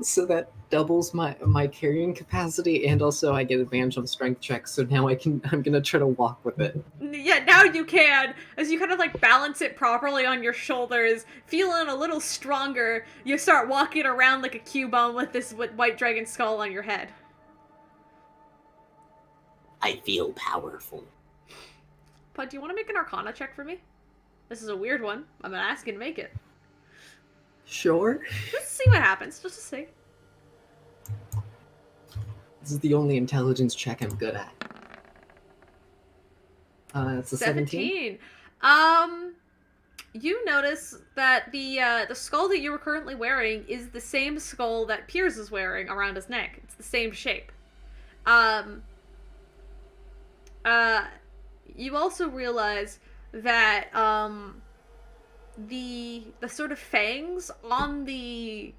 S4: so that doubles my carrying capacity, and also I get advantage on strength checks, so now I'm gonna try to walk with it.
S1: Yeah, now you can. As you kind of like balance it properly on your shoulders, feeling a little stronger, you start walking around like a Cubone with this white dragon skull on your head.
S6: I feel powerful.
S1: Pud, do you want to make an Arcana check for me? This is a weird one. I'm gonna ask you to make it.
S4: Sure.
S1: Just to see what happens. Just to see.
S4: This is the only intelligence check I'm good at. It's a 17.
S1: You notice that the skull that you were currently wearing is the same skull that Piers is wearing around his neck. It's the same shape. You also realize that the sort of fangs on the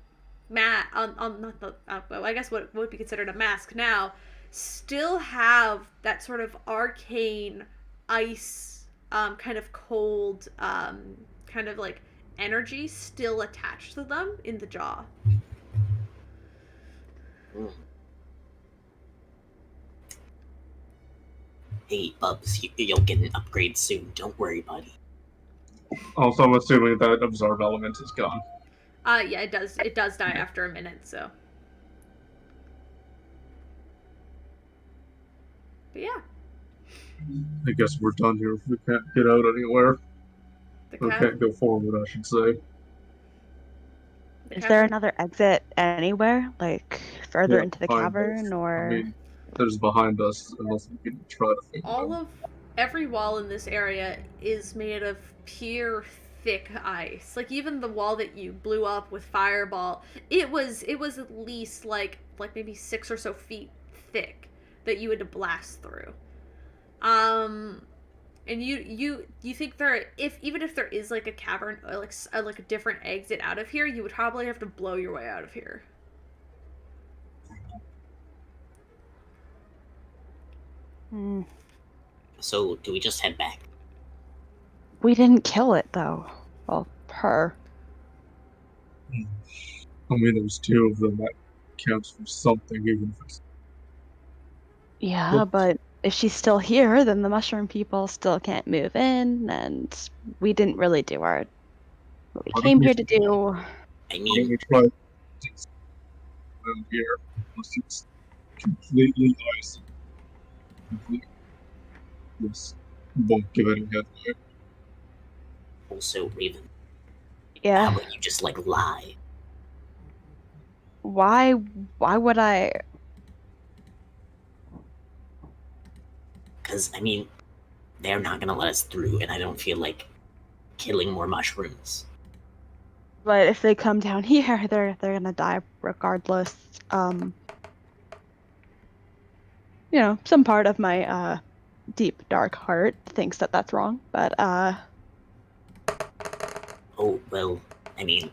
S1: mat on not the well, I guess what would be considered a mask now still have that sort of arcane ice kind of cold kind of like energy still attached to them in the jaw.
S6: Hey, Bubs, you'll get an upgrade soon. Don't worry, buddy.
S3: Also, I'm assuming that absorb element is gone.
S1: Yeah, it does die after a minute, so. But yeah.
S3: I guess we're done here. We can't get out anywhere.
S1: The
S3: We can't go forward, I should say.
S5: Is there another exit anywhere? Like further
S3: Yeah,
S5: into the
S3: behind
S5: cavern
S3: us.
S5: or
S3: I mean, there's behind us, unless we can try to think
S1: every wall in this area is made of pure thick ice. Like even the wall that you blew up with fireball, it was at least like maybe 6 or so feet thick that you had to blast through. And you think even if there is like a cavern or like a different exit out of here, you would probably have to blow your way out of here.
S6: So, do we just head back?
S5: We didn't kill it though. Well, her.
S3: I mean, there's 2 of them. That counts for something, even if it's...
S5: Yeah,
S3: Yep.
S5: but if she's still here, then the mushroom people still can't move in, and we didn't really do what we
S3: Why don't
S5: came
S3: we-
S5: here to do.
S6: I
S3: Why don't
S6: mean,
S3: we try around here, unless it's completely icy. Just won't give any head.
S6: Also, Raven, how
S5: Yeah.
S6: about you just like lie?
S5: Why would I?
S6: Because I mean, they're not gonna let us through, and I don't feel like killing more mushrooms.
S5: But if they come down here, they're gonna die regardless. You know, some part of my deep dark heart thinks that that's wrong, but
S6: Oh well, I mean,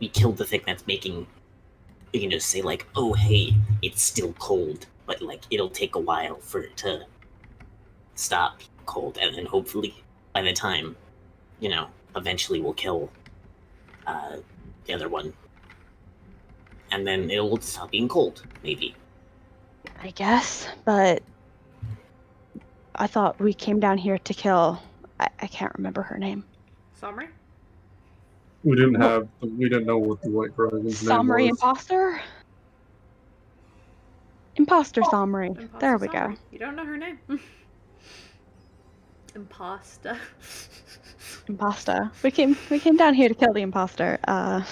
S6: we killed the thing that's making. We can just say like, oh hey, it's still cold, but like it'll take a while for it to stop cold, and then hopefully by the time, eventually we'll kill the other one, and then it'll stop being cold, maybe.
S5: I guess. But I thought we came down here to kill. I can't remember her name.
S1: Summary?
S3: We didn't know what the White Dragon's name
S5: Somri
S3: was.
S5: Imposter? Imposter Somri.
S1: Imposter
S5: There we
S1: summary.
S5: go.
S1: You don't know her name. Imposter.
S5: Imposter. We came down here to kill the imposter.
S6: I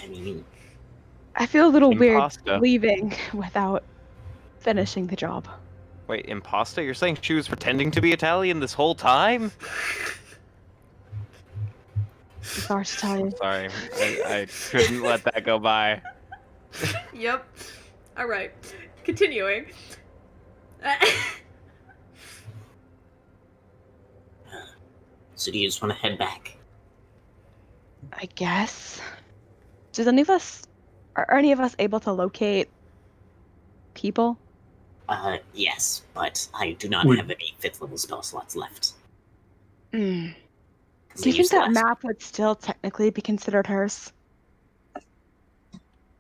S6: mean,
S5: I feel a little weird
S2: Imposter?
S5: leaving without finishing the job.
S2: Wait, Imposta? You're saying she was pretending to be Italian this whole time?
S5: I'm sorry to tell you.
S2: Sorry, I couldn't let that go by.
S1: Yep. Alright. Continuing.
S6: so do you just want to head back?
S5: I guess. Are any of us able to locate people?
S6: Yes, but I do not
S3: Would-
S6: have any 5th level spell slots left.
S5: Mm.
S6: 'Cause
S5: Do
S6: I
S5: you think
S6: used the
S5: that
S6: last-
S5: map would still technically be considered hers?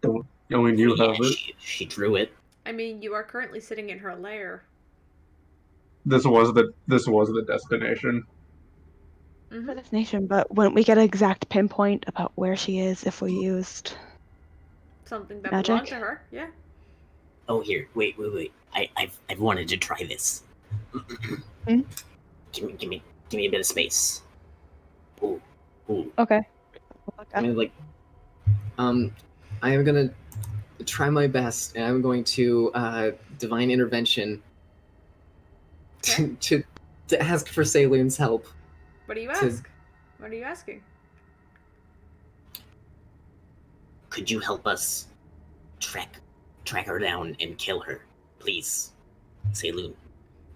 S3: Don't. Only you
S6: Yeah,
S3: have it.
S6: she drew it.
S1: I mean, you are currently sitting in her lair.
S3: This was the destination.
S1: Mm-hmm.
S5: For this nation, but wouldn't we get an exact pinpoint about where she is if we used?
S1: Something that
S5: Magic?
S1: belonged to her. Yeah.
S6: Oh, here, wait. I've wanted to try this.
S5: Hmm?
S6: Give me a bit of space. Ooh.
S5: Okay.
S4: I mean, like, I am gonna try my best, and I'm going to divine intervention to ask for Saloon's help.
S1: What do you
S4: To-
S1: ask? What are you asking?
S6: Could you help us track her down and kill her, please? Saloon,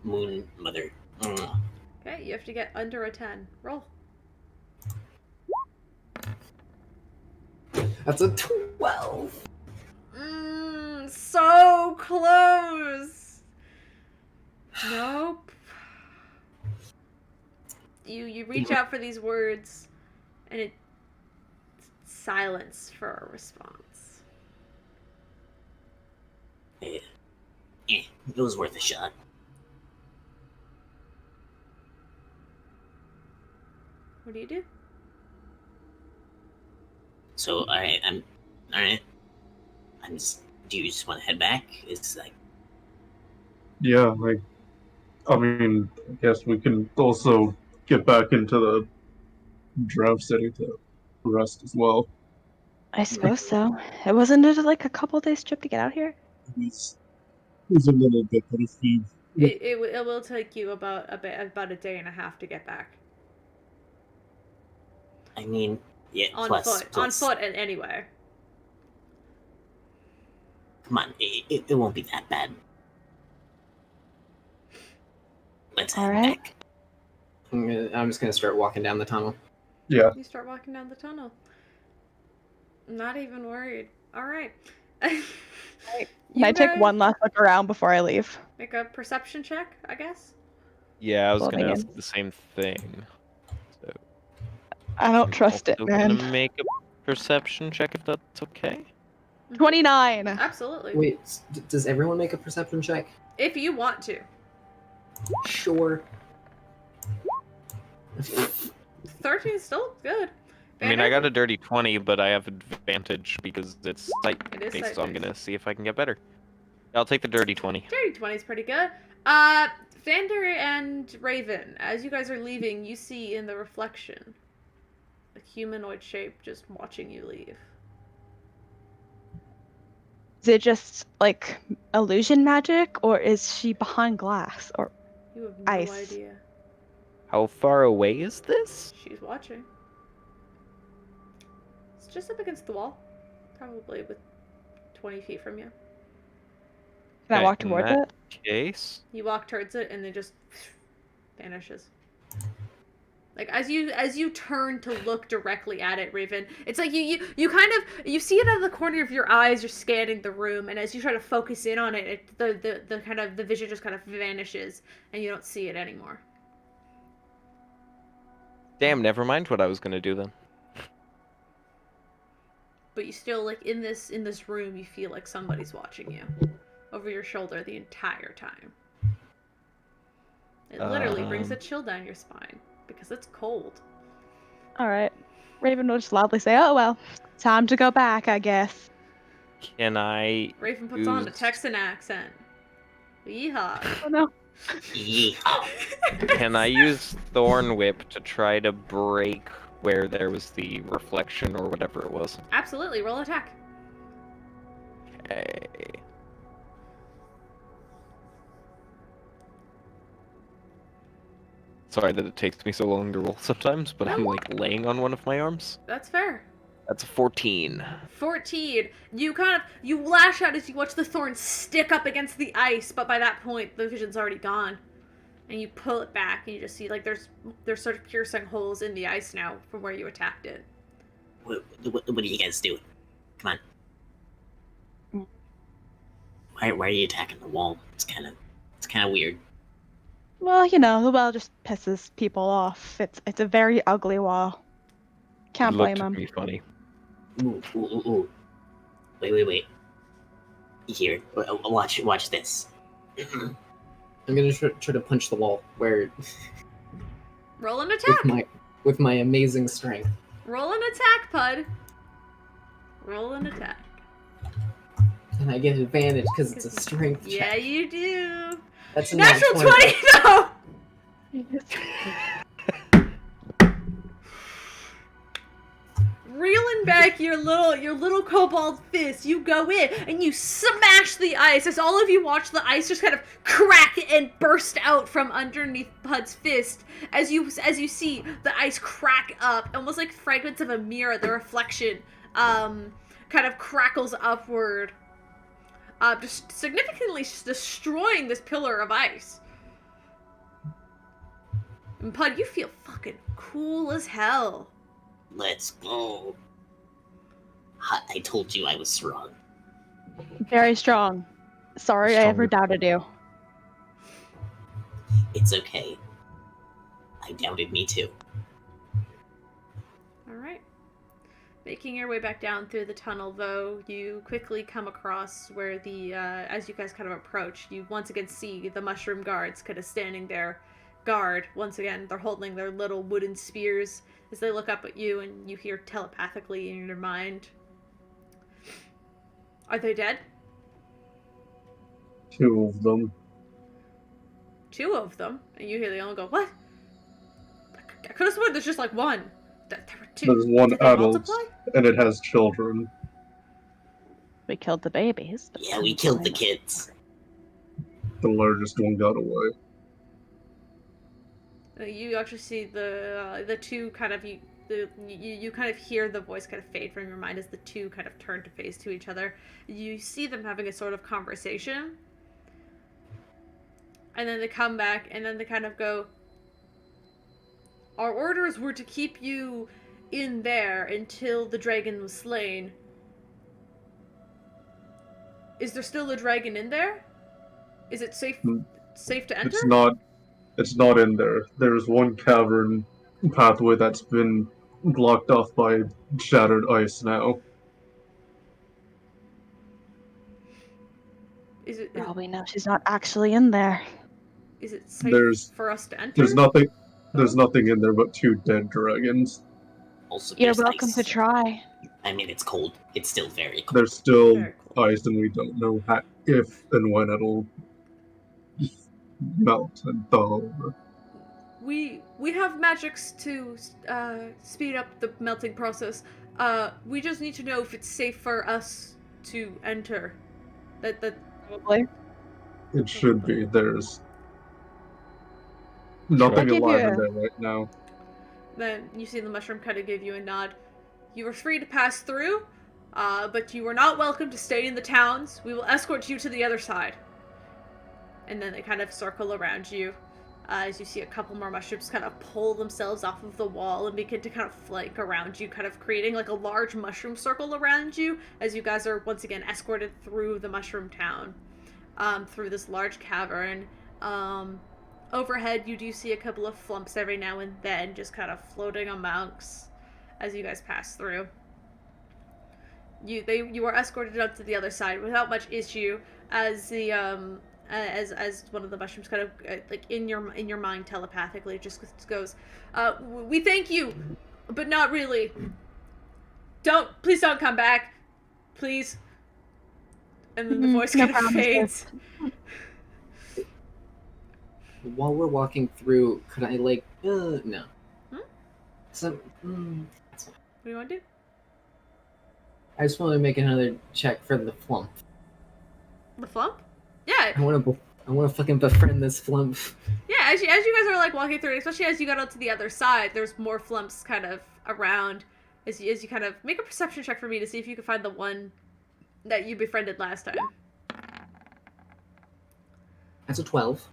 S6: Moon Mother. Mwah.
S1: Okay, you have to get under a 10. Roll.
S4: That's a 12.
S1: So close. Nope. You reach out for these words, and it's silence for a response.
S6: It was worth a shot.
S1: What do you do?
S6: So I'm all right. I'm just. Do you just want to head back? It's like
S3: Yeah, I mean, I guess we can also get back into the Drav City to rest as well.
S5: I suppose so. It wasn't it like a couple days trip to get out here?
S3: It's a little bit, but if you
S1: It will take you about a day and a half to get back
S6: I mean, yeah.
S1: on
S6: plus,
S1: foot.
S6: plus,
S1: On foot, anyway.
S6: Come on, it won't be that bad. Let's head
S5: All right.
S6: back.
S4: I'm just gonna start walking down the tunnel.
S3: yeah,
S1: You start walking down the tunnel. Not even worried. All right.
S5: Can
S1: You
S5: I take
S1: guys
S5: one last look around before I leave?
S1: Make a perception check, I guess.
S2: Yeah, I was
S5: Floating
S2: gonna
S5: in.
S2: ask the same thing. So
S5: I don't
S2: I'm
S5: trust it,
S2: also
S5: man.
S2: gonna make a perception check if that's okay.
S5: 29.
S1: Absolutely.
S4: Wait, does everyone make a perception check?
S1: If you want to.
S4: Sure.
S1: 13 is still good.
S2: I mean, I
S1: Vander?
S2: got a dirty 20, but I have advantage because it's
S1: It is
S2: sight-based, so I'm
S1: sight-based.
S2: gonna see if I can get better. I'll take the dirty 20.
S1: Dirty 20 is pretty good. Vander and Raven, as you guys are leaving, you see in the reflection a humanoid shape just watching you leave.
S5: Is it just like illusion magic, or is she behind glass or
S1: You have no
S5: ice?
S1: idea.
S2: How far away is this?
S1: She's watching. It's just up against the wall. Probably with 20 feet from you.
S5: Can I
S2: Okay,
S5: walk
S2: in
S5: towards
S2: that
S5: it?
S2: case,
S1: You walk towards it and it just vanishes. Like as you turn to look directly at it, Raven, it's like you kind of you see it out of the corner of your eyes. You're scanning the room, and as you try to focus in on it, the kind of the vision just kind of vanishes, and you don't see it anymore.
S2: damn, never mind what I was gonna do then.
S1: But you still like in this room, you feel like somebody's watching you over your shoulder the entire time. It literally brings a chill down your spine because it's cold.
S5: All right. Raven will just loudly say, "Oh well, time to go back, I guess."
S2: Can I
S1: Raven puts on a
S2: use-
S1: Texan accent. Yeehaw.
S5: Oh no.
S6: Yeehaw.
S2: Can I use Thorn Whip to try to break where there was the reflection or whatever it was?
S1: Absolutely, roll attack.
S2: Okay. Sorry that it takes me so long to roll sometimes, but I'm like laying on one of my arms.
S1: That's fair.
S2: That's a 14.
S1: 14. You lash out as you watch the thorn stick up against the ice, but by that point the vision's already gone. And you pull it back and you just see like there's sort of piercing holes in the ice now from where you attacked it.
S6: What are you guys doing? Come on. Why are you attacking the wall? It's kind of weird.
S5: Well, you know, the well just pisses people off. It's a very ugly wall. Can't
S2: It
S5: blame
S2: looked
S5: him.
S2: pretty funny.
S6: Ooh. Wait. Here, watch this.
S4: I'm gonna try to punch the wall where
S1: Roll an attack.
S4: with my amazing strength.
S1: Roll an attack, Pud. Roll an attack.
S4: And I get advantage because it's a strength check.
S1: Yeah, you do.
S4: That's a
S1: Natural
S4: nat
S1: 20 though. Reeling back your little cobalt fist, you go in and you smash the ice as all of you watch the ice just kind of crack and burst out from underneath Pud's fist as you see the ice crack up, almost like fragments of a mirror. The reflection kind of crackles upward, just significantly destroying this pillar of ice. And Pud, you feel fucking cool as hell.
S6: Let's go. I told you I was strong.
S5: Very strong. Sorry, I ever
S3: Stronger.
S5: doubted you.
S6: It's okay. I doubted me too.
S1: Alright. Making your way back down through the tunnel, though, you quickly come across where as you guys kind of approach, you once again see the mushroom guards kind of standing there. Guard, once again, they're holding their little wooden spears as they look up at you and you hear telepathically in your mind. Are they dead?
S3: 2 of them.
S1: 2 of them? And you hear the other go, what? I could have sworn there's just like one. There were 2.
S3: There's one
S1: Did they
S3: adult,
S1: multiply?
S3: and it has children.
S5: We killed the babies. but
S6: Yeah, we killed the kids.
S3: The largest one got away.
S1: You actually see the 2 kind of you kind of hear the voice kind of fade from your mind as the 2 kind of turn to face to each other. You see them having a sort of conversation, and then they come back and then they kind of go, our orders were to keep you in there until the dragon was slain. Is there still a dragon in there? Is it safe to enter?
S3: It's not in there. There's one cavern pathway that's been blocked off by shattered ice now.
S1: Is it
S5: For all we know, she's not actually in there.
S1: is it safe
S3: There's-
S1: for us to enter?
S3: There's nothing in there but 2 dead dragons.
S6: Also,
S5: You're
S6: there's
S5: welcome
S6: ice.
S5: to try.
S6: I mean, it's cold. It's still very cold.
S3: There's still
S1: Very cool.
S3: ice, and we don't know if and when it'll melt and thaw over.
S1: We have magics to speed up the melting process. We just need to know if it's safe for us to enter. That
S5: Probably.
S3: It should be. There's
S5: I
S3: nothing
S5: give
S3: alive
S5: you
S3: in
S5: a-
S3: there right now.
S1: Then you see the mushroom kind of give you a nod. You are free to pass through, but you are not welcome to stay in the towns. We will escort you to the other side. And then they kind of circle around you, as you see a couple more mushrooms kind of pull themselves off of the wall and begin to kind of flank around you, kind of creating like a large mushroom circle around you as you guys are once again escorted through the mushroom town, through this large cavern. Overhead, you do see a couple of flumps every now and then, just kind of floating amongst as you guys pass through. You are escorted up to the other side without much issue, as the as one of the mushrooms kind of like in your mind telepathically just goes, "We thank you, but not really. Please don't come back, please." And then the voice
S5: no
S1: kind of fades.
S4: While we're walking through, could I no?
S1: Hmm?
S4: So,
S1: What do you want to do?
S4: I just want to make another check for the flump.
S1: The flump? Yeah.
S4: I want to fucking befriend this flump.
S1: Yeah, as you guys are like walking through, especially as you got out to the other side, there's more flumps kind of around as you kind of make a perception check for me to see if you can find the one that you befriended last time.
S4: That's a 12.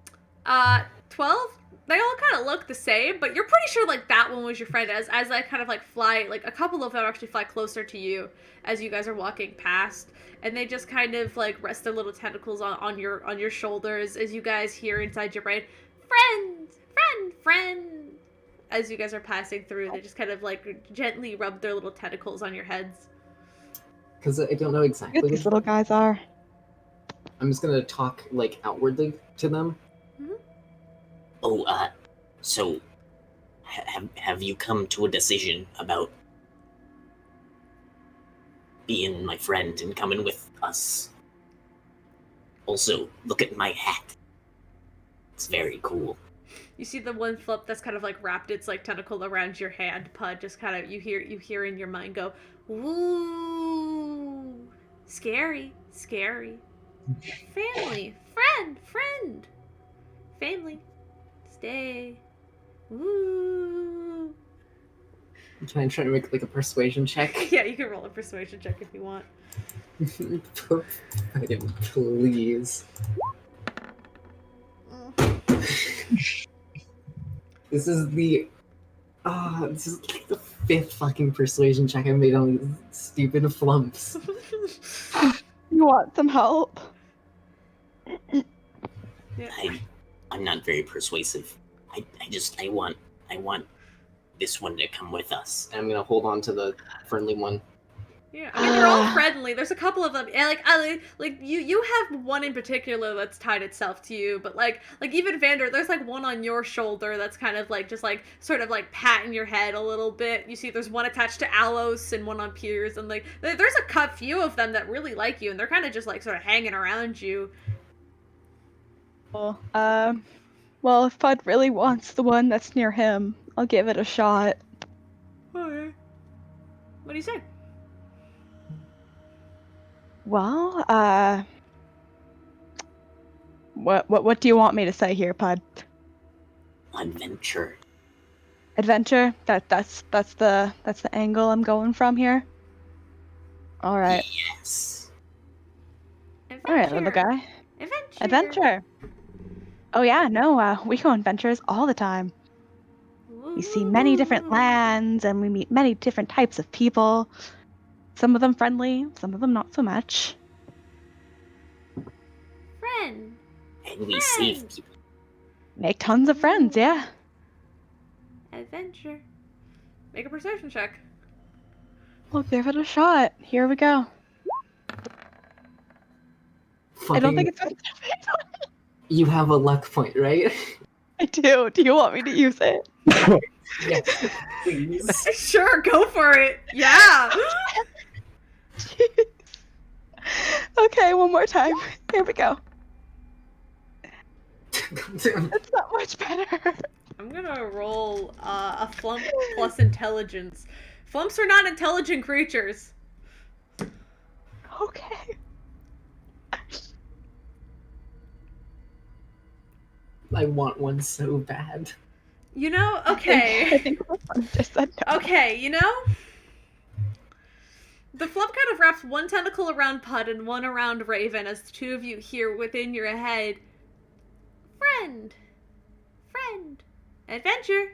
S1: 12? They all kind of look the same, but you're pretty sure like that one was your friend as I kind of like fly, like a couple of them actually fly closer to you as you guys are walking past, and they just kind of like rest their little tentacles on your shoulders as you guys hear inside your brain, friend. As you guys are passing through, they just kind of like gently rub their little tentacles on your heads.
S4: Because I don't know exactly.
S5: Good these little guys are.
S4: I'm just gonna talk like outwardly to them.
S6: Oh, so have you come to a decision about being my friend and coming with us? Also, look at my hat. It's very cool.
S1: You see the one flip that's kind of like wrapped its like tentacle around your hand, Pud. Just kind of you hear in your mind go, "Ooh, scary. Family, friend, family, stay. Ooh."
S4: Can I try to make like a persuasion check?
S1: Yeah, you can roll a persuasion check if you want.
S4: Fucking please. This is like the 5th fucking persuasion check I made on these stupid flumps.
S5: You want some help?
S1: Yeah.
S6: I'm not very persuasive. I want this one to come with us.
S4: And I'm gonna hold on to the friendly one.
S1: Yeah, I mean they're all friendly. There's a couple of them. Yeah, like you have one in particular that's tied itself to you, but like even Vander, there's like one on your shoulder that's kind of like just like sort of like patting your head a little bit. You see, there's one attached to Alos and one on Piers, and like there's a few of them that really like you, and they're kind of just like sort of hanging around you.
S5: Well, if Pud really wants the one that's near him, I'll give it a shot.
S1: Okay. What do you say?
S5: Well, what do you want me to say here, Pud?
S6: Adventure.
S5: Adventure? That's the angle I'm going from here. All right.
S6: Yes.
S5: All right, little guy.
S1: Adventure.
S5: Adventure. Oh yeah, no, we go on adventures all the time. We see many different lands, and we meet many different types of people. Some of them friendly, some of them not so much.
S1: Friend.
S6: And we save people.
S5: Make tons of friends, yeah.
S1: Adventure. Make a perception check.
S5: We'll give it a shot. Here we go.
S4: Fucking,
S5: I don't think it's.
S4: You have a luck point, right?
S5: I do. Do you want me to use it?
S4: Yes, please.
S1: Sure, go for it. Yeah.
S5: Okay, one more time. Here we go.
S4: Damn.
S5: It's not much better.
S1: I'm gonna roll a flump plus intelligence. Flumps are not intelligent creatures.
S5: Okay.
S4: I want one so bad.
S1: You know,
S5: I
S1: okay.
S5: think I just said no.
S1: Okay, you know? The flump kind of wraps one tentacle around Pud and one around Raven as the two of you hear within your head, friend, friend, adventure,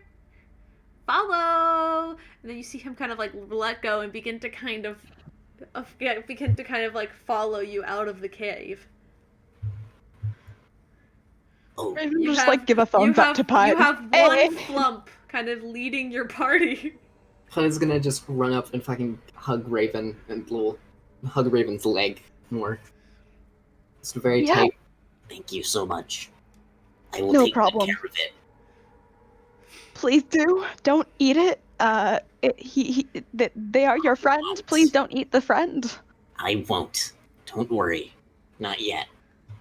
S1: follow. And then you see him kind of like let go and begin to kind of like follow you out of the cave.
S6: Oh,
S5: Raven
S1: You
S5: just
S1: have-
S5: like give a thumbs up to Pud.
S1: You have
S5: Hey.
S1: one flump kind of leading your party.
S4: Pud's gonna just run up and fucking hug Raven and hug Raven's leg more. It's very
S5: Yeah.
S4: tight.
S6: thank you so much. I will
S5: No
S6: take
S5: problem.
S6: good care of it.
S5: Please do. Don't eat it. They are your friend. Please don't eat the friend.
S6: I won't. Don't worry. Not yet.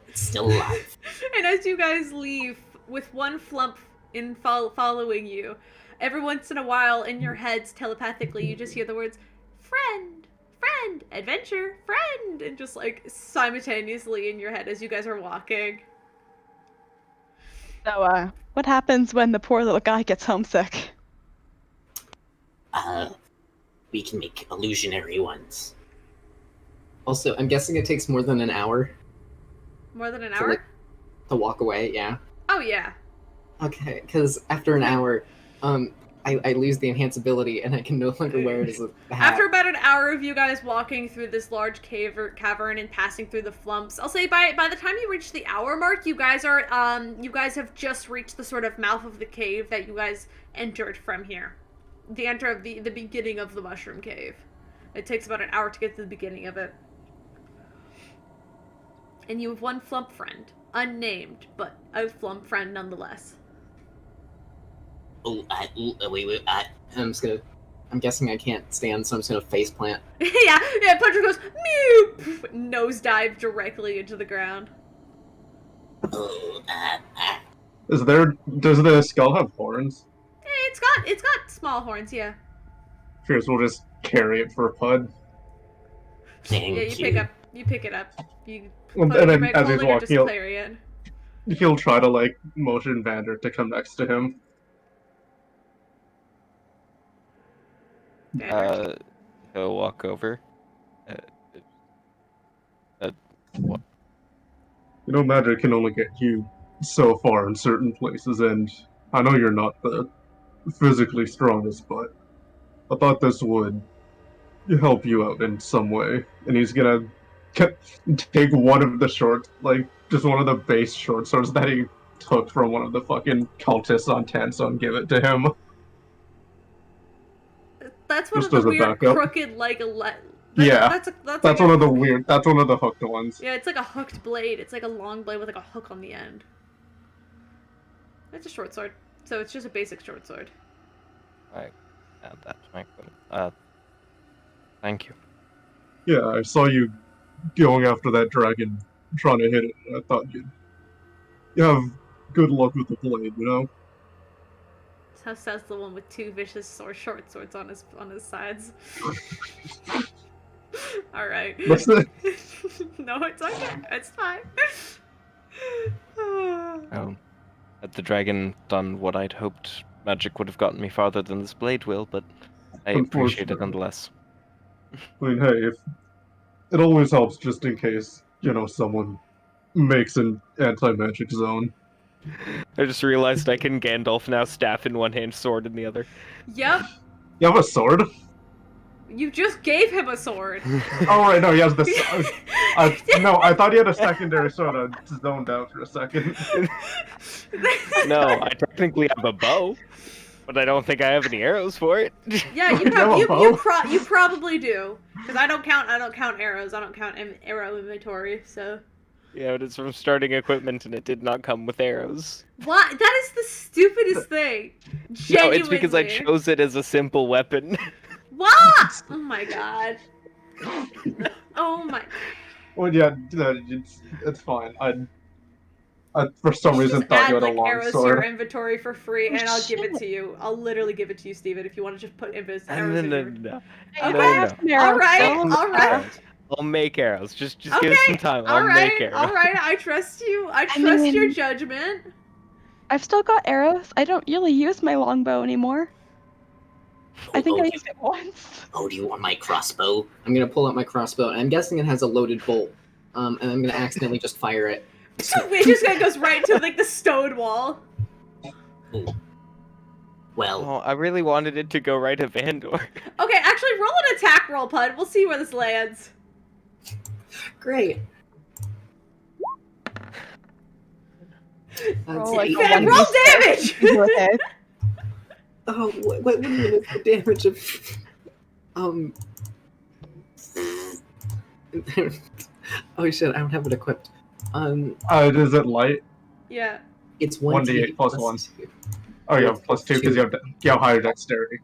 S6: It's still alive.
S1: And as you guys leave, with one flump in following you, every once in a while in your heads telepathically you just hear the words, friend, friend, adventure, friend, and just like simultaneously in your head as you guys are walking.
S5: So, what happens when the poor little guy gets homesick?
S6: We can make illusionary ones.
S4: Also, I'm guessing it takes more than an hour
S1: More than an
S4: to,
S1: hour?
S4: like, to walk away, yeah.
S1: Oh yeah.
S4: Okay, because after an hour, I lose the enhance ability and I can no longer wear it as a hat.
S1: After about an hour of you guys walking through this large cavern and passing through the flumps, I'll say by the time you reach the hour mark, you guys have just reached the sort of mouth of the cave that you guys entered from here. The beginning of the mushroom cave. It takes about an hour to get to the beginning of it. And you have one flump friend, unnamed, but a flump friend nonetheless.
S6: Oh, wait.
S4: I'm guessing I can't stand, so I'm just gonna face plant.
S1: yeah, Puncher goes, mew! Nosedive directly into the ground.
S6: Oh,
S3: Does the skull have horns?
S1: It's got small horns, yeah.
S3: Fierce will just carry it for Pud.
S6: thank
S1: Yeah, you pick it up. You
S3: And
S1: put it
S3: then
S1: right
S3: as he's
S1: holding or
S3: walking,
S1: just carry it.
S3: he'll try to like motion Vander to come next to him.
S2: He'll walk over. What?
S3: You know, magic can only get you so far in certain places, and I know you're not the physically strongest, but I thought this would help you out in some way. And he's gonna take one of the short, like, just one of the base short swords that he took from one of the fucking cultists on Tanso and give it to him.
S1: That's one
S3: Just
S1: of
S3: as
S1: the
S3: a
S1: weird
S3: backup.
S1: crooked
S3: Yeah,
S1: That's
S3: that's
S1: like
S3: one of the weird, that's one of the hooked ones.
S1: Yeah, it's like a hooked blade. It's like a long blade with like a hook on the end. It's a short sword, so it's just a basic short sword.
S2: Add that to my equipment. Thank you.
S3: Yeah, I saw you going after that dragon, trying to hit it. I thought you have good luck with the blade, you know?
S1: How says the one with two vicious short swords on his sides. All right.
S3: That's the,
S1: No, it's okay. It's fine.
S2: Had the dragon done what I'd hoped, magic would have gotten me farther than this blade will, but I appreciate it
S3: Unfortunately.
S2: nonetheless.
S3: I mean, hey, if it always helps just in case, you know, someone makes an anti-magic zone.
S2: I just realized I can Gandalf now, staff in one hand, sword in the other.
S1: Yep.
S3: You have a sword?
S1: You just gave him a sword.
S3: Oh, right, no, he has the... no, I thought he had a secondary sword. I zoned out for a second.
S2: No, I technically have a bow, but I don't think I have any arrows for it.
S1: Yeah,
S3: You have a bow?
S1: you probably do. Because I don't count arrows. I don't count arrow inventory, so.
S2: Yeah, but it's from starting equipment, and it did not come with arrows.
S1: What? That is the stupidest thing.
S2: No,
S1: Genuinely.
S2: it's because I chose it as a simple weapon.
S1: What? Oh my god. Oh my.
S3: Well, yeah, no, it's fine. I for some
S1: You should
S3: reason
S1: just
S3: thought you
S1: add
S3: had a
S1: like
S3: long
S1: arrows to your
S3: sword.
S1: inventory for free,
S5: Oh,
S1: and I'll give it
S5: shit.
S1: to you. I'll literally give it to you, Steven, if you want to just put arrows
S2: No,
S1: in
S2: no,
S1: your.
S2: no,
S5: Hey,
S1: Okay.
S5: I have some arrows.
S1: All right.
S2: I'll make
S1: All right.
S2: arrows. I'll make arrows. Just give
S1: Okay.
S2: us some time. I'll
S1: All
S2: make
S1: right.
S2: arrows.
S1: All right. I trust you. I
S5: I
S1: trust your
S5: mean-
S1: judgment.
S5: I've still got arrows. I don't really use my longbow anymore. I think I used it once.
S6: Oh, do you want my crossbow?
S4: I'm gonna pull out my crossbow, and I'm guessing it has a loaded bolt. And I'm gonna accidentally just fire it.
S1: It just goes right into like the stone wall.
S6: Well,
S2: Oh, I really wanted it to go right at Vandor.
S1: Okay, actually, roll an attack roll, Pud. We'll see where this lands.
S4: Great.
S5: Roll like
S4: eight.
S5: a
S1: Van,
S5: 1d6.
S1: roll damage.
S5: Okay.
S4: Oh, what do you mean it's the damage of... oh shit, I don't have it equipped.
S3: Is it light?
S1: Yeah.
S4: It's
S3: 1d8 plus 1.
S4: 2.
S3: Oh, you have plus 2 because you have higher dexterity.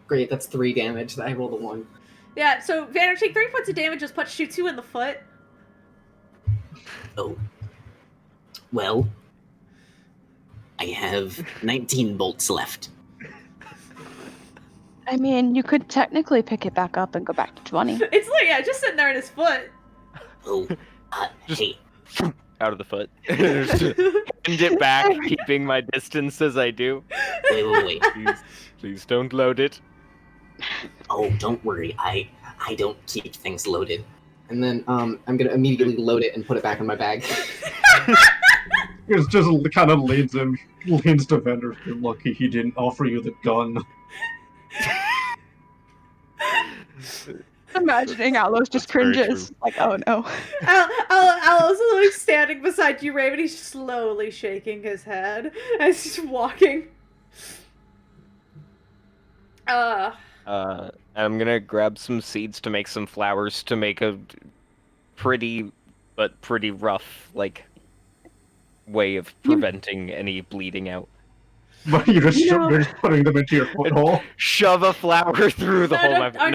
S4: Great, that's 3 damage. I rolled a 1.
S1: Yeah. So Vander, take 3 points of damage as Pud shoots you in the foot.
S6: oh. Well, I have 19 bolts left.
S5: I mean, you could technically pick it back up and go back to 20.
S1: It's like just sitting there in his foot.
S6: Oh,
S2: Just-
S6: hey,
S2: Out of the foot. Just hand it back, keeping my distance as I do.
S6: wait.
S2: Please don't load it.
S6: Oh, don't worry. I don't keep things loaded.
S4: And then I'm gonna immediately load it and put it back in my bag.
S3: It's just kind of leans to Vendor. You're lucky he didn't offer you the gun.
S5: Imagining Alos just
S2: That's very
S5: cringes. Like, oh no.
S1: Al's like standing beside you, Raven. He's slowly shaking his head as he's walking.
S2: I'm gonna grab some seeds to make some flowers to make a pretty rough, like, way of preventing any bleeding out.
S3: But you're just
S5: No.
S3: you're just putting them into your foothold.
S2: Shove a flower through the whole of my...
S1: Are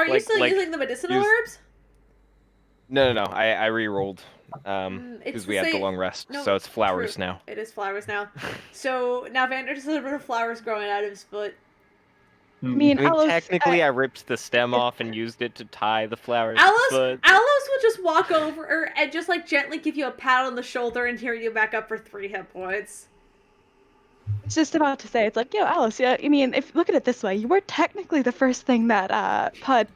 S1: you
S2: like-
S1: still
S2: like,
S1: using the medicinal
S2: use-
S1: herbs?
S2: No, I re-rolled.
S1: It's
S2: Because
S1: the
S2: we had the
S1: same-
S2: long rest,
S1: no,
S2: so it's flowers
S1: true.
S2: now.
S1: It is flowers now. So now Vander just has a bit of flowers growing out of his foot.
S5: I mean,
S2: I mean,
S5: Alos,
S2: technically, I ripped the stem off and used it to tie the flowers.
S1: Alos
S2: but...
S1: will just walk over and just like gently give you a pat on the shoulder and tear you back up for 3 hit points.
S5: it's just about to say, it's like, yo, Alos, yeah, I mean, if look at it this way, you were technically the first thing that Pud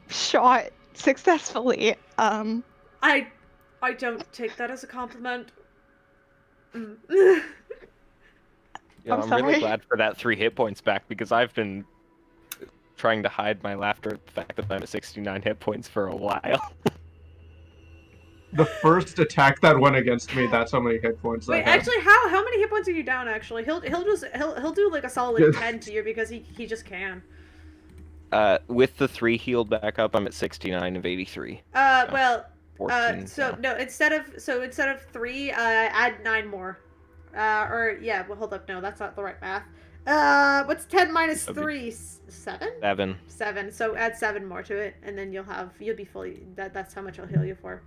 S5: shot successfully.
S1: I don't take that as a compliment. Mm.
S2: Yeah,
S5: I'm
S2: I'm really
S5: sorry.
S2: glad for that 3 hit points back because I've been trying to hide my laughter at the fact that I'm at 69 hit points for a while.
S3: The first attack that went against me, that's how many hit points I
S1: Wait,
S3: had.
S1: actually, how many hit points are you down? Actually, he'll do like a solid
S3: Yeah.
S1: 10 to you because he just can.
S2: With the 3 healed back up, I'm at 69 of 83.
S1: Well,
S2: 14.
S1: so
S2: now.
S1: no, instead of 3, add 9 more. Yeah, well, hold up, no, that's not the right math. What's 10 minus
S2: That'd be-
S1: 3? 7?
S2: 7.
S1: 7. So add 7 more to it, and then you'll be fully. That's how much I'll heal you for.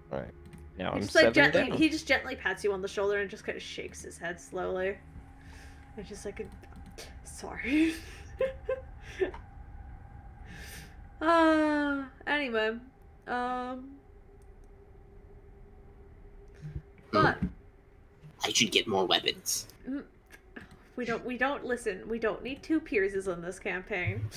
S2: Alright. Now
S1: He
S2: I'm
S1: just like
S2: 7
S1: gently,
S2: down.
S1: he just gently pats you on the shoulder and just kind of shakes his head slowly. It's just like, sorry. Anyway, but
S6: I should get more weapons.
S1: we don't listen. We don't need 2 Pierces in this campaign.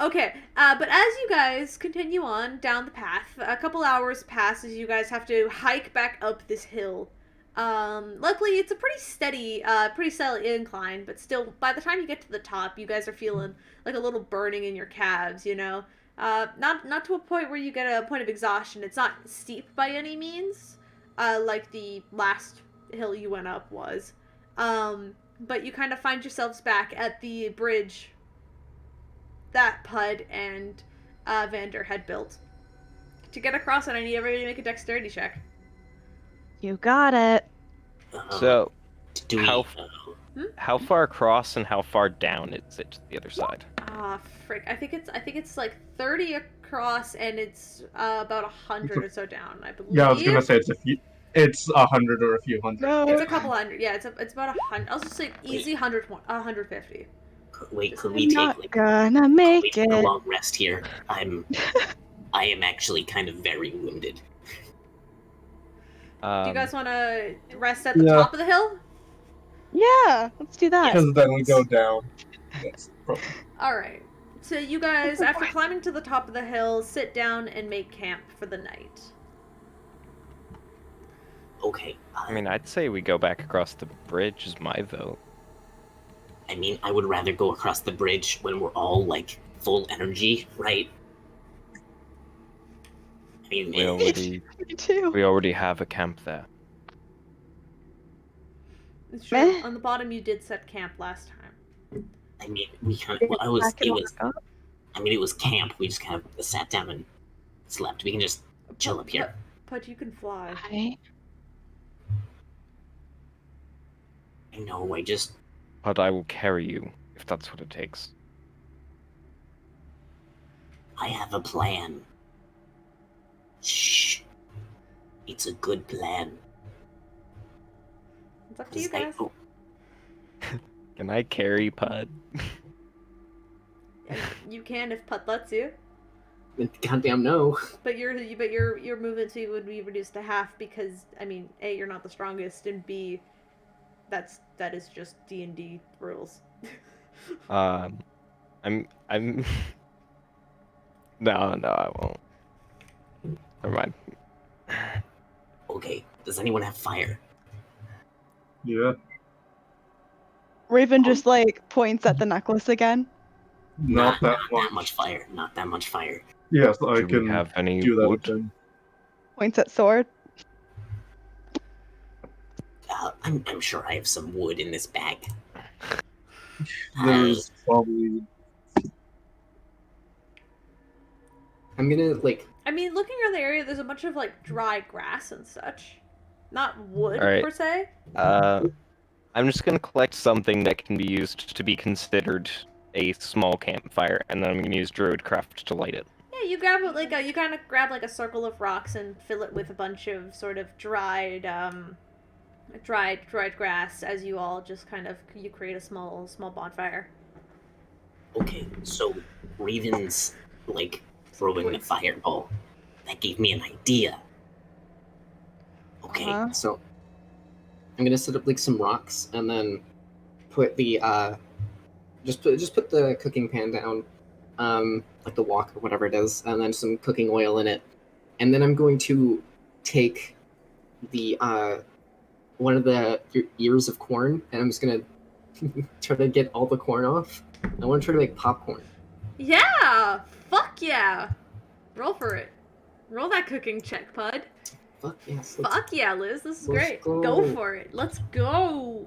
S1: Okay, but as you guys continue on down the path, a couple hours pass as you guys have to hike back up this hill. Luckily, it's a pretty steady incline, but still, by the time you get to the top, you guys are feeling like a little burning in your calves, you know? Not to a point where you get a point of exhaustion. It's not steep by any means, like the last hill you went up was. But you kind of find yourselves back at the bridge that Pud and Vander had built. To get across it, I need everybody to make a dexterity check.
S5: You got it.
S2: So,
S6: Do we,
S2: how- how far across and how far down is it to the other side?
S1: Ah, frick. I think it's like 30 across, and it's about 100 or so down, I believe.
S3: Yeah, I was gonna say it's 100 or a few hundred.
S5: No.
S1: It's a couple hundred. Yeah, it's about 100. I'll just say easy 150.
S6: Wait,
S1: Just-
S6: could
S5: I'm
S6: we take
S5: not
S6: like
S5: gonna
S6: could we
S5: make
S6: take a
S5: it.
S6: long rest here? I am actually kind of very wounded.
S1: Do you guys want to rest at the
S3: Yeah.
S1: top of the hill?
S5: Yeah, let's do that.
S3: Because then we go down. That's probably.
S1: All right. So you guys, after climbing to the top of the hill, sit down and make camp for the night.
S6: Okay.
S2: I mean, I'd say we go back across the bridge is my vote.
S6: I mean, I would rather go across the bridge when we're all like full energy, right? I mean,
S2: We already
S5: Me too.
S2: we already have a camp there.
S1: It's true.
S5: Meh.
S1: On the bottom, you did set camp last time.
S6: I mean, we kind of. Well,
S5: Back and walk up.
S6: I mean, it was camp. We just kind of sat down and slept. We can just chill up here.
S1: But you can fly.
S6: I know. I just.
S2: But I will carry you if that's what it takes.
S6: I have a plan. Shh. It's a good plan.
S1: It's up to you guys.
S2: Can I carry Pud?
S1: You can if Putt lets you.
S4: Goddamn no.
S1: But your movement speed would be reduced to half because I mean, A, you're not the strongest, and B, that is just D&D rules.
S2: I'm No, I won't. Never mind.
S6: Okay. Does anyone have fire?
S3: Yeah.
S5: Raven just like points at the necklace again.
S3: Not that
S6: Not
S3: much.
S6: fire. Not that much fire.
S3: Yes, I
S2: Do
S3: can
S2: we have any
S3: do that
S2: wood?
S3: thing.
S5: Points at sword.
S6: I'm sure I have some wood in this bag.
S3: There's probably.
S4: I'm gonna like.
S1: I mean, looking around the area, there's a bunch of like dry grass and such. Not wood
S2: Alright.
S1: per se.
S2: I'm just gonna collect something that can be used to be considered a small campfire, and then I'm gonna use Druidcraft to light it.
S1: Yeah, you grab you kind of grab like a circle of rocks and fill it with a bunch of sort of dried grass. As you all just kind of you create a small bonfire.
S6: Okay, so Raven's like throwing the fireball. That gave me an idea. Okay,
S5: Uh-huh.
S4: So I'm gonna set up like some rocks and then put the just put the cooking pan down, like the wok or whatever it is, and then some cooking oil in it. And then I'm going to take the one of the ears of corn, and I'm just gonna try to get all the corn off. I want to try to make popcorn.
S1: Yeah! Fuck yeah! Roll for it. Roll that cooking check, Pud.
S4: Fuck yes.
S1: Fuck yeah, Liz. This is
S4: Let's
S1: great.
S4: go.
S1: Go for it. Let's go.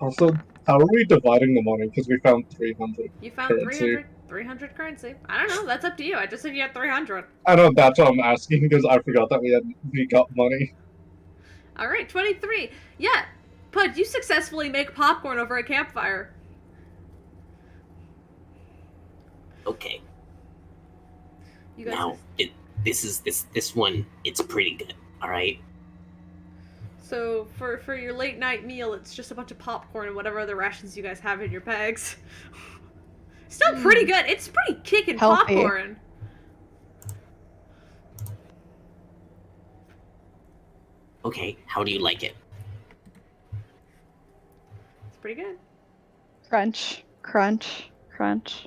S3: Also, how are we dividing the money? Because we found 300.
S1: You found
S3: Currency.
S1: 300 currency. I don't know. That's up to you. I just said you had 300.
S3: I know that's what I'm asking because I forgot that we got money.
S1: All right, 23. Yeah, Pud, you successfully make popcorn over a campfire.
S6: okay.
S1: You guys.
S6: Now this one. It's pretty good. All right.
S1: So for your late night meal, it's just a bunch of popcorn and whatever other rations you guys have in your bags. Still pretty good. It's pretty kicking
S5: Healthy.
S1: popcorn.
S6: Okay. How do you like it?
S1: It's pretty good.
S5: Crunch, crunch, crunch.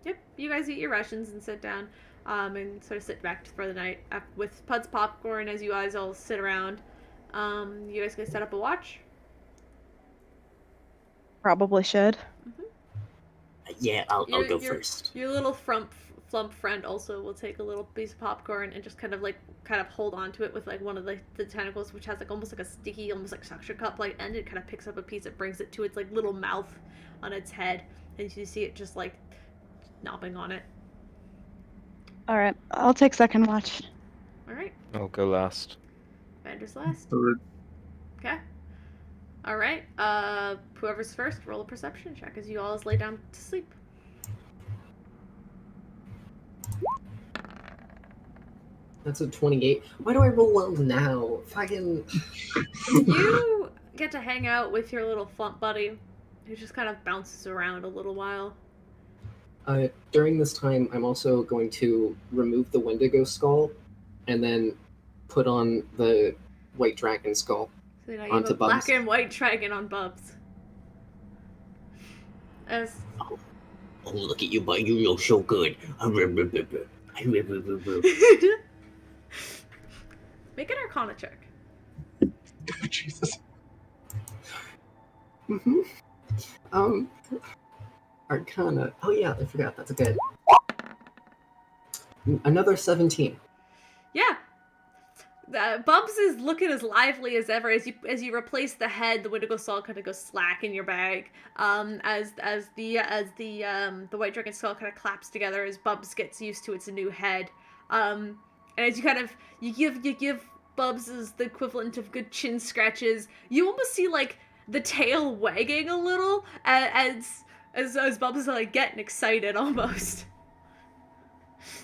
S1: Yep, you guys eat your rations and sit down, and sort of sit back for the night with Pud's popcorn as you guys all sit around. You guys gonna set up a watch?
S5: Probably should.
S6: Yeah, I'll go
S1: Your-
S6: first.
S1: Your little flump friend also will take a little piece of popcorn and just kind of hold on to it with like one of the tentacles, which has like almost like a sticky, almost like suction cup like end. It kind of picks up a piece, it brings it to its like little mouth on its head, and you see it just like knopping on it.
S5: All right, I'll take second watch.
S1: All right,
S2: I'll go last.
S1: Vander's last.
S3: Third.
S1: Okay. All right. Whoever's first, roll a perception check as you all lay down to sleep.
S4: That's a 28. Why do I roll well now? Fucking.
S1: You get to hang out with your little flump buddy, who just kind of bounces around a little while.
S4: During this time, I'm also going to remove the Wendigo skull, and then put on the White Dragon skull.
S1: So now you have
S4: Onto
S1: a black
S4: Bubs.
S1: and white dragon on Bubs. As
S6: Oh, look at you, but you know so good.
S1: make an Arcana check.
S3: Jesus.
S4: Mm-hmm. Arcana. Oh yeah, I forgot. That's good. Another 17.
S1: Yeah. Bubs is looking as lively as ever as you replace the head. The Wendigo skull kind of goes slack in your bag. As the white dragon skull kind of claps together as Bubs gets used to its new head. And as you give Bubs as the equivalent of good chin scratches. You almost see like the tail wagging a little as Bubs is like getting excited almost.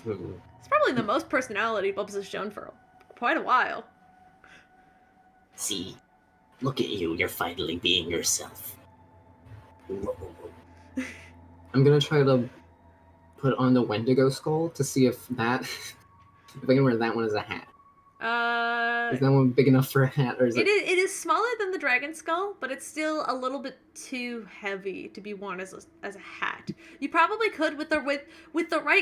S1: It's probably the most personality Bubs has shown for quite a while.
S6: See, look at you. You're finally being yourself.
S4: I'm gonna try to put on the Wendigo skull to see if that if I can wear that one as a hat. Is that one big enough for a hat, or is it?
S1: It is smaller than the dragon skull, but it's still a little bit too heavy to be worn as a hat. You probably could with the right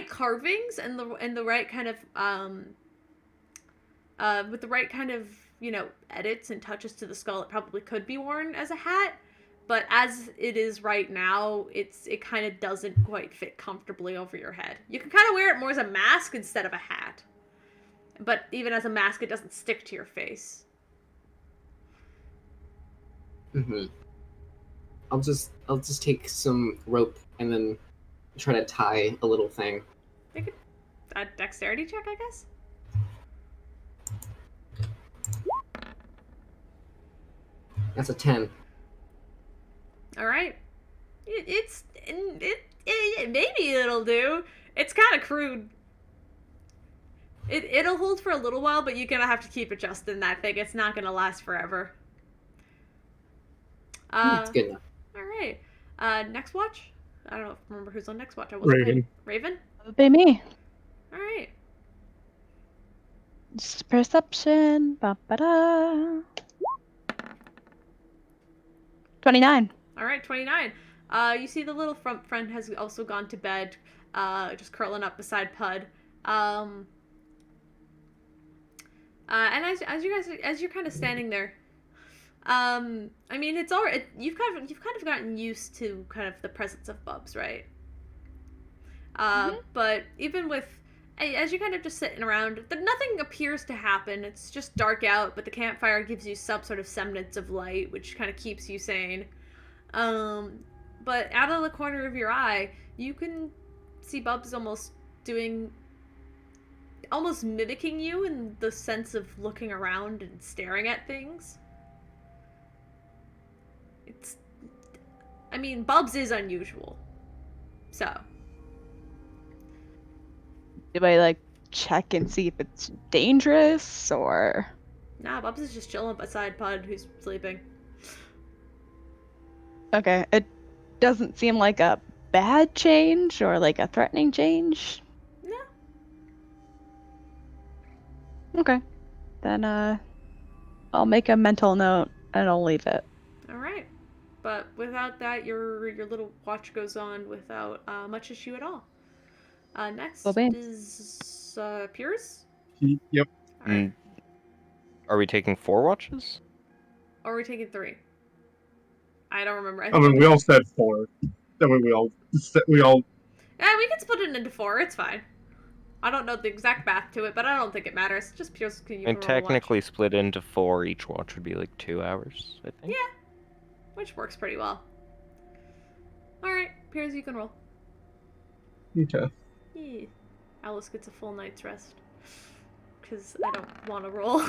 S1: carvings and the right kind of with the right kind of, you know, edits and touches to the skull, it probably could be worn as a hat. But as it is right now, it kind of doesn't quite fit comfortably over your head. You can kind of wear it more as a mask instead of a hat. But even as a mask, it doesn't stick to your face.
S4: Mm-hmm. I'll just take some rope and then try to tie a little thing.
S1: Make a dexterity check, I guess.
S4: That's a 10.
S1: All right. Maybe it'll do. It's kind of crude. It'll hold for a little while, but you're gonna have to keep adjusting that thing. It's not gonna last forever.
S4: It's good enough.
S1: All right. Next watch. I don't remember who's on next watch. I wasn't
S3: Raven.
S1: paying. Raven.
S5: That would be me.
S1: All right.
S5: Just perception. Ba-ba-da. 29.
S1: All right. 29. You see the little front friend has also gone to bed, just curling up beside Pud. And as you're kind of standing there, I mean, it's all right. You've kind of gotten used to kind of the presence of Bubs, right? But even with as you're kind of just sitting around, nothing appears to happen. It's just dark out, but the campfire gives you some sort of semblance of light, which kind of keeps you sane. But out of the corner of your eye, you can see Bubs almost mimicking you in the sense of looking around and staring at things. I mean, Bubs is unusual. So.
S5: Do I, like, check and see if it's dangerous, or...?
S1: Nah, Bubs is just chilling beside Pud, who's sleeping.
S5: Okay, it doesn't seem like a bad change, or, like, a threatening change.
S1: No.
S5: Okay. Then, I'll make a mental note, and I'll leave it.
S1: Alright. But without that, your little watch goes on without much issue at all. Next is Piers?
S3: Yep.
S1: Alright.
S2: Are we taking 4 watches?
S1: Or are we taking 3? I don't remember.
S3: I mean, we all said 4. That way we all.
S1: Yeah, we can split it into 4. It's fine. I don't know the exact math to it, but I don't think it matters. Just Piers, can you
S2: And
S1: roll a watch?
S2: technically split into 4, each watch would be like 2 hours, I think.
S1: Yeah. Which works pretty well. Alright, Piers, you can roll.
S3: Okay.
S1: Yeah. Alice gets a full night's rest. Because I don't want to roll.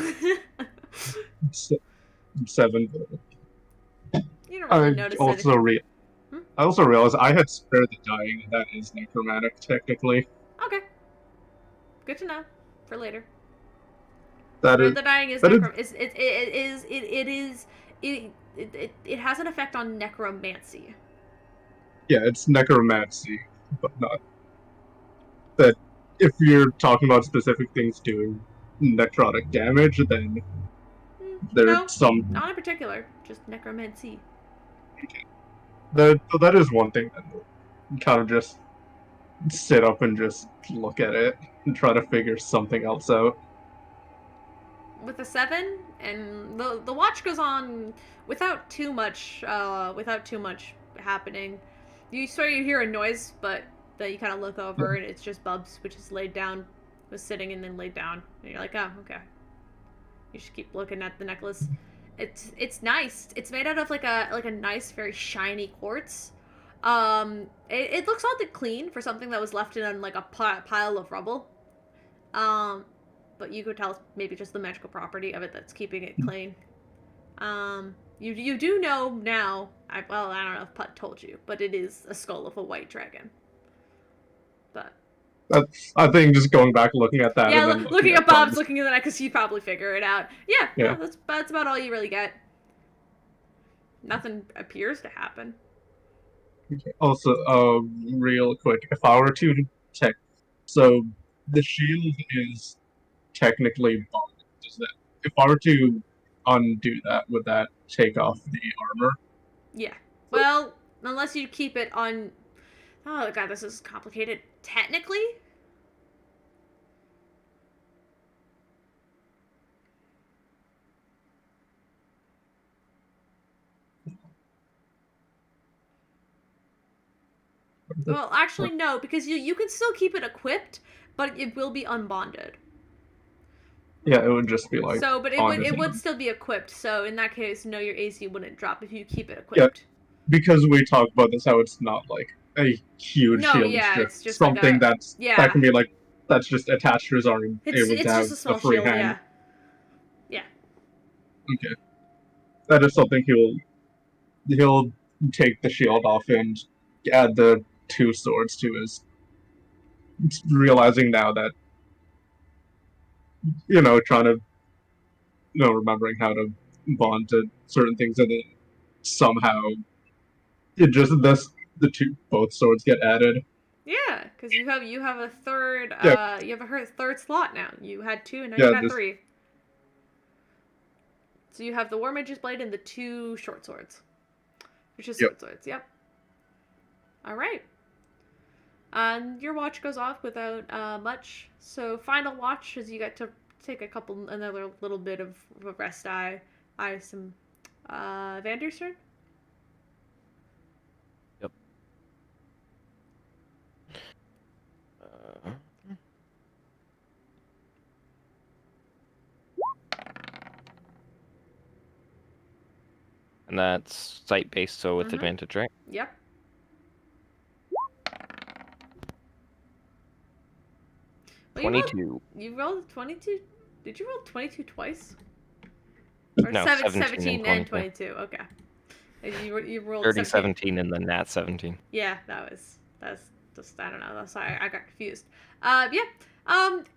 S3: 7.
S1: You don't really notice anything.
S3: I also realized I had spared the dying, and that is necromantic, technically.
S1: Okay. Good to know. For later.
S3: That is
S1: The dying is
S3: that is
S1: it has an effect on necromancy.
S3: yeah, it's necromancy, but not that. If you're talking about specific things doing necrotic damage, then there's
S1: No,
S3: some
S1: not in particular. Just necromancy.
S3: that is one thing that you kind of just sit up and just look at it and try to figure something else out.
S1: With a 7, and the watch goes on without too much happening. You hear a noise, but then you kind of look over and it's just Bubs, which is laid down, was sitting and then laid down, and you're like, oh, okay. You just keep looking at the necklace. It's nice. It's made out of like a nice, very shiny quartz. It looks oddly clean for something that was left in like a pile of rubble. But you could tell it's maybe just the magical property of it that's keeping it clean. You do know now. I don't know if Putt told you, but it is a skull of a white dragon. But
S3: I think just going back, looking at that,
S1: yeah,
S3: and then
S1: looking at
S3: Bubs.
S1: Bob's, looking at that, because you probably figure it out. Yeah,
S3: Yeah.
S1: no, that's about all you really get. Nothing appears to happen.
S3: Also, real quick, if I were to check, so the shield is technically bonded. Does that, if I were to undo that, would that take off the armor?
S1: Yeah. Well, unless you keep it on. Oh god, this is complicated. Technically, well, actually no, because you can still keep it equipped, but it will be unbonded.
S3: Yeah, it would just be like.
S1: So, but it would still be equipped. So in that case, no, your AC wouldn't drop if you keep it equipped.
S3: Yeah, because we talked about this, how it's not like a huge
S1: No,
S3: shield.
S1: yeah,
S3: it's
S1: just
S3: something
S1: like
S3: that can be like that's just attached to his arm, able
S1: it's
S3: to have
S1: just a small
S3: a free
S1: shield,
S3: hand.
S1: Yeah.
S3: Okay, that is something he'll take the shield off and add the two swords to his. Realizing now that trying to remembering how to bond to certain things, and then somehow it just the two both swords get added.
S1: Yeah, because you have a third you have a third slot now. You had 2 and now you got 3. So you have the War Mage's Blade and the 2 short swords. Which is sword swords, yep. Alright. And your watch goes off without much. So final watch as you get to take another little bit of a rest eye. Some Vander's turn.
S2: Yep. And that's sight based, so with advantage, right?
S1: Yep. Well,
S2: 22.
S1: You rolled 22? Did you roll 22 twice? Or
S2: No,
S1: 17 and 22. Okay. You rolled
S2: 30,
S1: 17.
S2: 17, and then nat 17.
S1: Yeah, that's just, I don't know. That's why I got confused.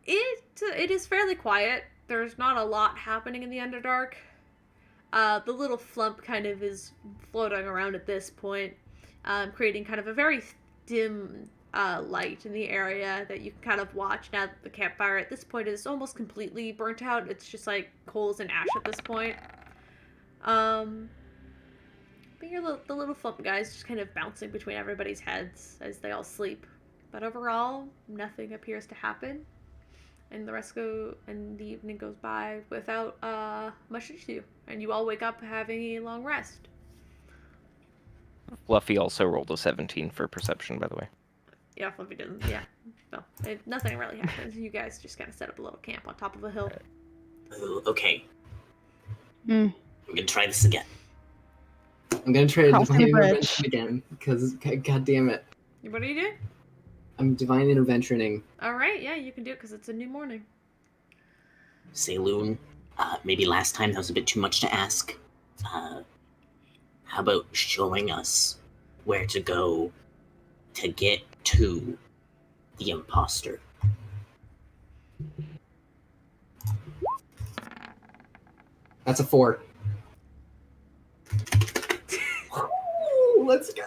S1: It is fairly quiet. There's not a lot happening in the Underdark. The little flump kind of is floating around at this point, creating kind of a very dim light in the area that you can kind of watch. Now that the campfire at this point is almost completely burnt out. It's just like coals and ash at this point. But the little flump guys just kind of bouncing between everybody's heads as they all sleep. But overall, nothing appears to happen. And the evening goes by without much issue. And you all wake up having a long rest.
S2: Fluffy also rolled a 17 for perception, by the way.
S1: Yeah, Fluffy didn't. Yeah. No, nothing really happens. You guys just kind of set up a little camp on top of a hill.
S6: Oh, okay.
S5: Mm.
S6: I'm gonna try this again.
S4: I'm gonna try to
S5: Crossing
S4: divine
S5: the bridge.
S4: intervention again because god damn it,
S1: What do you do?
S4: I'm divine interventioning.
S1: All right, yeah, you can do it because it's a new morning.
S6: Saloon, maybe last time that was a bit too much to ask. How about showing us where to go to get to the imposter?
S4: That's a 4. Let's go.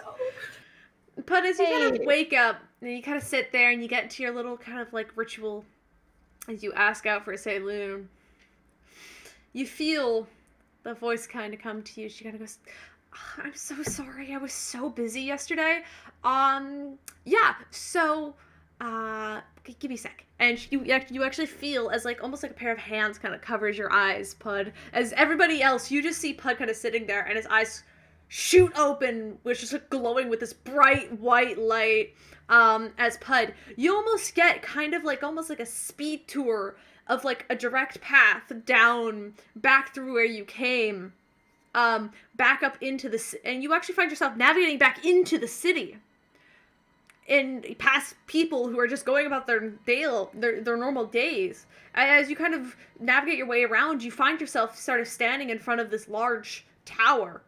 S1: But as you kind
S5: Hey.
S1: of wake up and you kind of sit there and you get into your little kind of like ritual as you ask out for a saloon, you feel the voice kind of come to you. She kind of goes, I'm so sorry. I was so busy yesterday. Yeah, so, give me a sec. And you actually feel as like almost like a pair of hands kind of covers your eyes, Pud. As everybody else, you just see Pud kind of sitting there and his eyes shoot open, which is like glowing with this bright white light. As Pud, you almost get kind of like almost like a speed tour of like a direct path down back through where you came, back up into and you actually find yourself navigating back into the city and past people who are just going about their normal days. As you kind of navigate your way around, you find yourself sort of standing in front of this large tower.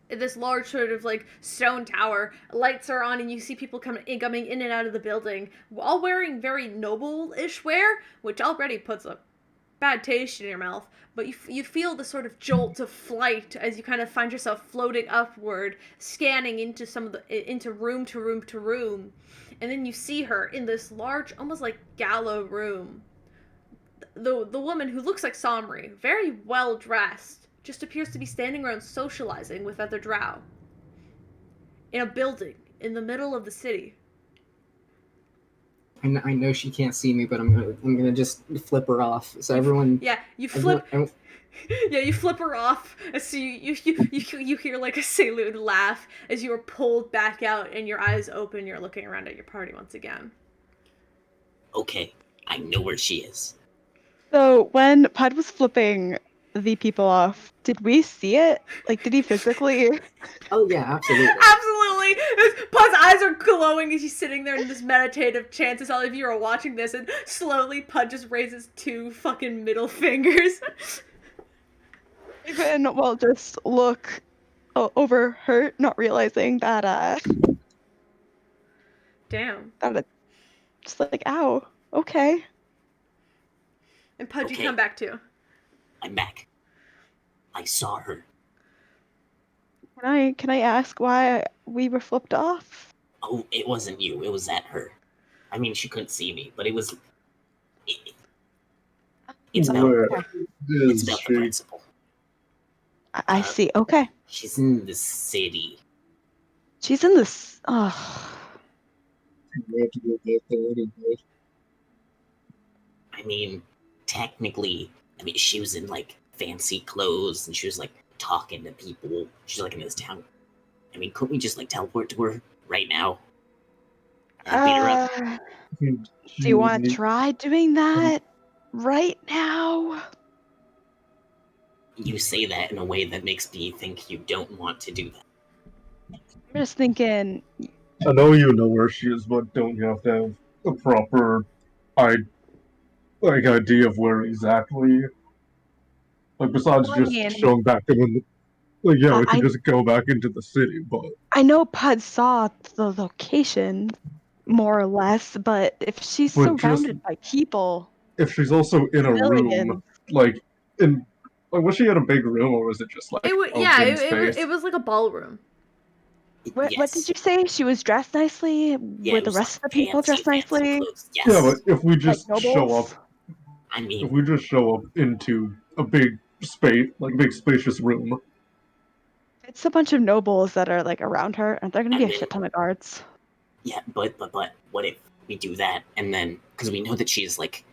S1: This large sort of like stone tower. Lights are on and you see people coming in and out of the building, all wearing very noble-ish wear, which already puts a bad taste in your mouth. But you feel the sort of jolt of flight as you kind of find yourself floating upward, scanning into into room to room to room. And then you see her in this large, almost like gala room. The woman who looks like Somri, very well dressed, just appears to be standing around socializing with other drow. In a building in the middle of the city.
S4: I know she can't see me, but I'm gonna just flip her off. So everyone.
S1: Yeah, you flip. Yeah, you flip her off. So you hear like a saloon laugh as you are pulled back out, and your eyes open. You're looking around at your party once again.
S6: Okay, I know where she is.
S5: So when Pud was flipping the people off, did we see it? Like, did he physically?
S4: Oh yeah, absolutely.
S1: Absolutely. Pud's eyes are glowing as he's sitting there in this meditative trance. As all of you are watching this, and slowly Pud just raises 2 fucking middle fingers.
S5: Even will just look over hurt, not realizing that
S1: Damn.
S5: that it's just like, ow, okay.
S1: And Pud,
S6: Okay.
S1: you come back too.
S6: I'm back. I saw her.
S5: Can I ask why we were flipped off?
S6: Oh, it wasn't you. It was at her. I mean, she couldn't see me, but it was. It's about.
S3: Where
S6: It's
S3: is
S6: about the
S3: she?
S6: principal.
S5: I see. Okay,
S6: She's in the city.
S5: she's in this. Oh,
S3: Where to go get there anyway?
S6: I mean, technically, she was in like fancy clothes and she was like talking to people. She's like in this town. I mean, couldn't we just like teleport to her right now? And beat her up?
S5: do you want to try doing that right now?
S6: You say that in a way that makes me think you don't want to do that.
S5: I'm just thinking.
S3: I know you know where she is, but don't you have to have a proper idea of where exactly? Like, besides
S5: Well, I
S3: just
S5: mean,
S3: showing back in the... Like, yeah, we
S5: I-
S3: can just go back into the city, but...
S5: I know Pud saw the location, more or less, but if she's
S3: But just-
S5: surrounded by people,
S3: If she's also in a room,
S5: civilians,
S3: like, in... Like, was she in a big room, or was it just, like, open space?
S1: It was like a ballroom.
S5: what
S6: Yes.
S5: did you say? She was dressed nicely?
S6: Yeah,
S5: Were
S6: it
S5: the
S6: was,
S5: rest
S6: like,
S5: of the people
S6: fancy,
S5: dressed nicely?
S6: clothes. Yes.
S3: Yeah, but if we just
S5: Like
S3: show
S5: nobles?
S3: up...
S6: I
S3: If
S6: mean,
S3: we just show up into a big space, like, big spacious room...
S5: It's a bunch of nobles that are like around her, and they're gonna be a
S6: And then-
S5: shit ton of guards.
S6: yeah, but what if we do that and then because we know that she's like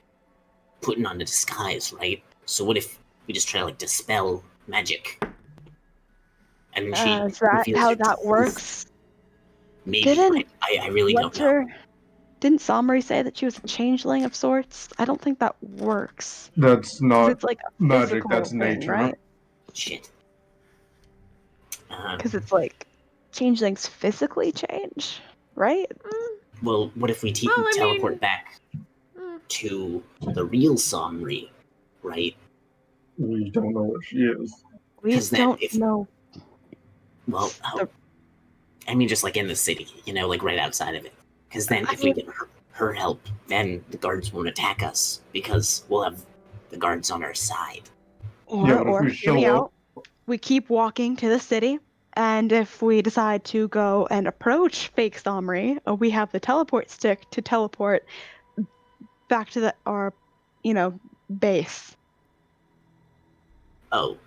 S6: putting on a disguise, right? So what if we just try to like dispel magic? And then she
S5: Is that
S6: reveals
S5: how
S6: her
S5: that
S6: teeth.
S5: works?
S6: Maybe.
S5: Didn't-
S6: I really don't
S5: What's
S6: know.
S5: her? Didn't Somri say that she was a changeling of sorts? I don't think that works.
S3: That's
S5: 'Cause
S3: not
S5: it's like a
S3: magic,
S5: physical
S3: that's
S5: thing,
S3: nature.
S5: right?
S6: Shit.
S5: Because it's like changelings physically change, right?
S6: Well, what if we
S1: Well, I
S6: teleport
S1: mean-
S6: back
S1: Mm.
S6: to the real Somri, right?
S3: We don't know where she is.
S5: We
S6: 'Cause then
S5: don't
S6: if-
S5: know.
S6: Well,
S5: The-
S6: I mean, just like in the city, like right outside of it. Because then
S5: I
S6: if we
S5: mean-
S6: get her help, then the guards won't attack us because we'll have the guards on our side.
S3: Yeah, but if we
S5: hear me
S3: show
S5: out. We keep walking to the city, and if we decide to go and approach fake Somri, we have the teleport stick to teleport back to our, base.
S6: Oh,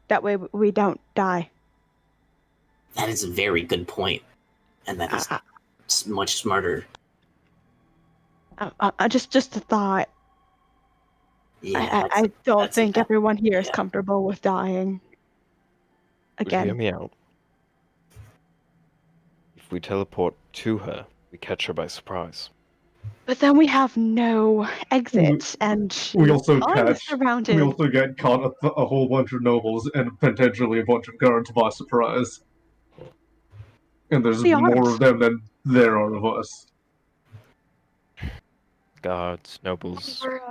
S5: That way we don't die.
S6: that is a very good point, and that is
S5: Uh,
S6: much smarter.
S5: just a thought.
S6: Yeah,
S5: I don't
S6: that's
S5: think
S6: that,
S5: everyone here is
S6: yeah.
S5: comfortable with dying.
S7: But hear
S5: Again.
S7: me out. If we teleport to her, we catch her by surprise.
S5: But then we have no exit, and
S3: we also
S5: I'm
S3: we
S5: surrounded.
S3: also get caught a whole bunch of nobles and potentially a bunch of guards by surprise. And there's
S5: The
S3: more
S5: odds.
S3: of them than there are of us.
S7: Guards, nobles.
S5: We're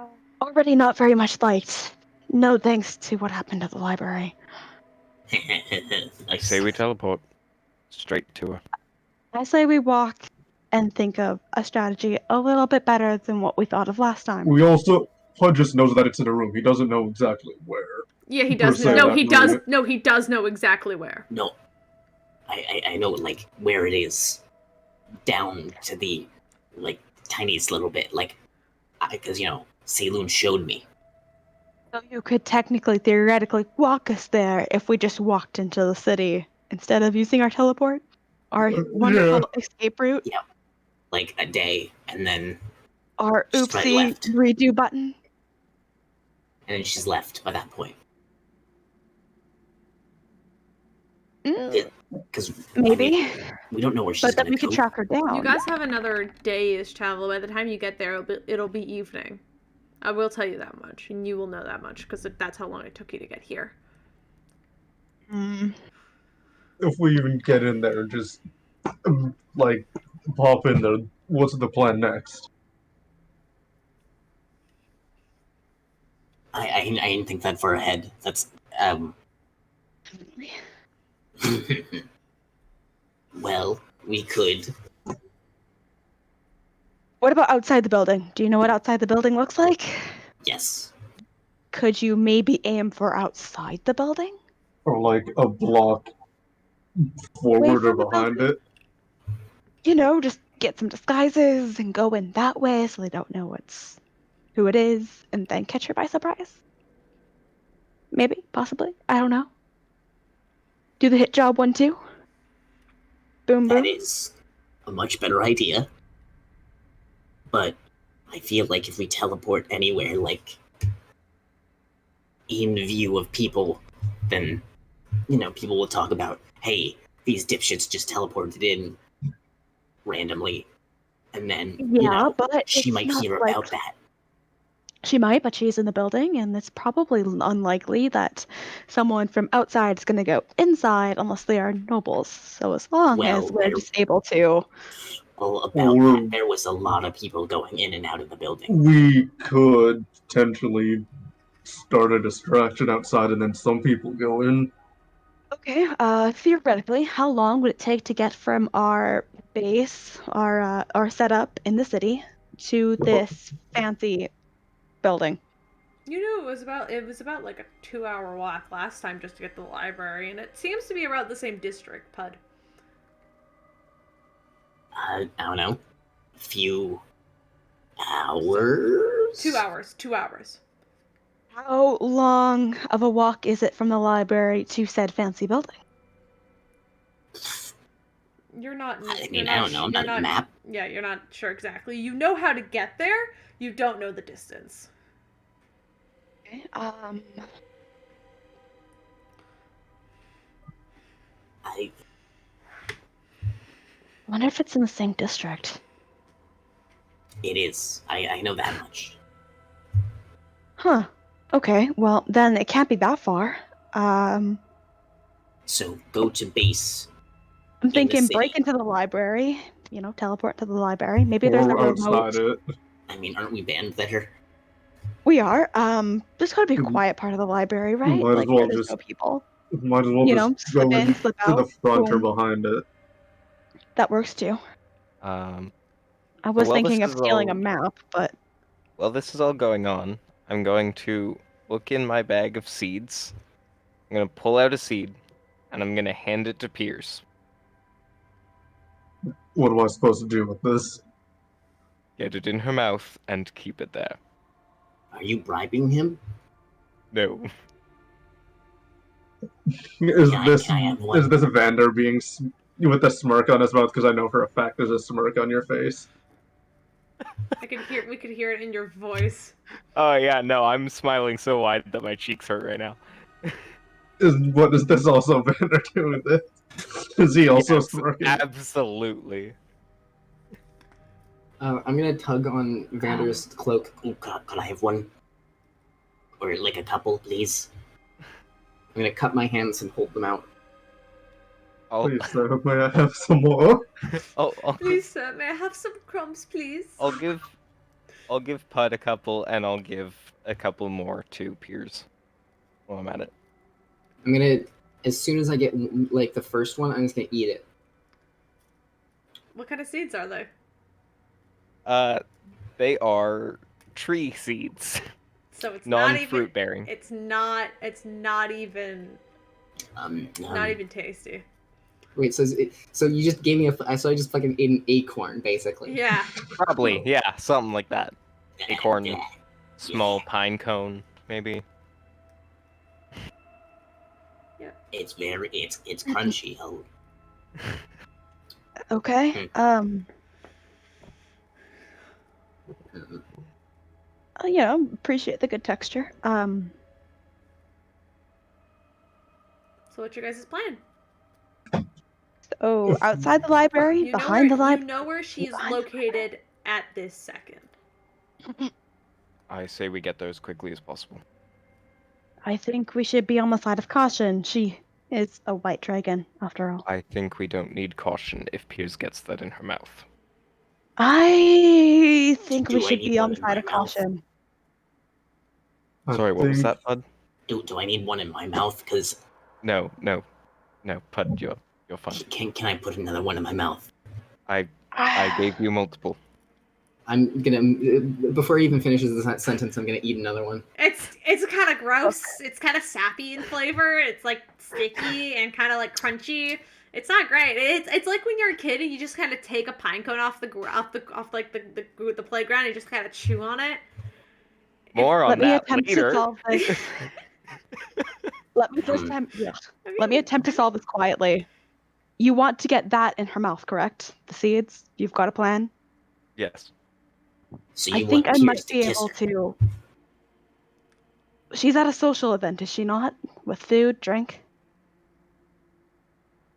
S5: already not very much liked. No thanks to what happened at the library.
S7: I
S6: Nice.
S7: say we teleport straight to her.
S5: I say we walk and think of a strategy a little bit better than what we thought of last time.
S3: We also Pud just knows that it's in a room. He doesn't know exactly where.
S1: Yeah, he
S3: Per
S1: does.
S3: se,
S1: No,
S3: that
S1: he does.
S3: room-
S1: No, he does know exactly where.
S6: No, I know like where it is, down to the like tiniest little bit, like because Saloon showed me.
S5: So you could technically, theoretically, walk us there if we just walked into the city instead of using our teleport? Our wonderful escape route?
S6: Like a day, and then
S5: Our
S6: Just right
S5: oopsie
S6: left.
S5: redo button?
S6: she's left by that point.
S5: Mm,
S6: Because
S5: maybe.
S6: we don't know where she's
S5: But then
S6: gonna
S5: we
S6: go.
S5: could track her down.
S1: You guys have another day's travel. By the time you get there, it'll be evening. I will tell you that much, and you will know that much, because that's how long it took you to get here.
S5: Mm.
S3: If we even get in there and just like pop in there, what's the plan next?
S6: I didn't think that far ahead. That's well, we could.
S5: What about outside the building? Do you know what outside the building looks like?
S6: Yes.
S5: Could you maybe aim for outside the building?
S3: Or like a block forward or
S5: from the
S3: behind
S5: building?
S3: it?
S5: Just get some disguises and go in that way so they don't know who it is, and then catch her by surprise. Maybe, possibly. I don't know. Do the hit job 1, 2. Boom,
S6: That
S5: boom.
S6: is a much better idea. But I feel like if we teleport anywhere, like in view of people, then people will talk about, hey, these dipshits just teleported in randomly, and then
S5: Yeah, but
S6: she
S5: it's
S6: might
S5: not
S6: hear
S5: like
S6: about that.
S5: she might, but she's in the building, and it's probably unlikely that someone from outside is going to go inside unless they are nobles. So as long as we're just able to,
S6: About
S3: Or-
S6: that, there was a lot of people going in and out of the building.
S3: We could potentially start a distraction outside and then some people go in.
S5: okay, theoretically, how long would it take to get from our base, our setup in the city, to this fancy building?
S1: You knew it was about like a 2-hour walk last time just to get to the library, and it seems to be around the same district, Pud.
S6: I don't know, a few hours.
S1: 2 hours. 2 hours.
S5: How long of a walk is it from the library to said fancy building?
S1: You're not.
S6: I
S1: you're
S6: don't know. I'm
S1: you're
S6: not a map.
S1: Yeah, you're not sure exactly. You know how to get there. You don't know the distance.
S5: Okay,
S6: I
S5: wonder if it's in the same district.
S6: It is. I know that much.
S5: Huh. Okay, well, then it can't be that far.
S6: So go to base.
S5: I'm
S6: the
S5: thinking
S6: city.
S5: break into the library, teleport to the library. Maybe there's a
S3: Or
S5: remote.
S3: outside it.
S6: I mean, aren't we banned there?
S5: We are. There's gotta be a
S3: Mhm.
S5: quiet part of the library, right?
S3: Might as
S5: Like
S3: well
S5: where there's
S3: just-
S5: no people.
S3: Might as well
S5: You
S3: just
S5: know,
S3: go
S5: slip in,
S3: in
S5: slip
S3: to the
S5: out,
S3: front or
S5: boom.
S3: behind it.
S5: That works too.
S7: Um,
S5: I was
S7: while
S5: thinking
S7: this
S5: of
S7: is
S5: stealing a
S7: all-
S5: map, but
S7: While this is all going on, I'm going to
S2: look in my bag of seeds. I'm gonna pull out a seed, and I'm gonna hand it to Piers.
S3: What am I supposed to do with this?
S2: Get it in her mouth and keep it there.
S6: Are you bribing him?
S2: No.
S3: Is
S6: Can I have one?
S3: this Vander being with a smirk on his mouth? Because I know for a fact there's a smirk on your face.
S1: We could hear it in your voice.
S2: Oh yeah, no, I'm smiling so wide that my cheeks hurt right now.
S3: What does this also Vander do with it? Is he also
S2: Yes,
S3: smirking?
S2: absolutely.
S4: I'm gonna tug on Vander's cloak.
S6: Oh, could I have one? Or like a couple, please?
S4: I'm gonna cut my hands and hold them out.
S2: I'll,
S3: Please, sir, may I have some more?
S2: I'll,
S1: Please, sir, may I have some crumbs, please?
S2: I'll give Pud a couple, and I'll give a couple more to Piers while I'm at it.
S4: I'm gonna, as soon as I get like the first one, I'm just gonna eat it.
S1: What kind of seeds are they?
S2: They are tree seeds,
S1: So it's not even
S2: non-fruit bearing.
S1: It's not even not even tasty.
S4: Wait, so you just gave me so I just fucking ate an acorn, basically.
S1: Yeah.
S2: Probably, yeah, something like that. Acorn,
S6: Yeah.
S2: small pine cone, maybe.
S6: It's crunchy.
S5: Okay. Appreciate the good texture.
S1: So what's your guys' plan?
S5: So outside the library, behind the library.
S1: You know where she's
S5: behind the
S1: located at this second.
S2: I say we get there as quickly as possible.
S5: I think we should be on the side of caution. She is a white dragon, after all.
S2: I think we don't need caution if Piers gets that in her mouth.
S5: I think
S6: Do
S5: we
S6: I
S5: should
S6: need
S5: be on
S6: one
S5: the
S6: in
S5: side
S6: my
S5: of
S6: mouth?
S5: caution.
S2: Sorry, what was that, Pud?
S6: Do I need one in my mouth? Because
S2: No, Pud, you're fine.
S6: can I put another one in my mouth?
S2: I gave you multiple.
S4: I'm gonna, before he even finishes the sentence, I'm gonna eat another one.
S1: It's kind of gross. It's kind of sappy in flavor. It's like sticky and kind of like crunchy. It's not great. It's like when you're a kid and you just kind of take a pine cone off the playground and you just kind of chew on it.
S2: More on
S5: Let me
S2: that
S5: attempt
S2: later.
S5: to solve this. Let me attempt to solve this quietly. You want to get that in her mouth, correct? The seeds? You've got a plan?
S2: Yes.
S6: So
S5: I
S6: you
S5: think
S6: want
S5: I
S6: Piers
S5: might
S6: to
S5: be
S6: kiss
S5: able
S6: her?
S5: to. She's at a social event, is she not? With food, drink?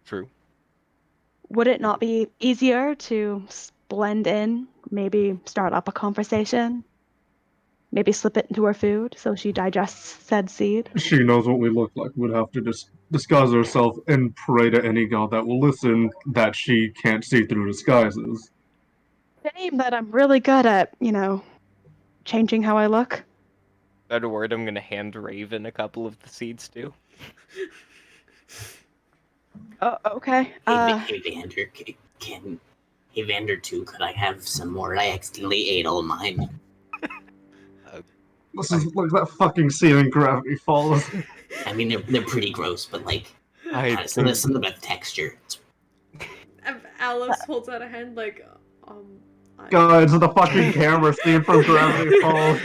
S2: True.
S5: Would it not be easier to blend in, maybe start up a conversation? Maybe slip it into her food so she digests said seed?
S3: She knows what we look like. We'd have to disguise herself and pray to any god that will listen that she can't see through disguises.
S5: Shame that I'm really good at, changing how I look.
S2: Better word, I'm gonna hand Raven a couple of the seeds too.
S5: Oh, okay.
S6: Hey Vander, hey Vander too. Could I have some more? I accidentally ate all mine.
S3: This is like that fucking scene in Gravity Falls.
S6: I mean, they're pretty gross, but like, there's something about the texture.
S1: Alice holds out a hand like,
S3: Guys, the fucking camera scene from Gravity Falls.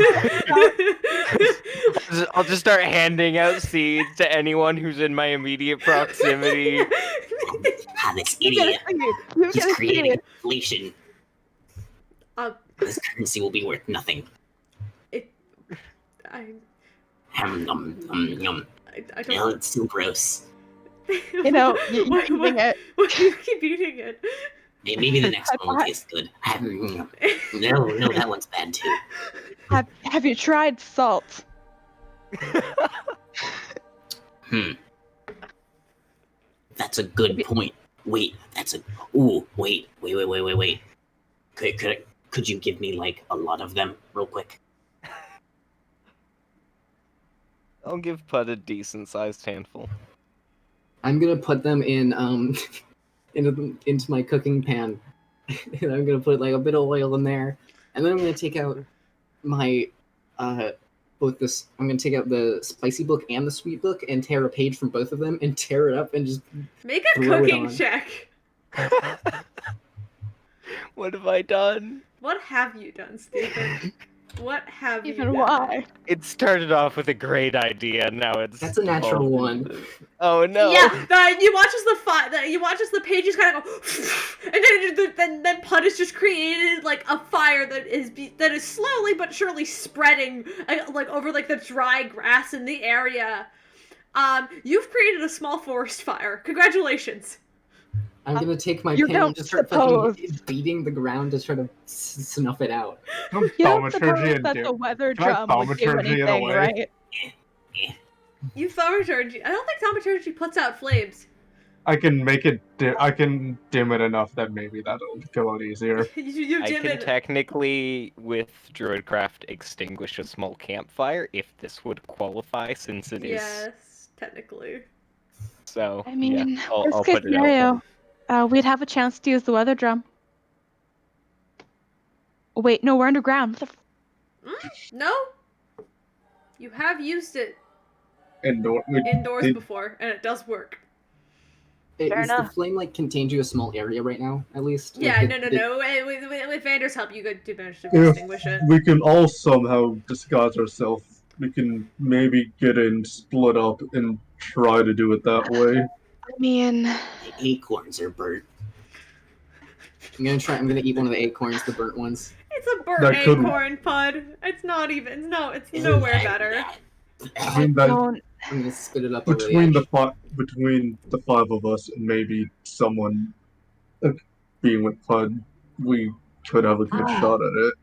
S2: I'll just start handing out seeds to anyone who's in my immediate proximity.
S6: This idiot. He's creating inflation. This currency will be worth nothing.
S1: I
S6: Yum, yum.
S1: I don't.
S6: No, it's too gross.
S5: You're eating it.
S1: Why do you keep eating it?
S6: Maybe the next one will taste good. No, that one's bad too.
S5: Have you tried salt?
S6: That's a good point. Wait, wait. Could you give me like a lot of them real quick?
S2: I'll give Pud a decent-sized handful.
S4: I'm gonna put them in into my cooking pan, and I'm gonna put like a bit of oil in there, and then I'm gonna take out my both this. I'm gonna take out the spicy book and the sweet book and tear a page from both of them and tear it up and just
S1: Make a
S4: throw it
S1: cooking
S4: on.
S1: check.
S2: What have I done?
S1: What have you done, Stephen? What have you
S5: Even
S1: done?
S5: why?
S2: It started off with a great idea, and now it's
S4: That's a natural
S2: evolved
S4: one.
S2: into- Oh no!
S1: Yeah, you watch as the pages kind of go, and then Pud has just created like a fire that is slowly but surely spreading like over like the dry grass in the area. You've created a small forest fire. Congratulations.
S4: I'm gonna take my
S5: You
S4: pen and
S5: don't
S4: just start
S5: suppose.
S4: fucking beating the ground to try to snuff it out.
S3: Some
S5: You don't
S3: thaumaturgy
S5: suppose
S3: and
S5: that the weather
S3: Can I
S5: drum would do
S3: thaumaturgy in a
S5: anything,
S3: way?
S5: right?
S1: You thaumaturgy. I don't think thaumaturgy puts out flames.
S3: I can make it. I can dim it enough that maybe that'll go out easier.
S1: you
S2: I
S1: dim
S2: can
S1: it.
S2: technically, with Druidcraft, extinguish a small campfire if this would qualify, since it is.
S1: Yes, technically.
S2: So,
S5: I mean,
S2: yeah, I'll
S5: worst case
S2: put it out.
S5: scenario, we'd have a chance to use the weather drum. Oh, wait, no, we're underground. What the
S1: No. You have used it
S3: Indoors.
S1: indoors before, and it does work.
S5: Fair
S4: Is the
S5: enough.
S4: flame like contained to a small area right now, at least? Like,
S1: Yeah,
S4: the-
S1: no. With Vander's help, you could manage to
S3: If
S1: extinguish it.
S3: we can all somehow disguise ourselves, we can maybe get in, split up, and try to do it that way.
S5: I mean,
S6: The acorns are burnt.
S4: I'm gonna eat one of the acorns, the burnt ones.
S1: It's a burnt
S3: That could-
S1: acorn, Pud. It's not even. No, it's nowhere better.
S3: I
S5: I
S3: mean, that
S5: don't.
S4: I'm gonna spit it up over
S3: between
S4: the edge.
S3: between the five of us and maybe someone being with Pud, we could have a good
S5: Ah.
S3: shot at it.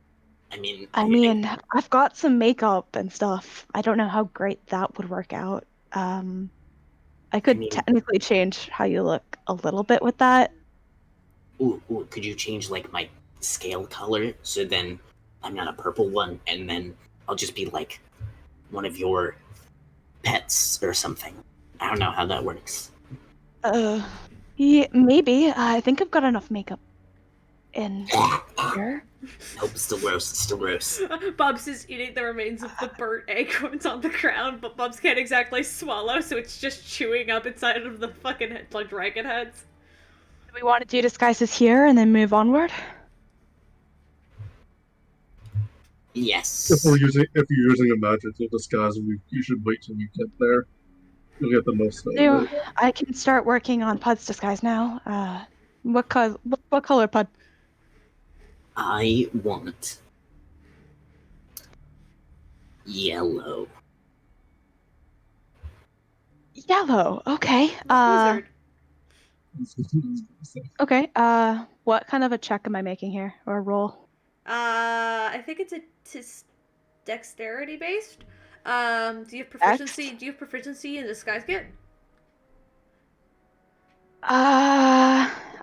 S5: I mean, I've got some makeup and stuff. I don't know how great that would work out. I could
S6: mean-
S5: technically change how you look a little bit with that.
S6: Ooh, could you change like my scale color so then I'm not a purple one, and then I'll just be like one of your pets or something. I don't know how that works.
S5: Yeah, maybe. I think I've got enough makeup in here.
S6: Nope, still gross, still gross.
S1: Bubs is eating the remains of the burnt acorns on the ground, but Bubs can't exactly swallow, so it's just chewing up inside of the fucking like dragon heads.
S5: Do we want to do disguises here and then move onward?
S6: Yes.
S3: If you're using a magical disguise, you should wait till we get there. You'll get the most out of
S5: So
S3: it.
S5: I can start working on Pud's disguise now. What color, Pud?
S6: I want yellow.
S5: Yellow. Okay.
S1: Wizard.
S5: Okay. What kind of a check am I making here, or a roll?
S1: I think it's dexterity based. Do you have proficiency? Do you have proficiency in disguise kit?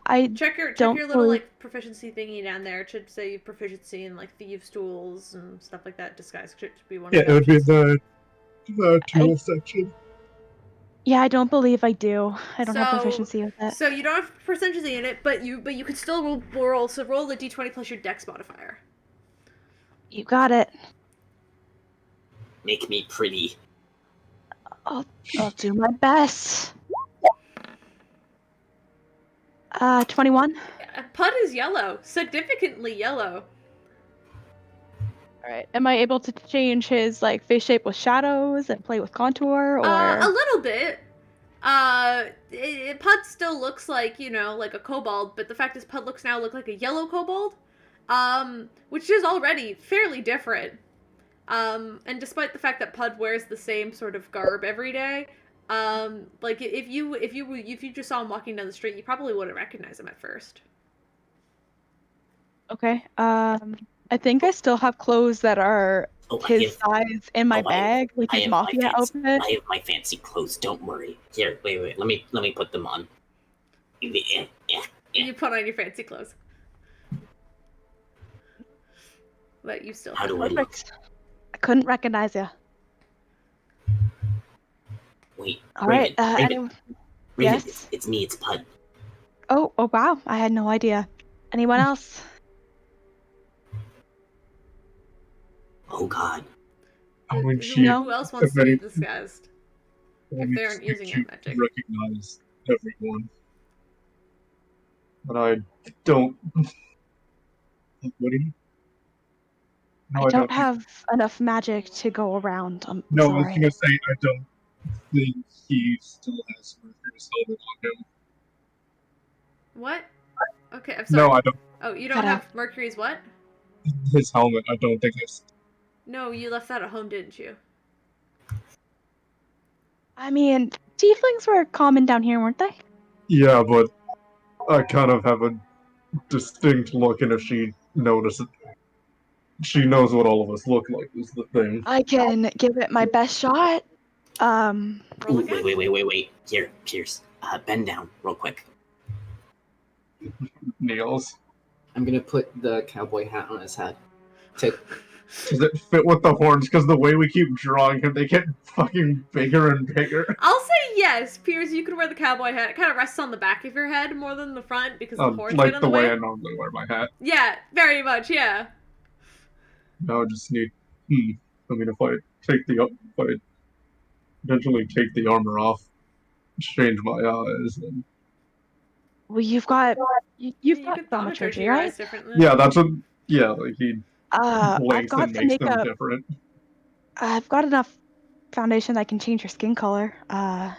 S5: I
S1: Check your
S5: don't
S1: little
S5: believe-
S1: like proficiency thingy down there. It should say proficiency in like thieves' tools and stuff like that. Disguise should be one
S3: Yeah,
S1: of
S3: it
S1: the
S3: would be
S1: options.
S3: the tool section.
S5: Yeah, I don't believe I do. I don't have
S1: So-
S5: proficiency with that.
S1: So you don't have proficiency in it, but you could still roll. So roll the d20 plus your dex modifier.
S5: You got it.
S6: Make me pretty.
S5: I'll do my best. 21.
S1: Pud is yellow, significantly yellow.
S5: All right. Am I able to change his like face shape with shadows and play with contour, or?
S1: A little bit. Pud still looks like, like a kobold, but the fact is Pud looks like a yellow kobold, which is already fairly different. And despite the fact that Pud wears the same sort of garb every day, like if you just saw him walking down the street, you probably wouldn't recognize him at first.
S5: Okay. I think I still have clothes that are
S6: Oh,
S5: his size in my
S6: I have-
S5: bag, like
S6: I
S5: his
S6: have my
S5: mafia
S6: fancy-
S5: outfit.
S6: I have my fancy clothes. Don't worry. Here, wait. Let me put them on. Yeah.
S1: You put on your fancy clothes. But you still
S6: How do I look?
S5: Perfect. I couldn't recognize you.
S6: Wait.
S5: All right.
S6: Raven,
S5: Anyone?
S6: Raven,
S5: yes?
S6: it's me. It's Pud.
S5: Oh wow! I had no idea. Anyone else?
S6: Oh God.
S3: I mean,
S1: Who else wants to be disguised? If they aren't using
S3: she
S1: that magic.
S3: recognize everyone. But I don't. What do you? No,
S5: I don't have enough magic to go around. I'm
S3: No, I was
S5: sorry.
S3: gonna say I don't think he still has Mercury's helmet on him.
S1: What? Okay, I'm sorry.
S3: No, I don't.
S1: Oh, you don't
S5: Cut
S1: have Mercury's what?
S3: His helmet, I don't think it's.
S1: No, you left that at home, didn't you?
S5: I mean, tieflings were common down here, weren't they?
S3: Yeah, but I kind of have a distinct look, and if she notices, she knows what all of us look like. Is the thing.
S5: I can give it my best shot.
S1: Roll
S6: Ooh,
S1: again.
S6: wait. Here, Pierce. Bend down real quick.
S3: Nails.
S4: I'm gonna put the cowboy hat on his head.
S3: Does it fit with the horns? Because the way we keep drawing him, they get fucking bigger and bigger.
S1: I'll say yes, Piers. You could wear the cowboy hat. It kind of rests on the back of your head more than the front because the horns
S3: Like
S1: get in
S3: the
S1: the
S3: way
S1: way.
S3: I normally wear my hat.
S1: Yeah, very much. Yeah.
S3: Now I just need. I mean, if I eventually take the armor off, change my eyes, and
S5: Well, you've got
S1: You
S5: got
S1: could
S5: thaumaturgy,
S1: your
S5: right?
S1: eyes differently.
S3: yeah, that's what. Yeah, like he
S5: I've
S3: blinks
S5: got
S3: and
S5: the
S3: makes them
S5: makeup.
S3: different.
S5: I've got enough foundation that I can change your skin color.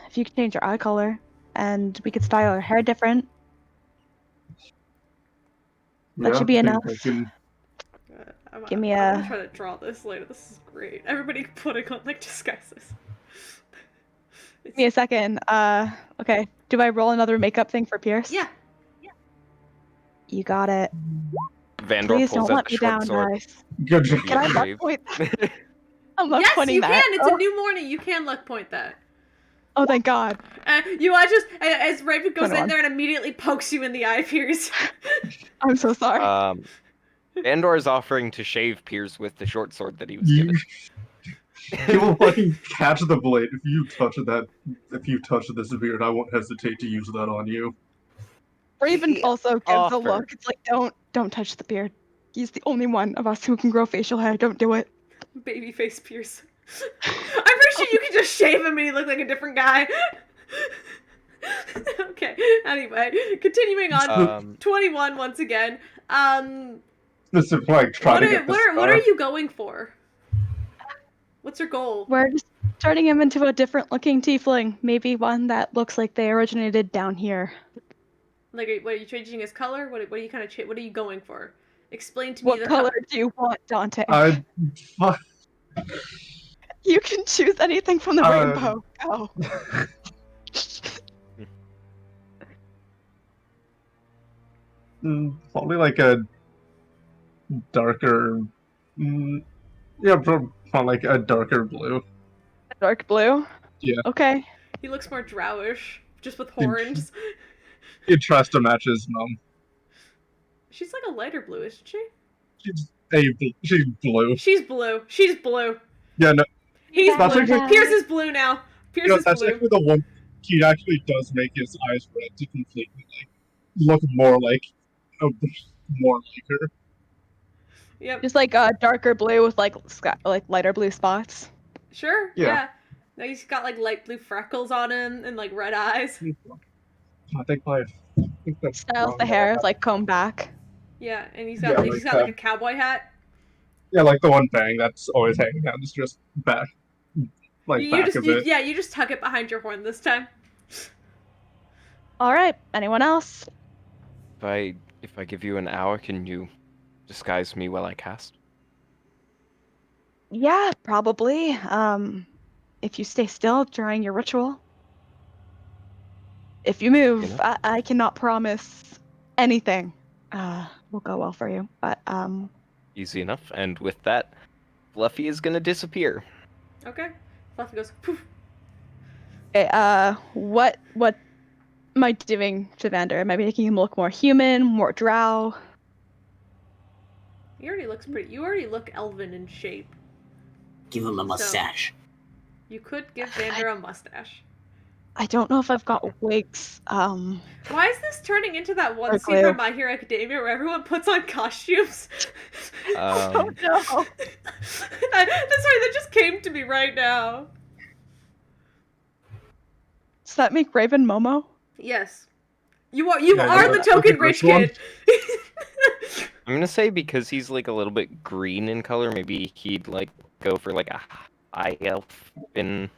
S5: If you can change your eye color, and we could style our hair different, that
S3: Yeah,
S5: should be
S3: I
S5: enough.
S3: think I can.
S5: Give me
S1: I'm
S5: a-
S1: gonna try to draw this later. This is great. Everybody putting on like disguises.
S5: Give me a second. Okay. Do I roll another makeup thing for Pierce?
S1: Yeah.
S5: You got it.
S2: Vandor
S5: Please
S2: pulls
S5: don't
S2: out
S5: let
S2: the
S5: me
S2: short
S5: down,
S2: sword.
S5: guys.
S3: Good job.
S5: Can I luck
S2: Shave.
S5: point that? I'm luck
S1: Yes,
S5: pointing
S1: you
S5: that.
S1: can. It's a new morning. You can luck point that.
S5: Oh, thank God.
S1: You watch as Raven goes in
S5: 21.
S1: there and immediately pokes you in the eye, Piers.
S5: I'm so sorry.
S2: Vandor is offering to shave Piers with the short sword that he was
S3: You,
S2: given.
S3: you will fucking catch the blade if you touch that. If you touch this beard, I won't hesitate to use that on you.
S5: Raven
S2: He
S5: also gives a
S2: offered.
S5: look. It's like, don't touch the beard. He's the only one of us who can grow facial hair. Don't do it.
S1: Babyface Piers. I'm pretty sure you can just shave him and he look like a different guy. Okay. Anyway, continuing on. 21 once again.
S3: This is like trying to get the
S1: what are you going for? What's your goal?
S5: We're just turning him into a different looking tiefling. Maybe one that looks like they originated down here.
S1: Like, what are you changing his color? What are you kind of what are you going for? Explain to me
S5: What color do you want, Dante?
S3: Fuck.
S5: You can choose anything from the rainbow. Go.
S3: Probably like a darker. Yeah, probably like a darker blue.
S5: Dark blue?
S3: Yeah.
S5: Okay.
S1: He looks more drowish, just with horns.
S3: It tries to match his mom.
S1: She's like a lighter blue, isn't she?
S3: She's blue.
S1: She's blue. She's blue.
S3: Yeah, no.
S1: He's
S3: That's
S1: blue.
S3: actually-
S1: Pierce is blue now. Pierce is
S3: That's
S1: blue.
S3: actually the one. He actually does make his eyes red to completely look more like her.
S1: Yep.
S5: Just like a darker blue with like lighter blue spots.
S1: Sure.
S3: Yeah.
S1: Yeah. Now he's got like light blue freckles on him and like red eyes.
S3: I think that's
S5: Styles the hair is like combed back.
S1: Yeah, and he's got like a cowboy hat.
S3: Yeah, like the one bang that's always hanging down is just back,
S1: You
S3: back
S1: just
S3: of it.
S1: you just tuck it behind your horn this time.
S5: All right. Anyone else?
S2: If I give you an hour, can you disguise me while I cast?
S5: Yeah, probably. If you stay still during your ritual. If you move, I cannot promise anything. Will go well for you, but
S2: Easy enough. And with that, Fluffy is gonna disappear.
S1: Okay. Fluffy goes poof.
S5: Okay, what am I doing to Vander? Am I making him look more human, more drow?
S1: You already look elven in shape.
S6: Give him a mustache.
S1: You could give Vander a mustache.
S5: I don't know if I've got wigs.
S1: Why is this turning into that one
S5: Or
S1: scene
S5: glue.
S1: from My Hero Academia where everyone puts on costumes?
S5: Oh no!
S1: Sorry, that just came to me right now.
S5: Does that make Raven Momo?
S1: Yes. You are
S3: Yeah,
S1: the
S3: look
S1: token
S3: at
S1: rich
S3: this one.
S1: kid.
S2: I'm gonna say because he's like a little bit green in color, maybe he'd like go for like a high elf in.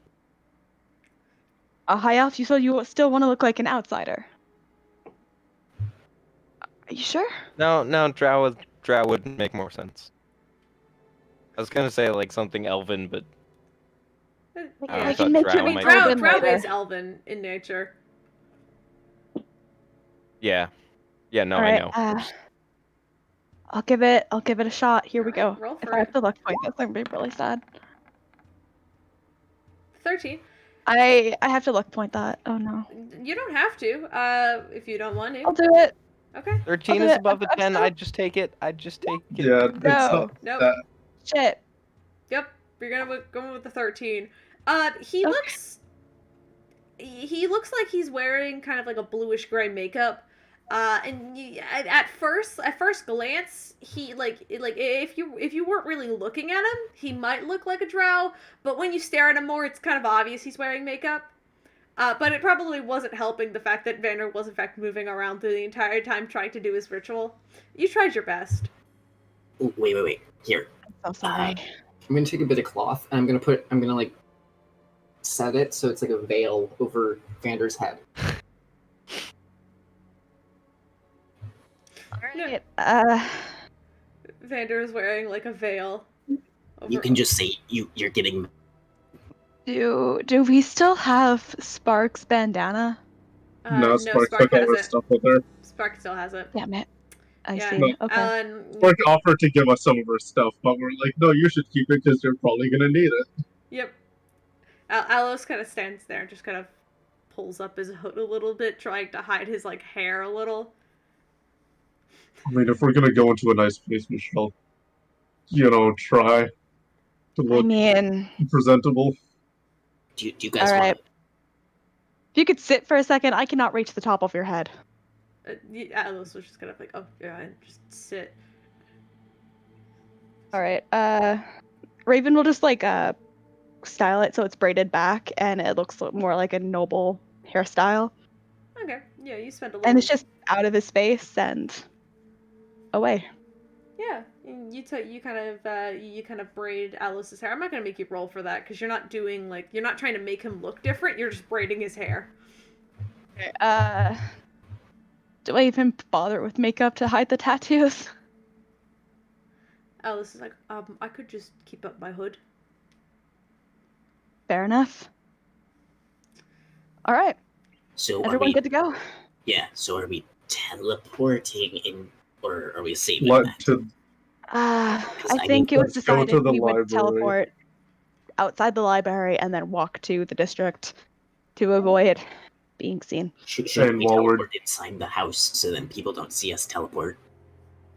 S5: A high elf? You said you still want to look like an outsider. Are you sure?
S2: No, drow would make more sense. I was gonna say like something elven, but
S1: Yeah.
S5: I can
S2: thought
S5: make you
S2: drow
S5: a
S2: might
S1: Drow
S5: elven later.
S1: is elven in nature.
S2: Yeah, no,
S5: All
S2: I
S5: right.
S2: know.
S5: I'll give it a shot. Here we
S1: Alright,
S5: go.
S1: roll
S5: If
S1: for
S5: I have
S1: it.
S5: to luck point this, I'm gonna be really sad.
S1: 13.
S5: I have to luck point that. Oh no.
S1: You don't have to, if you don't want
S5: I'll
S1: to.
S5: do it.
S1: Okay.
S2: 13
S5: do
S2: is
S5: it.
S2: above a
S5: I'm
S2: 10.
S5: still-
S2: I'd just take it.
S3: Yeah, it's
S5: No.
S3: not
S1: Nope.
S3: that.
S5: Shit.
S1: Yep. You're going with the 13. He
S5: Okay.
S1: looks like he's wearing kind of like a bluish gray makeup. And at first glance, he like if you weren't really looking at him, he might look like a drow. But when you stare at him more, it's kind of obvious he's wearing makeup. But it probably wasn't helping the fact that Vander was in fact moving around through the entire time trying to do his ritual. You tried your best.
S6: Ooh, wait. Here.
S5: I'm so sorry.
S4: I'm gonna take a bit of cloth and I'm gonna like set it so it's like a veil over Vander's head.
S5: Alright.
S1: Vander is wearing like a veil.
S6: You can just say you're getting.
S5: Do we still have Spark's bandana?
S3: No, Spark
S1: Spark
S3: took all
S1: has
S3: her
S1: it.
S3: stuff with her.
S1: Spark still has it.
S5: Damn it. I
S1: Yeah.
S5: see.
S3: No.
S5: Okay.
S1: Alan,
S3: Spark offered to give us some of her stuff, but we're like, no, you should keep it because you're probably gonna need it.
S1: Yep. Alos kind of stands there and just kind of pulls up his hood a little bit, trying to hide his like hair a little.
S3: I mean, if we're gonna go into a nice place, we shall, try to
S5: I
S3: look
S5: mean,
S6: Do
S3: presentable.
S6: you guys
S5: All right.
S6: want?
S5: if you could sit for a second, I cannot reach the top of your head.
S1: Alos was just kind of like, oh yeah, just sit.
S5: Alright. Raven will just like style it so it's braided back and it looks more like a noble hairstyle.
S1: Okay. Yeah, you spent a little.
S5: And it's just out of his face and away.
S1: Yeah, you kind of braid Alice's hair. I'm not gonna make you roll for that because you're not trying to make him look different. You're just braiding his hair.
S5: Do I even bother with makeup to hide the tattoos?
S1: Alice is like, I could just keep up my hood.
S5: Fair enough. Alright,
S6: So
S5: everyone good to go?
S6: Yeah. So are we teleporting in, or are we saving
S3: What
S6: that?
S3: to?
S5: I
S6: I
S5: think
S6: mean,
S5: it was
S3: let's go to
S5: decided
S3: the
S5: we would
S3: library.
S5: teleport outside the library and then walk to the district to avoid being seen.
S6: Should
S3: And
S6: we
S3: while we're-
S6: teleport inside the house so then people don't see us teleport?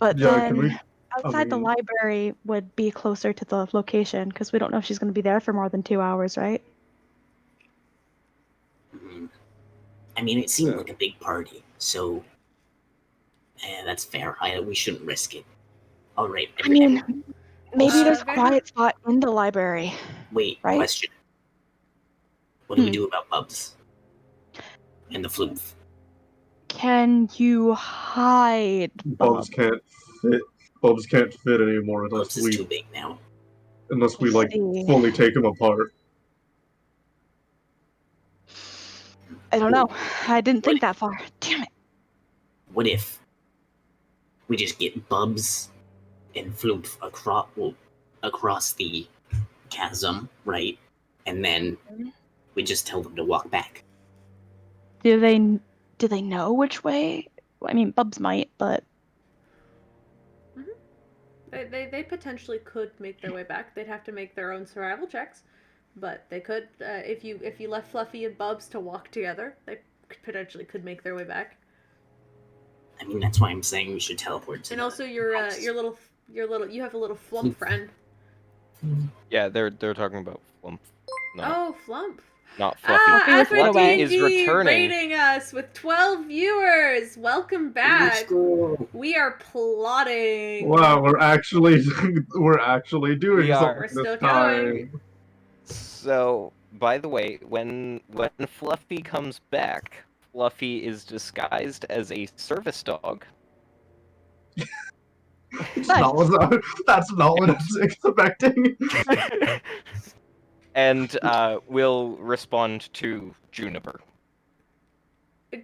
S5: But
S3: Yeah, can
S5: then
S3: we?
S5: outside the
S3: mean-
S5: library would be closer to the location because we don't know if she's going to be there for more than 2 hours, right?
S6: I mean, it seemed like a big party, so that's fair. We shouldn't risk it. All right.
S5: I mean, maybe there's a
S1: Vander-
S5: quiet spot in the library.
S6: wait.
S5: right?
S6: Question. What do we
S5: Hmm.
S6: do about Bubs and the floof?
S5: Can you hide
S3: Bubs can't fit. Bubs can't fit anymore
S6: Bubs is too big now.
S3: unless we
S5: I
S3: like
S5: see.
S3: fully take him apart.
S5: I don't know. I didn't think that far. Damn it.
S6: What if we just get Bubs and Floof across the chasm, right? And then we just tell them to walk back.
S5: Do they know which way? I mean, Bubs might, but
S1: They potentially could make their way back. They'd have to make their own survival checks, but they could. If you left Fluffy and Bubs to walk together, they potentially could make their way back.
S6: I mean, that's why I'm saying we should teleport to
S1: And
S6: the
S1: also your
S6: house.
S1: you have a little Flump friend.
S2: Yeah, they're talking about Flump.
S1: Oh, Flump.
S2: Not Fluffy.
S1: Afro
S5: Fluffy
S2: is
S1: D&D
S2: returning.
S1: rating us with 12 viewers. Welcome back.
S6: Let's go.
S1: We are plotting.
S3: Wow, we're actually doing
S2: We are.
S3: something
S1: We're
S3: this
S1: still
S3: time.
S1: going.
S2: So, by the way, when Fluffy comes back, Fluffy is disguised as a service dog.
S3: That's not what I was expecting.
S2: And will respond to Juniper.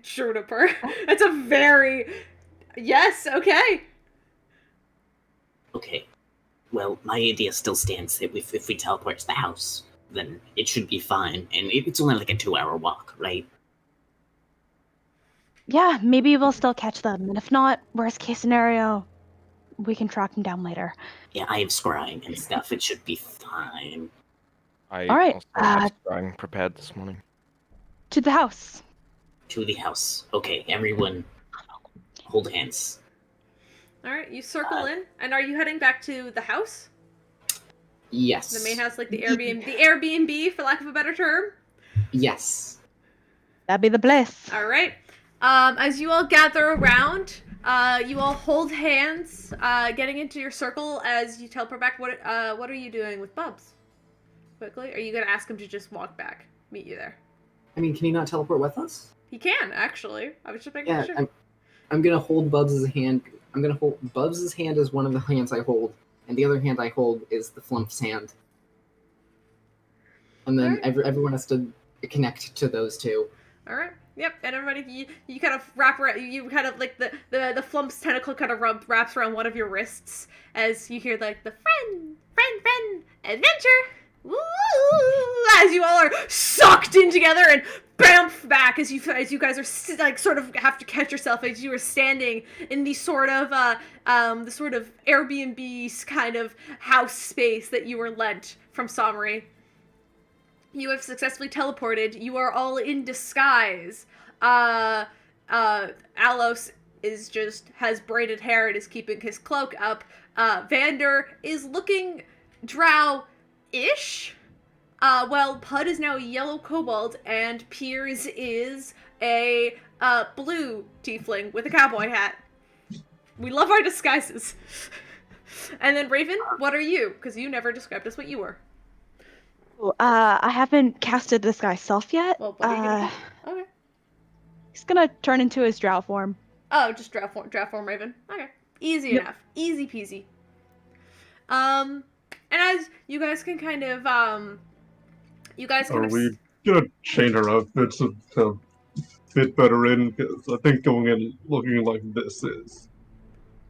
S1: Juniper. It's a very... Yes, okay.
S6: Okay. Well, my idea still stands that if we teleport to the house, then it should be fine. And it's only like a 2-hour walk, right?
S5: Yeah, maybe we'll still catch them, and if not, worst case scenario, we can track them down later.
S6: Yeah, I have scrying and stuff. It should be fine.
S7: I
S5: All right,
S7: also had scrying prepared this morning.
S5: to the house.
S6: To the house. Okay, everyone, hold hands.
S1: Alright, you circle in. And are you heading back to the house?
S4: Yes.
S1: The main house, like the Airbnb, for lack of a better term?
S4: Yes.
S5: That'd be the bliss.
S1: Alright. As you all gather around, you all hold hands, getting into your circle as you teleport back. What are you doing with Bubs? Quickly? Are you gonna ask him to just walk back? Meet you there?
S4: I mean, can he not teleport with us?
S1: He can, actually. I was just making
S4: Yeah,
S1: sure.
S4: I'm gonna hold Bubs' hand. I'm gonna hold Bubs' hand as one of the hands I hold, and the other hand I hold is the Flump's hand. And then everyone has to connect to those two.
S1: Alright. Yep, and everybody, you kind of wrap around, you kind of, like, the Flump's tentacle kind of wraps around one of your wrists as you hear, like, the friend, adventure, woo, as you all are sucked in together and bamf back as you guys are, like, sort of have to catch yourself as you are standing in the sort of Airbnb kind of house space that you were lent from Somri. You have successfully teleported. You are all in disguise. Alos has braided hair and is keeping his cloak up. Vander is looking drow-ish. Well, Pud is now a yellow kobold, and Piers is a blue tiefling with a cowboy hat. We love our disguises. And then Raven, what are you? Because you never described us what you were.
S5: I haven't casted this guy's self yet.
S1: Well, what are you gonna do? Okay.
S5: He's gonna turn into his drow form.
S1: Oh, just draft form Raven. Okay. Easy enough. Easy peasy. And as you guys can kind of,
S3: Are we gonna change our outfits to fit better in? Because I think going in looking like this is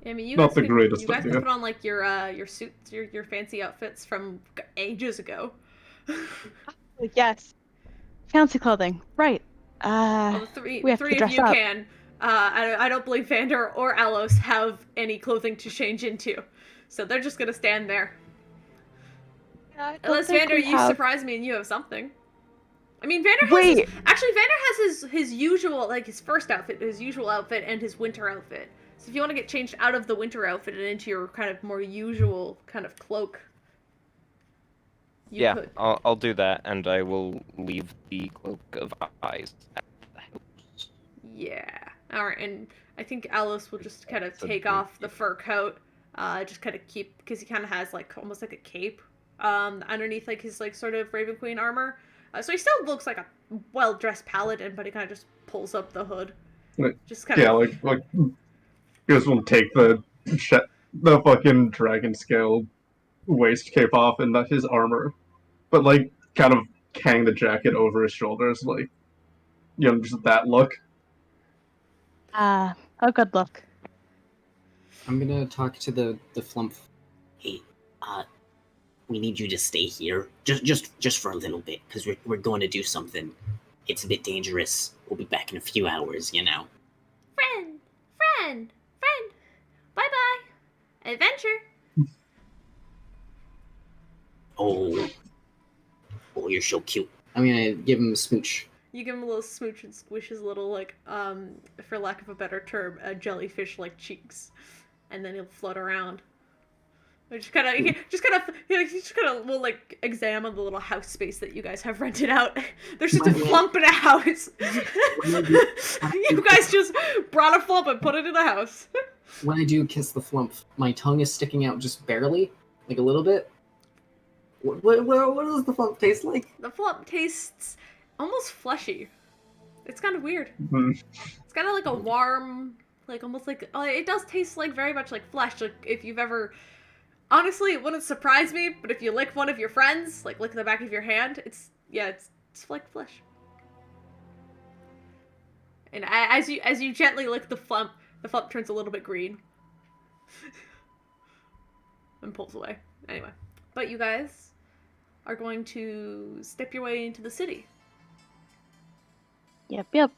S1: I mean, you
S3: not
S1: guys
S3: the
S1: can,
S3: greatest
S1: you guys
S3: idea.
S1: can put on, like, your suits, your fancy outfits from ages ago.
S5: Yes. Fancy clothing. Right.
S1: Well, the three
S5: we have to
S1: of
S5: dress
S1: you
S5: up.
S1: can. I don't believe Vander or Alos have any clothing to change into. So they're just gonna stand there.
S5: Yeah, I don't
S1: Unless
S5: think
S1: Vander,
S5: we
S1: you
S5: have-
S1: surprise me and you have something. I mean, Vander has
S5: Wait.
S1: Vander has his usual, like, his first outfit, his usual outfit, and his winter outfit. So if you want to get changed out of the winter outfit and into your kind of more usual kind of cloak, you could.
S2: I'll do that, and I will leave the cloak of eyes at the house.
S1: Yeah. Alright, and I think Alice will just kind of
S2: That's a
S1: take
S2: great
S1: off the fur coat, just kind of keep, because he kind of has, like, almost like a cape, underneath, like, his, like, sort of Raven Queen armor. So he still looks like a well-dressed paladin, but he kind of just pulls up the hood.
S3: Like,
S1: Just kind
S3: yeah,
S1: of...
S3: like you guys will take the fucking dragon scale waist cape off and his armor, but like kind of hang the jacket over his shoulders, like, you know, just that look.
S5: A good look.
S4: I'm gonna talk to the Flump.
S6: Hey, we need you to stay here, just for a little bit, because we're going to do something. It's a bit dangerous. We'll be back in a few hours, you know.
S1: Friend! Bye-bye! Adventure!
S6: Oh, you're so cute.
S4: I'm gonna give him a smooch.
S1: You give him a little smooch and squish his little, like, for lack of a better term, jellyfish-like cheeks. And then he'll float around. He just kind of will, like, examine the little house space that you guys have rented out. There's just a flump in a house. You guys just brought a flump and put it in a house.
S4: When I do kiss the Flump, my tongue is sticking out just barely, like a little bit. What does the flump taste like?
S1: The flump tastes almost fleshy. It's kind of weird.
S3: Mhm.
S1: It's kind of like a warm, like almost like it does taste like very much like flesh. Like if you've ever, honestly, it wouldn't surprise me. But if you lick one of your friends, like lick the back of your hand, it's like flesh. And as you gently lick the flump turns a little bit green and pulls away. Anyway, but you guys are going to step your way into the city.
S5: Yep.
S4: Yep.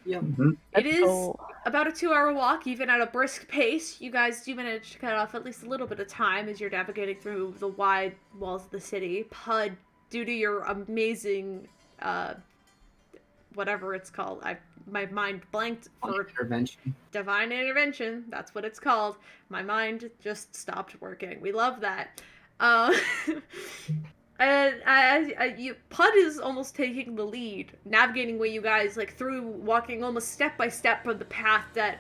S3: Mhm.
S1: It
S5: Let's
S1: is
S5: go.
S1: about a 2-hour walk, even at a brisk pace. You guys do manage to cut off at least a little bit of time as you're navigating through the wide walls of the city. Pud, due to your amazing, whatever it's called, my mind blanked for
S4: Intervention.
S1: divine intervention. That's what it's called. My mind just stopped working. We love that. Uh, and Pud is almost taking the lead, navigating where you guys like through, walking almost step by step of the path that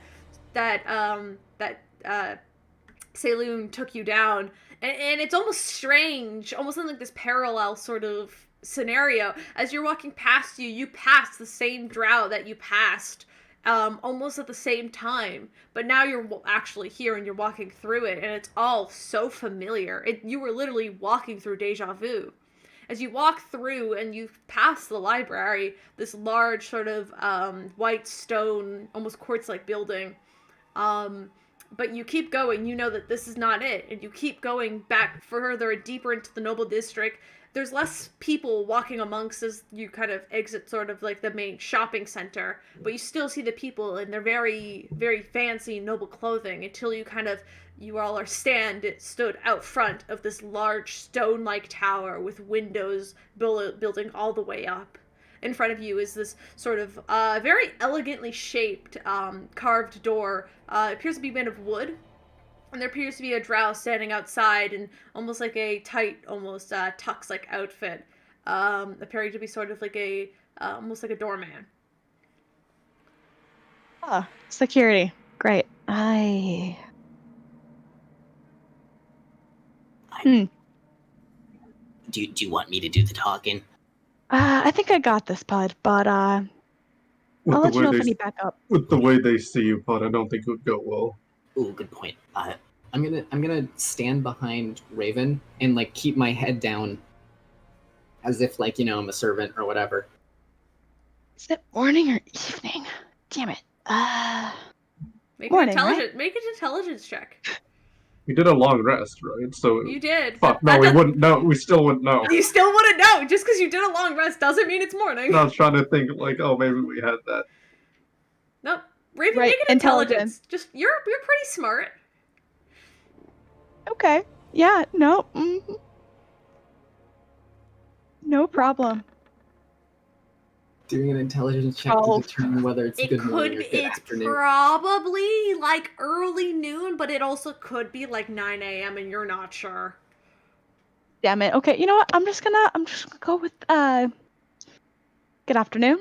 S1: Saloon took you down, and it's almost strange, almost in like this parallel sort of scenario. As you're walking past you pass the same drow that you passed almost at the same time, but now you're actually here and you're walking through it, and it's all so familiar. You were literally walking through deja vu. As you walk through and you pass the library, this large sort of white stone, almost quartz-like building, but you keep going. You know that this is not it, and you keep going back further and deeper into the noble district. There's less people walking amongst as you kind of exit sort of like the main shopping center, but you still see the people in their very, very fancy noble clothing until you all are stood out front of this large stone-like tower with windows building all the way up. In front of you is this sort of very elegantly shaped carved door. It appears to be made of wood, and there appears to be a drow standing outside in almost like a tight, almost tux-like outfit, appearing to be sort of like almost like a doorman.
S5: Ah, security. Great. I. Hmm.
S6: Do you want me to do the talking?
S5: I think I got this, Bud, but I'll let you know if I need backup.
S3: With the way they see you, Pod, I don't think it would go well.
S6: Ooh, good point.
S4: I'm gonna stand behind Raven and like keep my head down, as if like I'm a servant or whatever.
S5: Is it morning or evening? Damn it.
S1: Make
S5: Morning,
S1: Make an intelligence check.
S3: We did a long rest, right? So
S1: You did.
S3: fuck. No, we wouldn't know. We still wouldn't know.
S1: You still wouldn't know. Just because you did a long rest doesn't mean it's morning.
S3: I was trying to think like, oh, maybe we had that.
S1: Nope. Raven,
S5: Right,
S1: make an intelligence.
S5: intelligence.
S1: Just you're pretty smart.
S5: Okay. Yeah, no. No problem.
S4: Doing an intelligence check
S5: Oh.
S4: to determine whether it's good morning or good
S1: It's
S4: afternoon.
S1: probably like early noon, but it also could be like 9 a.m. and you're not sure.
S5: Damn it. Okay, you know what? I'm just gonna go with good afternoon.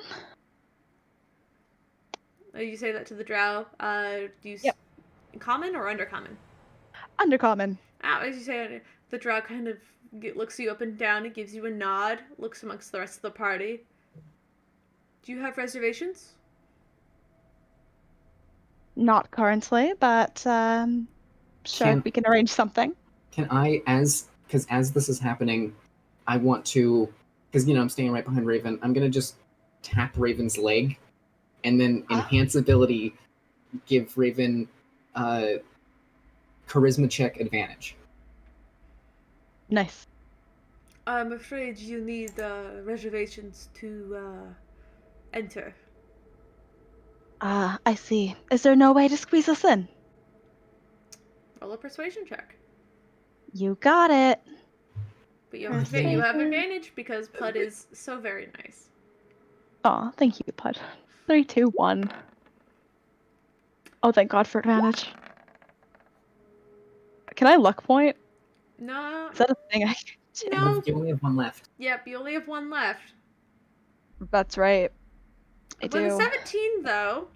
S1: You say that to the drow. Do you
S5: Yep.
S1: common or undercommon?
S5: Undercommon.
S1: As you say, the drow kind of looks you up and down and gives you a nod, looks amongst the rest of the party. Do you have reservations?
S5: Not currently, but sure, we can arrange something.
S4: Can I, because as this is happening, I want to, because I'm standing right behind Raven. I'm gonna just tap Raven's leg, and then enhance ability, give Raven charisma check advantage.
S5: Nice.
S1: I'm afraid you need reservations to enter.
S5: I see. Is there no way to squeeze us in?
S1: Roll a persuasion check.
S5: You got it.
S1: But you have advantage because Pud is so very nice.
S5: Aw, thank you, Pud. 3, 2, 1. Oh, thank God for advantage. Can I luck point?
S1: No.
S5: Is that a thing I can do?
S1: No.
S4: You only have one left.
S1: Yep, you only have one left.
S5: That's right. I
S1: With
S5: do.
S1: a 17, though,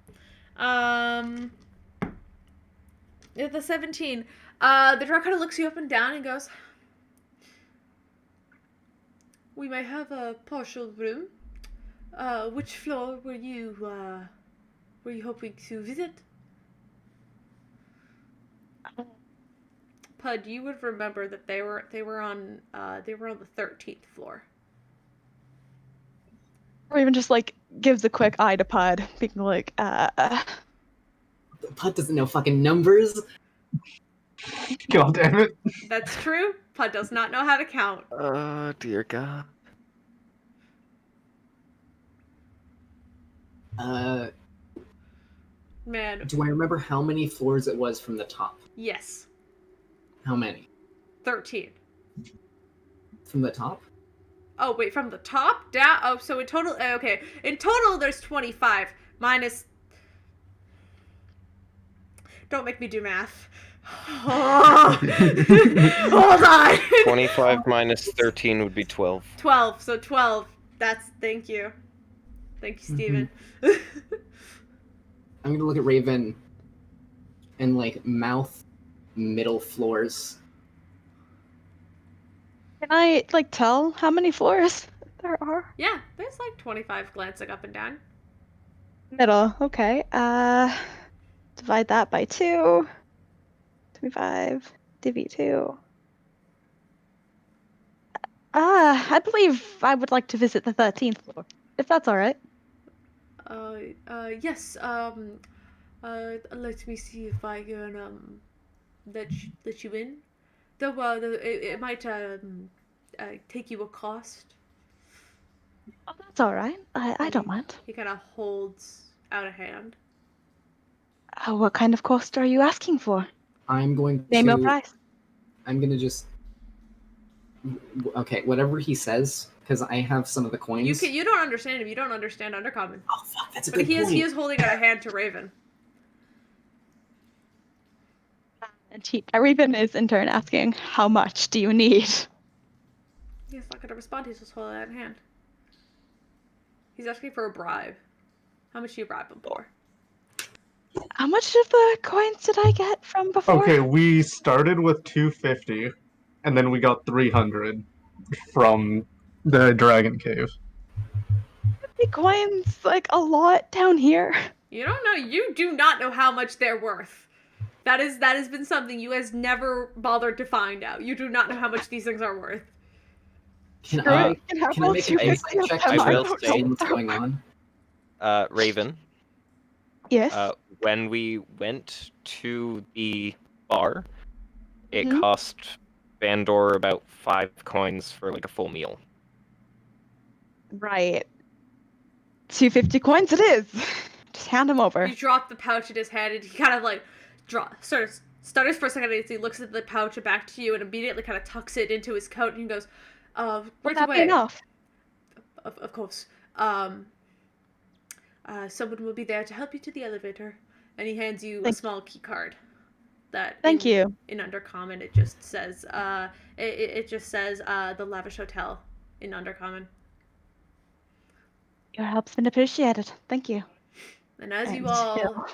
S1: with the 17, the drow kind of looks you up and down and goes, We may have a partial room. Which floor were you hoping to visit? Pud, you would remember that they were on the 13th floor.
S5: Or even just like gives a quick eye to Pud, being like,
S4: Putt doesn't know fucking numbers.
S3: God damn it.
S1: That's true. Pud does not know how to count.
S7: Oh, dear God.
S1: Man,
S4: Do I remember how many floors it was from the top?
S1: yes.
S4: How many?
S1: 13.
S4: From the top?
S1: Oh, wait, from the top down? Oh, so in total, okay. In total, there's 25. Minus. Don't make me do math. Oh. Hold on.
S2: 25 minus 13 would be 12.
S1: 12. So 12. Thank you. Thank you, Steven.
S4: I'm gonna look at Raven and like mouth middle floors.
S5: can I like tell how many floors there are?
S1: Yeah, there's like 25 glancing up and down.
S5: Middle, okay. Divide that by 2. 25, divvy 2. I believe I would like to visit the 13th floor, if that's all right.
S1: Yes, let me see if I can, let you in. Though, it might, take you a cost.
S5: Oh, that's all right. I don't mind.
S1: He kind of holds out a hand.
S5: What kind of cost are you asking for?
S4: I'm going
S5: Name your
S4: to.
S5: price.
S4: I'm gonna just. Okay, whatever he says, because I have some of the coins.
S1: You don't understand him. You don't understand Undercommon.
S4: Oh fuck, that's a
S1: But
S4: good point.
S1: he is holding out a hand to Raven.
S5: And Raven is in turn asking, how much do you need?
S1: He's not gonna respond. He's just holding out a hand. He's asking for a bribe. How much do you bribe him for?
S5: How much of the coins did I get from before?
S3: Okay, we started with 250, and then we got 300 from the Dragon Cave.
S5: 50 coins, like a lot down here.
S1: You don't know. You do not know how much they're worth. That has been something you has never bothered to find out. You do not know how much these things are worth.
S4: Can
S5: Screw
S4: I
S5: it, you can have
S4: can I
S5: all
S4: make an
S5: 250
S4: insight
S5: of
S4: check
S5: them.
S4: to
S2: I will
S4: try to
S2: say-
S4: see what's going on?
S2: Raven,
S5: Yes.
S2: when we went to the bar, it
S5: Mhm.
S2: cost Bandor about 5 coins for like a full meal.
S5: Right. 250 coins it is. Just hand them over.
S1: You drop the pouch in his hand, and he kind of like stutters for a second. And he looks at the pouch and back to you, and immediately kind of tucks it into his coat. And he goes,
S5: Will
S1: "Right
S5: that
S1: away."
S5: be enough?
S1: Of course. Someone will be there to help you to the elevator. And he hands you a
S5: Thank
S1: small key card. That
S5: Thank you.
S1: in Undercommon it just says it just says the Lavish Hotel in Undercommon.
S5: Your help's been appreciated. Thank you.
S1: And as you
S5: And
S1: all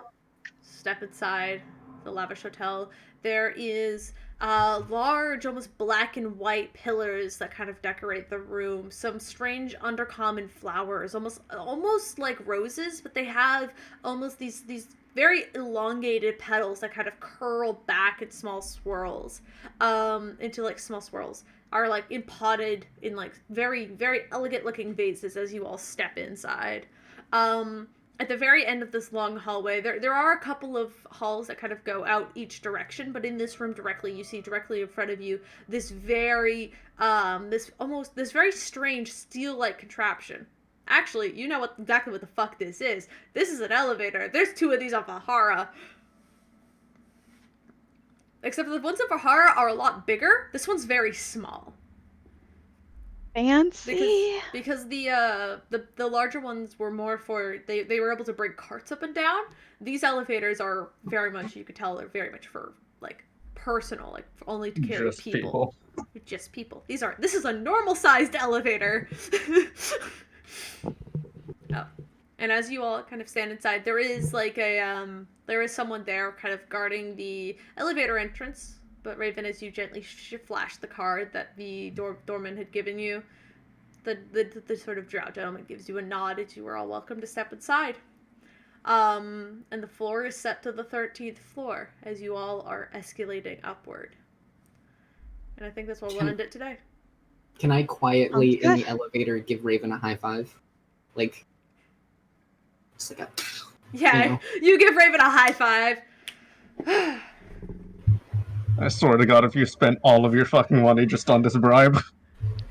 S1: step inside the Lavish Hotel, there is large, almost black and white pillars that kind of decorate the room. Some strange undercommon flowers, almost like roses, but they have almost these very elongated petals that kind of curl back in small swirls, into like small swirls. Are like potted in like very, very elegant looking vases as you all step inside. At the very end of this long hallway, there are a couple of halls that kind of go out each direction, but in this room directly, you see directly in front of you this very this very strange steel-like contraption. Actually, you know exactly what the fuck this is. This is an elevator. There's 2 of these on Vahara. Except for the ones in Vahara are a lot bigger. This one's very small.
S5: fancy.
S1: Because the larger ones were more for they were able to bring carts up and down. These elevators are very much, you could tell, they're very much for like personal, like only to carry
S3: Just people.
S1: Just people. This is a normal sized elevator. Oh. And as you all kind of stand inside, there is like there is someone there kind of guarding the elevator entrance. But Raven, as you gently flash the card that the doorman had given you, the sort of drow gentleman gives you a nod as you are all welcome to step inside. And the floor is set to the 13th floor as you all are escalating upward. And I think that's where we'll end it today.
S4: Can I quietly in
S5: Sounds
S4: the elevator give Raven a high five? Like, just like a.
S1: Yeah, you give Raven a high five.
S3: I swear to God, if you spent all of your fucking money just on this bribe.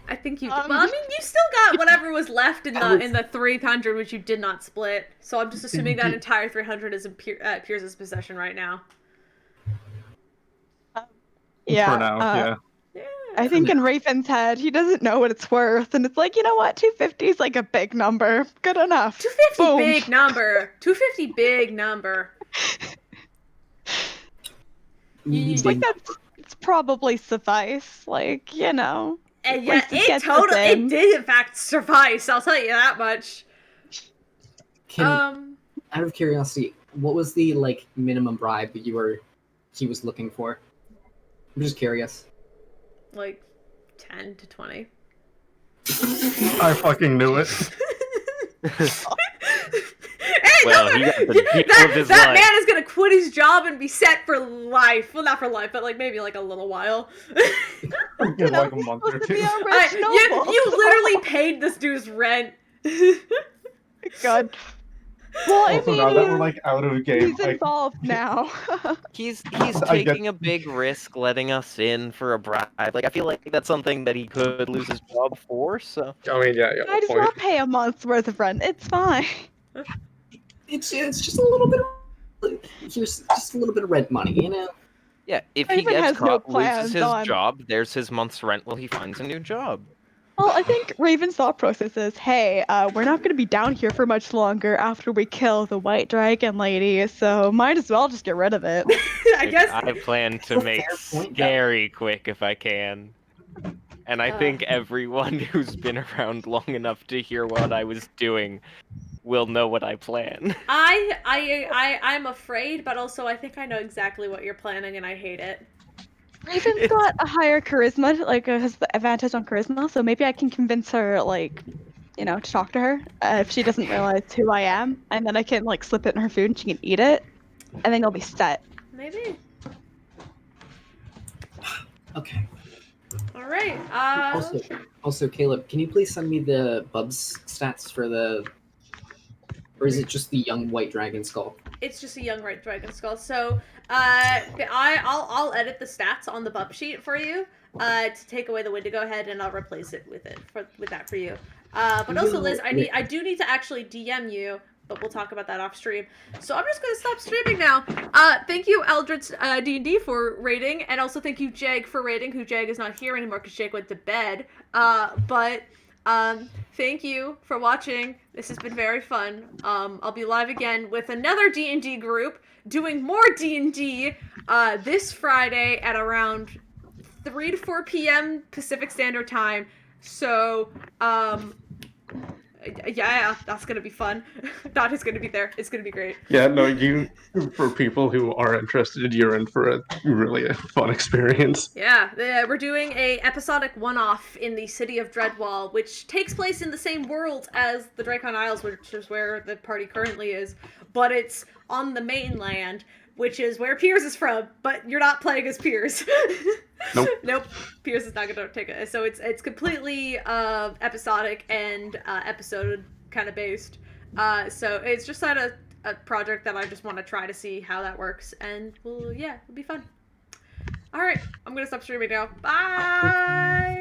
S1: I think you. Well, I mean, you still got whatever was left in the 300, which you did not split. So I'm just assuming that entire 300 is in Pierce's possession right now.
S5: Yeah.
S3: For now, yeah.
S5: I think in Raven's head, he doesn't know what it's worth, and it's like, you know what, 250 is like a big number. Good enough.
S1: 250
S5: Boom.
S1: big number. 250 big number.
S5: Like it's probably suffice. Like, you know.
S1: And yeah,
S5: Like, to get this
S1: it
S5: in.
S1: did in fact suffice. I'll tell you that much.
S4: Out of curiosity, what was the like minimum bribe that he was looking for? I'm just curious.
S1: Like 10 to 20.
S3: I fucking knew it.
S1: Hey,
S2: Well, he got the deal of his
S1: that
S2: life.
S1: man is gonna quit his job and be set for life. Well, not for life, but like maybe like a little while.
S3: In like a month or two.
S1: You literally paid this dude's rent.
S5: God. Well, I
S3: Also,
S5: mean,
S3: now that we're like out of game,
S5: he's involved now.
S2: He's
S3: I get-
S2: taking a big risk letting us in for a bribe. Like, I feel like that's something that he could lose his job for. So
S3: I mean, yeah,
S5: Might as well pay a month's worth of rent. It's fine.
S4: It's just a little bit. Here's just a little bit of rent money, you know.
S2: yeah, if he
S5: Raven
S2: gets
S5: has no
S2: caught, loses
S5: plans
S2: his
S5: on-
S2: job, there's his month's rent while he finds a new job.
S5: Well, I think Raven's thought process is, hey, we're not going to be down here for much longer after we kill the white dragon lady, so might as well just get rid of it.
S1: I guess.
S8: I plan to
S4: That's a
S8: make
S4: fair point,
S8: scary quick if I can. And I think everyone who's been around long enough to hear what I was doing will know what I plan.
S1: I'm afraid, but also I think I know exactly what you're planning, and I hate it.
S5: Raven's got a higher charisma, like has the advantage on charisma, so maybe I can convince her, like, you know, to talk to her if she doesn't realize who I am, and then I can like slip it in her food and she can eat it, and then you'll be set.
S1: Maybe.
S4: Okay.
S1: All right.
S4: Also, Caleb, can you please send me the Bubs stats for the, or is it just the young white dragon skull?
S1: It's just a young red dragon skull. So, I'll edit the stats on the bub sheet for you. To take away the Wendigo head, and I'll replace it with that for you. But also, Liz, I do need to actually DM you, but we'll talk about that off stream. So I'm just gonna stop streaming now. Thank you, Eldritch D&D for raiding, and also thank you, Jag, for raiding. Who Jag is not here anymore because Jag went to bed. But thank you for watching. This has been very fun. I'll be live again with another D&D group doing more D&D this Friday at around 3 to 4 p.m. Pacific Standard Time. So, yeah, that's gonna be fun. Dot is gonna be there. It's gonna be great.
S3: Yeah, no, for people who are interested, you're in for a really fun experience.
S1: Yeah, we're doing a episodic one-off in the city of Dreadwall, which takes place in the same world as the Dracon Isles, which is where the party currently is, but it's on the mainland, which is where Piers is from, but you're not playing as Piers.
S3: Nope.
S1: Nope. Piers is not gonna take it. So it's completely episodic and episode kind of based. So it's just a project that I just want to try to see how that works, and well, yeah, it'll be fun. All right, I'm gonna stop streaming now. Bye.